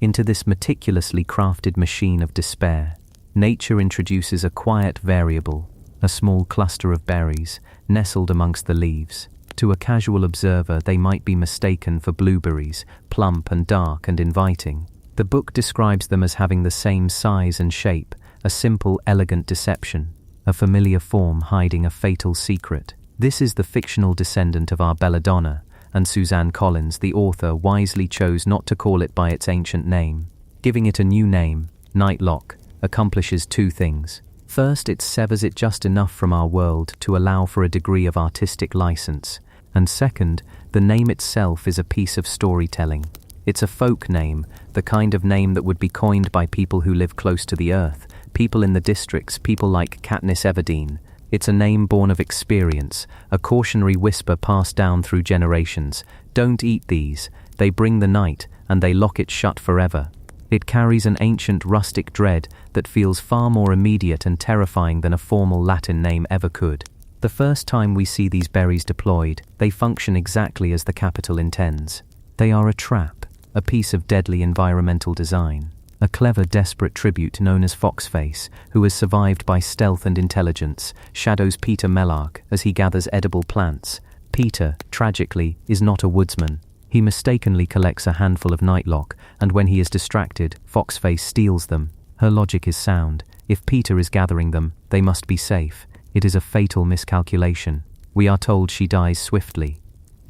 Into this meticulously crafted machine of despair, nature introduces a quiet variable, a small cluster of berries, nestled amongst the leaves. To a casual observer, they might be mistaken for blueberries, plump and dark and inviting. The book describes them as having the same size and shape, a simple, elegant deception, a familiar form hiding a fatal secret. This is the fictional descendant of our belladonna, and Suzanne Collins, the author, wisely chose not to call it by its ancient name. Giving it a new name, Nightlock, accomplishes 2 things. First, it severs it just enough from our world to allow for a degree of artistic license. And second, the name itself is a piece of storytelling. It's a folk name, the kind of name that would be coined by people who live close to the earth, people in the districts, people like Katniss Everdeen. It's a name born of experience, a cautionary whisper passed down through generations. Don't eat these, they bring the night, and they lock it shut forever. It carries an ancient rustic dread that feels far more immediate and terrifying than a formal Latin name ever could. The first time we see these berries deployed, they function exactly as the capital intends. They are a trap, a piece of deadly environmental design. A clever, desperate tribute known as Foxface, who is survived by stealth and intelligence, shadows Peter Mellark as he gathers edible plants. Peter, tragically, is not a woodsman. He mistakenly collects a handful of Nightlock, and when he is distracted, Foxface steals them. Her logic is sound. If Peter is gathering them, they must be safe. It is a fatal miscalculation. We are told she dies swiftly.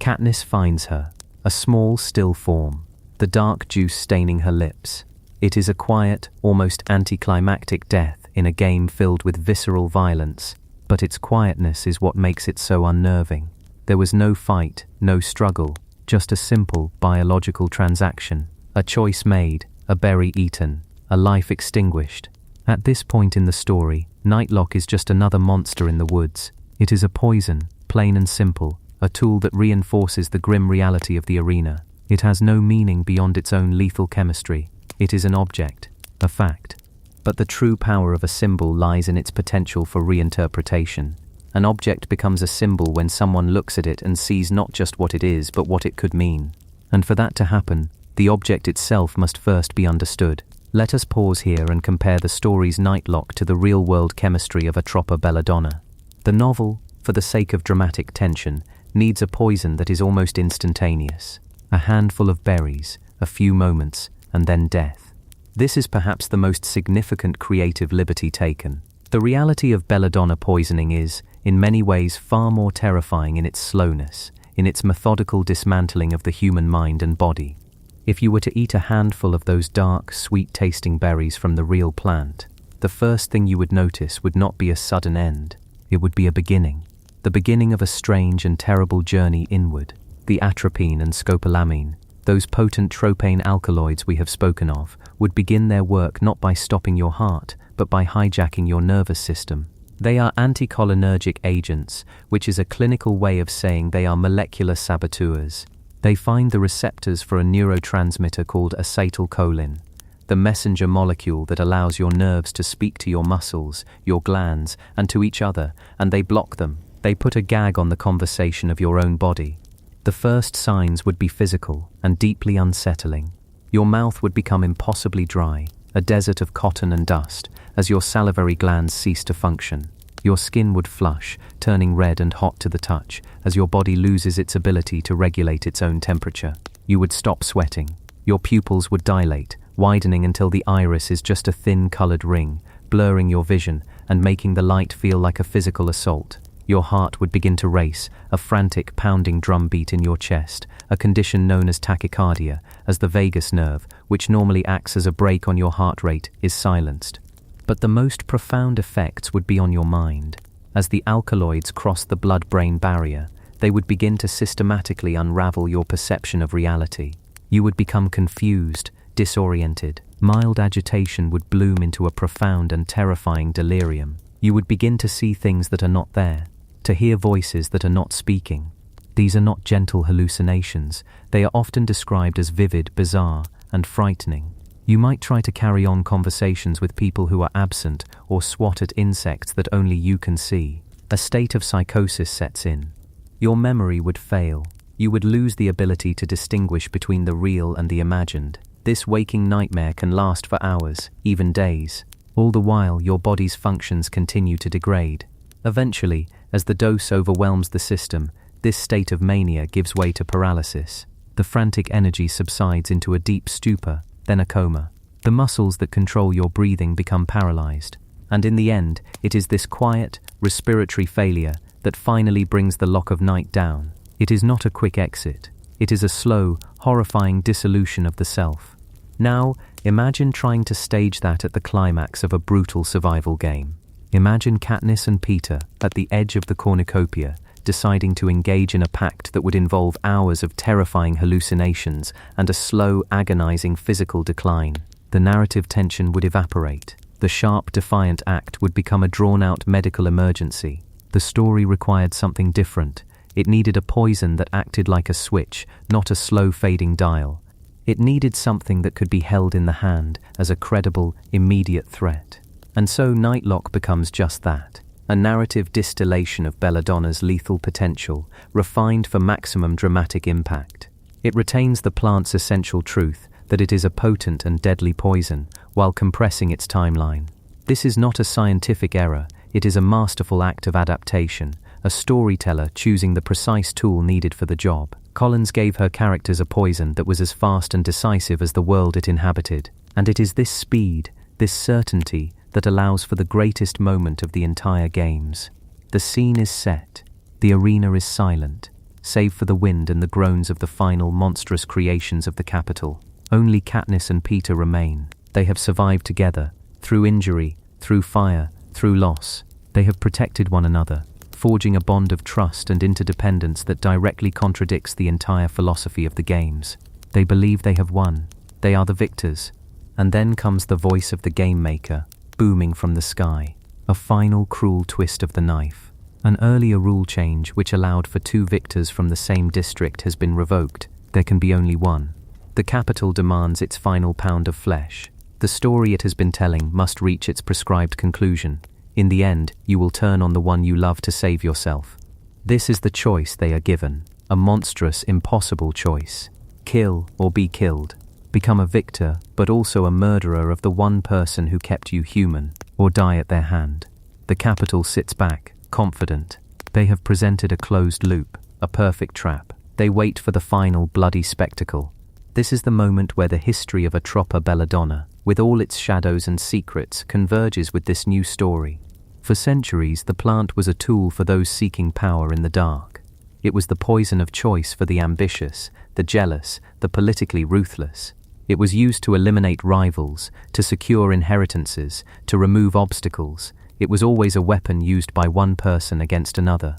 Katniss finds her, a small, still form, the dark juice staining her lips. It is a quiet, almost anticlimactic death in a game filled with visceral violence, but its quietness is what makes it so unnerving. There was no fight, no struggle, just a simple biological transaction, a choice made, a berry eaten, a life extinguished. At this point in the story, Nightlock is just another monster in the woods. It is a poison, plain and simple, a tool that reinforces the grim reality of the arena. It has no meaning beyond its own lethal chemistry. It is an object, a fact. But the true power of a symbol lies in its potential for reinterpretation. An object becomes a symbol when someone looks at it and sees not just what it is, but what it could mean. And for that to happen, the object itself must first be understood. Let us pause here and compare the story's Nightlock to the real-world chemistry of Atropa belladonna. The novel, for the sake of dramatic tension, needs a poison that is almost instantaneous. A handful of berries, a few moments, and then death. This is perhaps the most significant creative liberty taken. The reality of belladonna poisoning is, in many ways, far more terrifying in its slowness, in its methodical dismantling of the human mind and body. If you were to eat a handful of those dark, sweet-tasting berries from the real plant, the first thing you would notice would not be a sudden end. It would be a beginning. The beginning of a strange and terrible journey inward. The atropine and scopolamine, those potent tropane alkaloids we have spoken of, would begin their work not by stopping your heart, but by hijacking your nervous system. They are anticholinergic agents, which is a clinical way of saying they are molecular saboteurs. They find the receptors for a neurotransmitter called acetylcholine, the messenger molecule that allows your nerves to speak to your muscles, your glands, and to each other, and they block them. They put a gag on the conversation of your own body. The first signs would be physical and deeply unsettling. Your mouth would become impossibly dry, a desert of cotton and dust, as your salivary glands cease to function. Your skin would flush, turning red and hot to the touch, as your body loses its ability to regulate its own temperature. You would stop sweating. Your pupils would dilate, widening until the iris is just a thin colored ring, blurring your vision and making the light feel like a physical assault. Your heart would begin to race, a frantic pounding drumbeat in your chest, a condition known as tachycardia, as the vagus nerve, which normally acts as a brake on your heart rate, is silenced. But the most profound effects would be on your mind. As the alkaloids cross the blood-brain barrier, they would begin to systematically unravel your perception of reality. You would become confused, disoriented. Mild agitation would bloom into a profound and terrifying delirium. You would begin to see things that are not there, to hear voices that are not speaking. These are not gentle hallucinations. They are often described as vivid, bizarre, and frightening. You might try to carry on conversations with people who are absent or swat at insects that only you can see. A state of psychosis sets in. Your memory would fail. You would lose the ability to distinguish between the real and the imagined. This waking nightmare can last for hours, even days. All the while, your body's functions continue to degrade. Eventually, as the dose overwhelms the system, this state of mania gives way to paralysis. The frantic energy subsides into a deep stupor, then a coma. The muscles that control your breathing become paralyzed. And in the end, it is this quiet, respiratory failure that finally brings the lock of night down. It is not a quick exit. It is a slow, horrifying dissolution of the self. Now, imagine trying to stage that at the climax of a brutal survival game. Imagine Katniss and Peter at the edge of the cornucopia, deciding to engage in a pact that would involve hours of terrifying hallucinations and a slow, agonizing physical decline. The narrative tension would evaporate. The sharp, defiant act would become a drawn-out medical emergency. The story required something different. It needed a poison that acted like a switch, not a slow-fading dial. It needed something that could be held in the hand as a credible, immediate threat. And so Nightlock becomes just that. A narrative distillation of belladonna's lethal potential, refined for maximum dramatic impact. It retains the plant's essential truth that it is a potent and deadly poison, while compressing its timeline. This is not a scientific error, it is a masterful act of adaptation, a storyteller choosing the precise tool needed for the job. Collins gave her characters a poison that was as fast and decisive as the world it inhabited. And it is this speed, this certainty, that allows for the greatest moment of the entire games. The scene is set. The arena is silent, save for the wind and the groans of the final monstrous creations of the capital. Only Katniss and Peter remain. They have survived together, through injury, through fire, through loss. They have protected one another, forging a bond of trust and interdependence that directly contradicts the entire philosophy of the games. They believe they have won. They are the victors. And then comes the voice of the game maker, booming from the sky. A final cruel twist of the knife. An earlier rule change which allowed for 2 victors from the same district has been revoked. There can be only one. The capital demands its final pound of flesh. The story it has been telling must reach its prescribed conclusion. In the end, you will turn on the one you love to save yourself. This is the choice they are given. A monstrous, impossible choice. Kill or be killed. Become a victor, but also a murderer of the one person who kept you human, or die at their hand. The capital sits back, confident. They have presented a closed loop, a perfect trap. They wait for the final bloody spectacle. This is the moment where the history of Atropa belladonna, with all its shadows and secrets, converges with this new story. For centuries, the plant was a tool for those seeking power in the dark. It was the poison of choice for the ambitious, the jealous, the politically ruthless. It was used to eliminate rivals, to secure inheritances, to remove obstacles. It was always a weapon used by one person against another.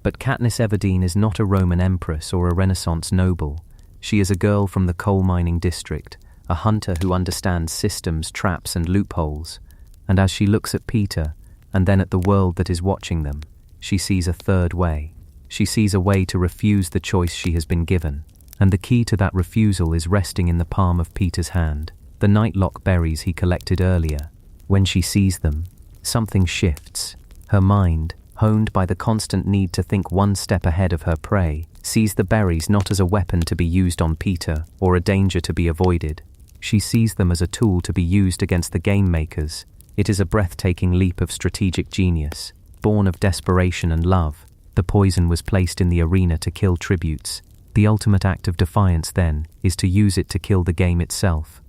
But Katniss Everdeen is not a Roman empress or a Renaissance noble. She is a girl from the coal mining district, a hunter who understands systems, traps, and loopholes. And as she looks at Peter, and then at the world that is watching them, she sees a third way. She sees a way to refuse the choice she has been given. And the key to that refusal is resting in the palm of Peter's hand, the Nightlock berries he collected earlier. When she sees them, something shifts. Her mind, honed by the constant need to think one step ahead of her prey, sees the berries not as a weapon to be used on Peter or a danger to be avoided. She sees them as a tool to be used against the game makers. It is a breathtaking leap of strategic genius, born of desperation and love. The poison was placed in the arena to kill tributes. The ultimate act of defiance, then, is to use it to kill the game itself.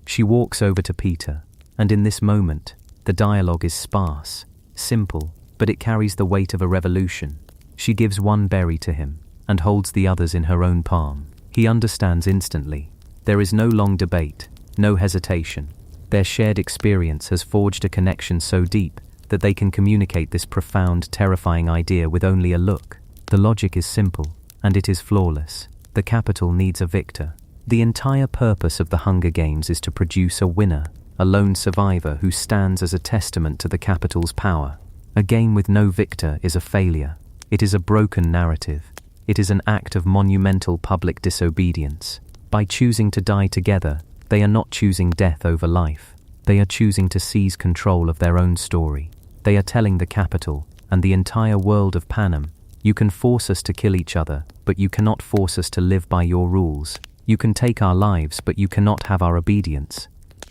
She walks over to Peter, and in this moment, the dialogue is sparse, simple, but it carries the weight of a revolution. She gives one berry to him, and holds the others in her own palm. He understands instantly. There is no long debate, no hesitation. Their shared experience has forged a connection so deep that they can communicate this profound, terrifying idea with only a look. The logic is simple, and it is flawless. The capital needs a victor. The entire purpose of the Hunger Games is to produce a winner, a lone survivor who stands as a testament to the capital's power. A game with no victor is a failure. It is a broken narrative. It is an act of monumental public disobedience. By choosing to die together, they are not choosing death over life. They are choosing to seize control of their own story. They are telling the capital and the entire world of Panem, you can force us to kill each other, but you cannot force us to live by your rules. You can take our lives, but you cannot have our obedience.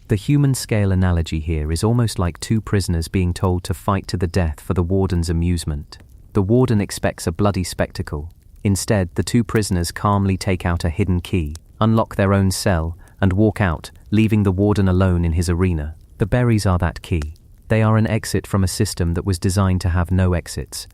The human scale analogy here is almost like two prisoners being told to fight to the death for the warden's amusement. The warden expects a bloody spectacle. Instead, the two prisoners calmly take out a hidden key, unlock their own cell, and walk out, leaving the warden alone in his arena. The berries are that key. They are an exit from a system that was designed to have no exits.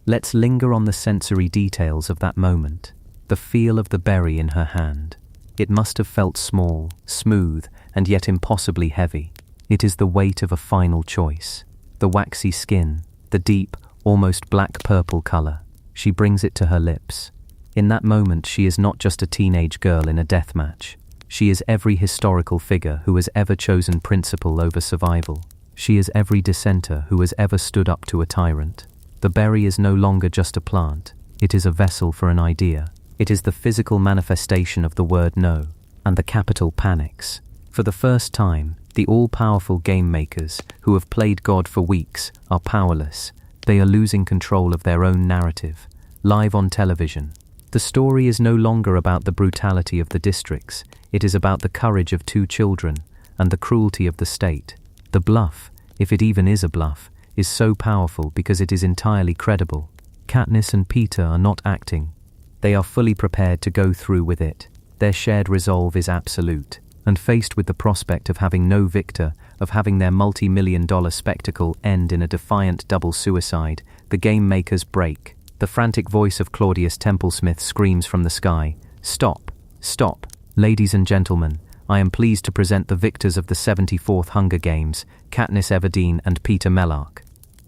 Let's linger on the sensory details of that moment. The feel of the berry in her hand. It must have felt small, smooth, and yet impossibly heavy. It is the weight of a final choice. The waxy skin, the deep, almost black-purple color. She brings it to her lips. In that moment, she is not just a teenage girl in a death match. She is every historical figure who has ever chosen principle over survival. She is every dissenter who has ever stood up to a tyrant. The berry is no longer just a plant. It is a vessel for an idea. It is the physical manifestation of the word no, and the capital panics. For the first time, the all-powerful game makers, who have played God for weeks, are powerless. They are losing control of their own narrative. Live on television. The story is no longer about the brutality of the districts. It is about the courage of two children and the cruelty of the state. The bluff, if it even is a bluff, is so powerful because it is entirely credible. Katniss and Peter are not acting. They are fully prepared to go through with it. Their shared resolve is absolute. And faced with the prospect of having no victor, of having their multi-million-dollar spectacle end in a defiant double suicide, the game makers break. The frantic voice of Claudius Templesmith screams from the sky, "Stop! Stop! Ladies and gentlemen, I am pleased to present the victors of the 74th Hunger Games, Katniss Everdeen and Peter Mellark.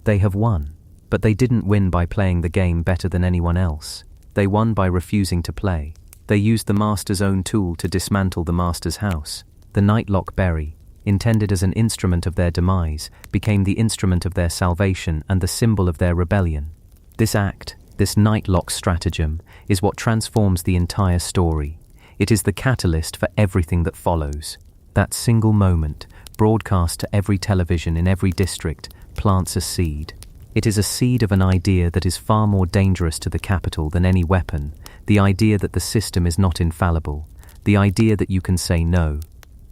They have won, but they didn't win by playing the game better than anyone else. They won by refusing to play. They used the Master's own tool to dismantle the Master's house. The Nightlock berry, intended as an instrument of their demise, became the instrument of their salvation and the symbol of their rebellion. This act, this Nightlock stratagem, is what transforms the entire story. It is the catalyst for everything that follows. That single moment, broadcast to every television in every district, plants a seed. It is a seed of an idea that is far more dangerous to the capital than any weapon, the idea that the system is not infallible, the idea that you can say no.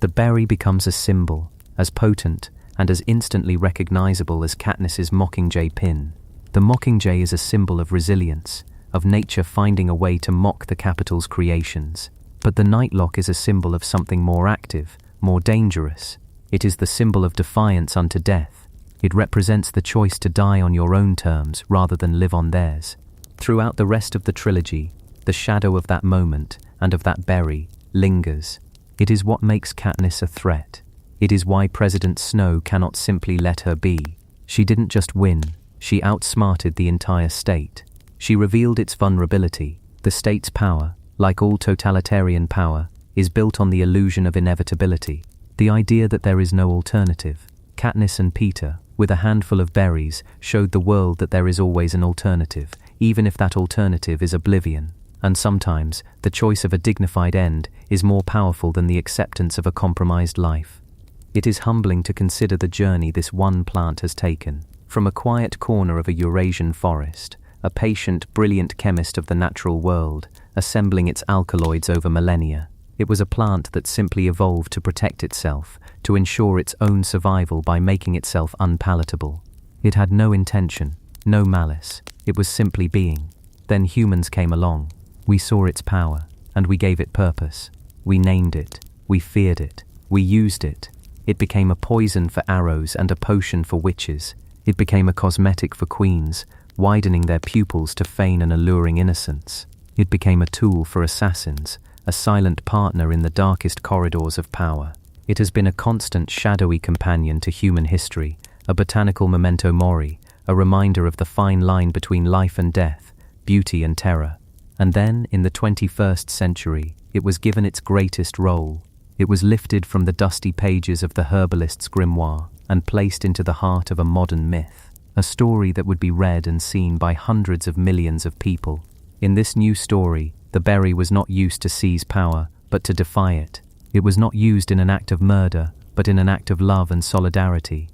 The berry becomes a symbol, as potent and as instantly recognizable as Katniss's Mockingjay pin. The Mockingjay is a symbol of resilience, of nature finding a way to mock the capital's creations. But the Nightlock is a symbol of something more active, more dangerous. It is the symbol of defiance unto death. It represents the choice to die on your own terms rather than live on theirs. Throughout the rest of the trilogy, the shadow of that moment and of that berry lingers. It is what makes Katniss a threat. It is why President Snow cannot simply let her be. She didn't just win, she outsmarted the entire state. She revealed its vulnerability. The state's power, like all totalitarian power, is built on the illusion of inevitability, the idea that there is no alternative. Katniss and Peter, with a handful of berries, showed the world that there is always an alternative, even if that alternative is oblivion. And sometimes, the choice of a dignified end is more powerful than the acceptance of a compromised life. It is humbling to consider the journey this one plant has taken. From a quiet corner of a Eurasian forest, a patient, brilliant chemist of the natural world, assembling its alkaloids over millennia, it was a plant that simply evolved to protect itself, to ensure its own survival by making itself unpalatable. It had no intention, no malice, it was simply being. Then humans came along. We saw its power, and we gave it purpose. We named it, we feared it, we used it. It became a poison for arrows and a potion for witches. It became a cosmetic for queens, widening their pupils to feign an alluring innocence. It became a tool for assassins, a silent partner in the darkest corridors of power. It has been a constant shadowy companion to human history, a botanical memento mori, a reminder of the fine line between life and death, beauty and terror. And then, in the 21st century, it was given its greatest role. It was lifted from the dusty pages of the herbalist's grimoire and placed into the heart of a modern myth, a story that would be read and seen by hundreds of millions of people. In this new story, the berry was not used to seize power, but to defy it. It was not used in an act of murder, but in an act of love and solidarity.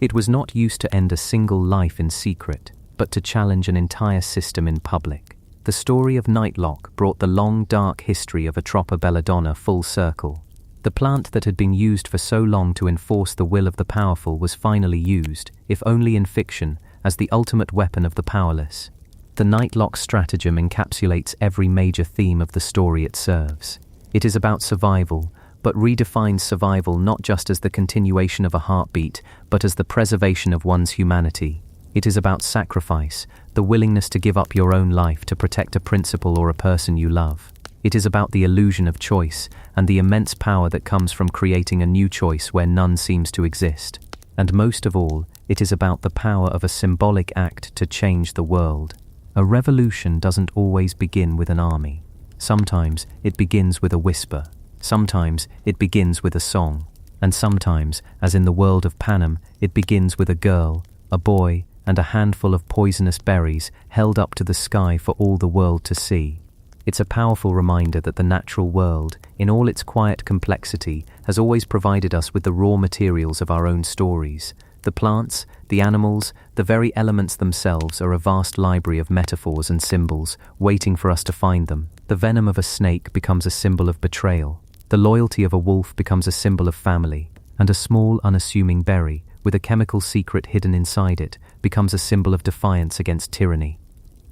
It was not used to end a single life in secret, but to challenge an entire system in public. The story of Nightlock brought the long, dark history of Atropa belladonna full circle. The plant that had been used for so long to enforce the will of the powerful was finally used, if only in fiction, as the ultimate weapon of the powerless. The Nightlock stratagem encapsulates every major theme of the story it serves. It is about survival, but redefines survival not just as the continuation of a heartbeat, but as the preservation of one's humanity. It is about sacrifice, the willingness to give up your own life to protect a principle or a person you love. It is about the illusion of choice and the immense power that comes from creating a new choice where none seems to exist. And most of all, it is about the power of a symbolic act to change the world. A revolution doesn't always begin with an army. Sometimes it begins with a whisper. Sometimes it begins with a song. And sometimes, as in the world of Panem, it begins with a girl, a boy, and a handful of poisonous berries held up to the sky for all the world to see. It's a powerful reminder that the natural world, in all its quiet complexity, has always provided us with the raw materials of our own stories. The plants, the animals, the very elements themselves are a vast library of metaphors and symbols, waiting for us to find them. The venom of a snake becomes a symbol of betrayal. The loyalty of a wolf becomes a symbol of family. And a small, unassuming berry, with a chemical secret hidden inside it, becomes a symbol of defiance against tyranny.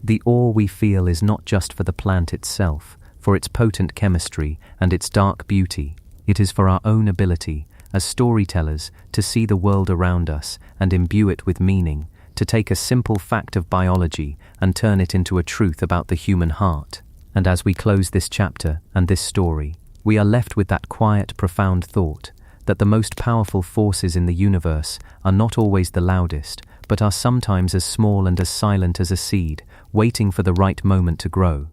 The awe we feel is not just for the plant itself, for its potent chemistry and its dark beauty. It is for our own ability, as storytellers, to see the world around us and imbue it with meaning, to take a simple fact of biology and turn it into a truth about the human heart. And as we close this chapter and this story, we are left with that quiet, profound thought that the most powerful forces in the universe are not always the loudest, but are sometimes as small and as silent as a seed, waiting for the right moment to grow.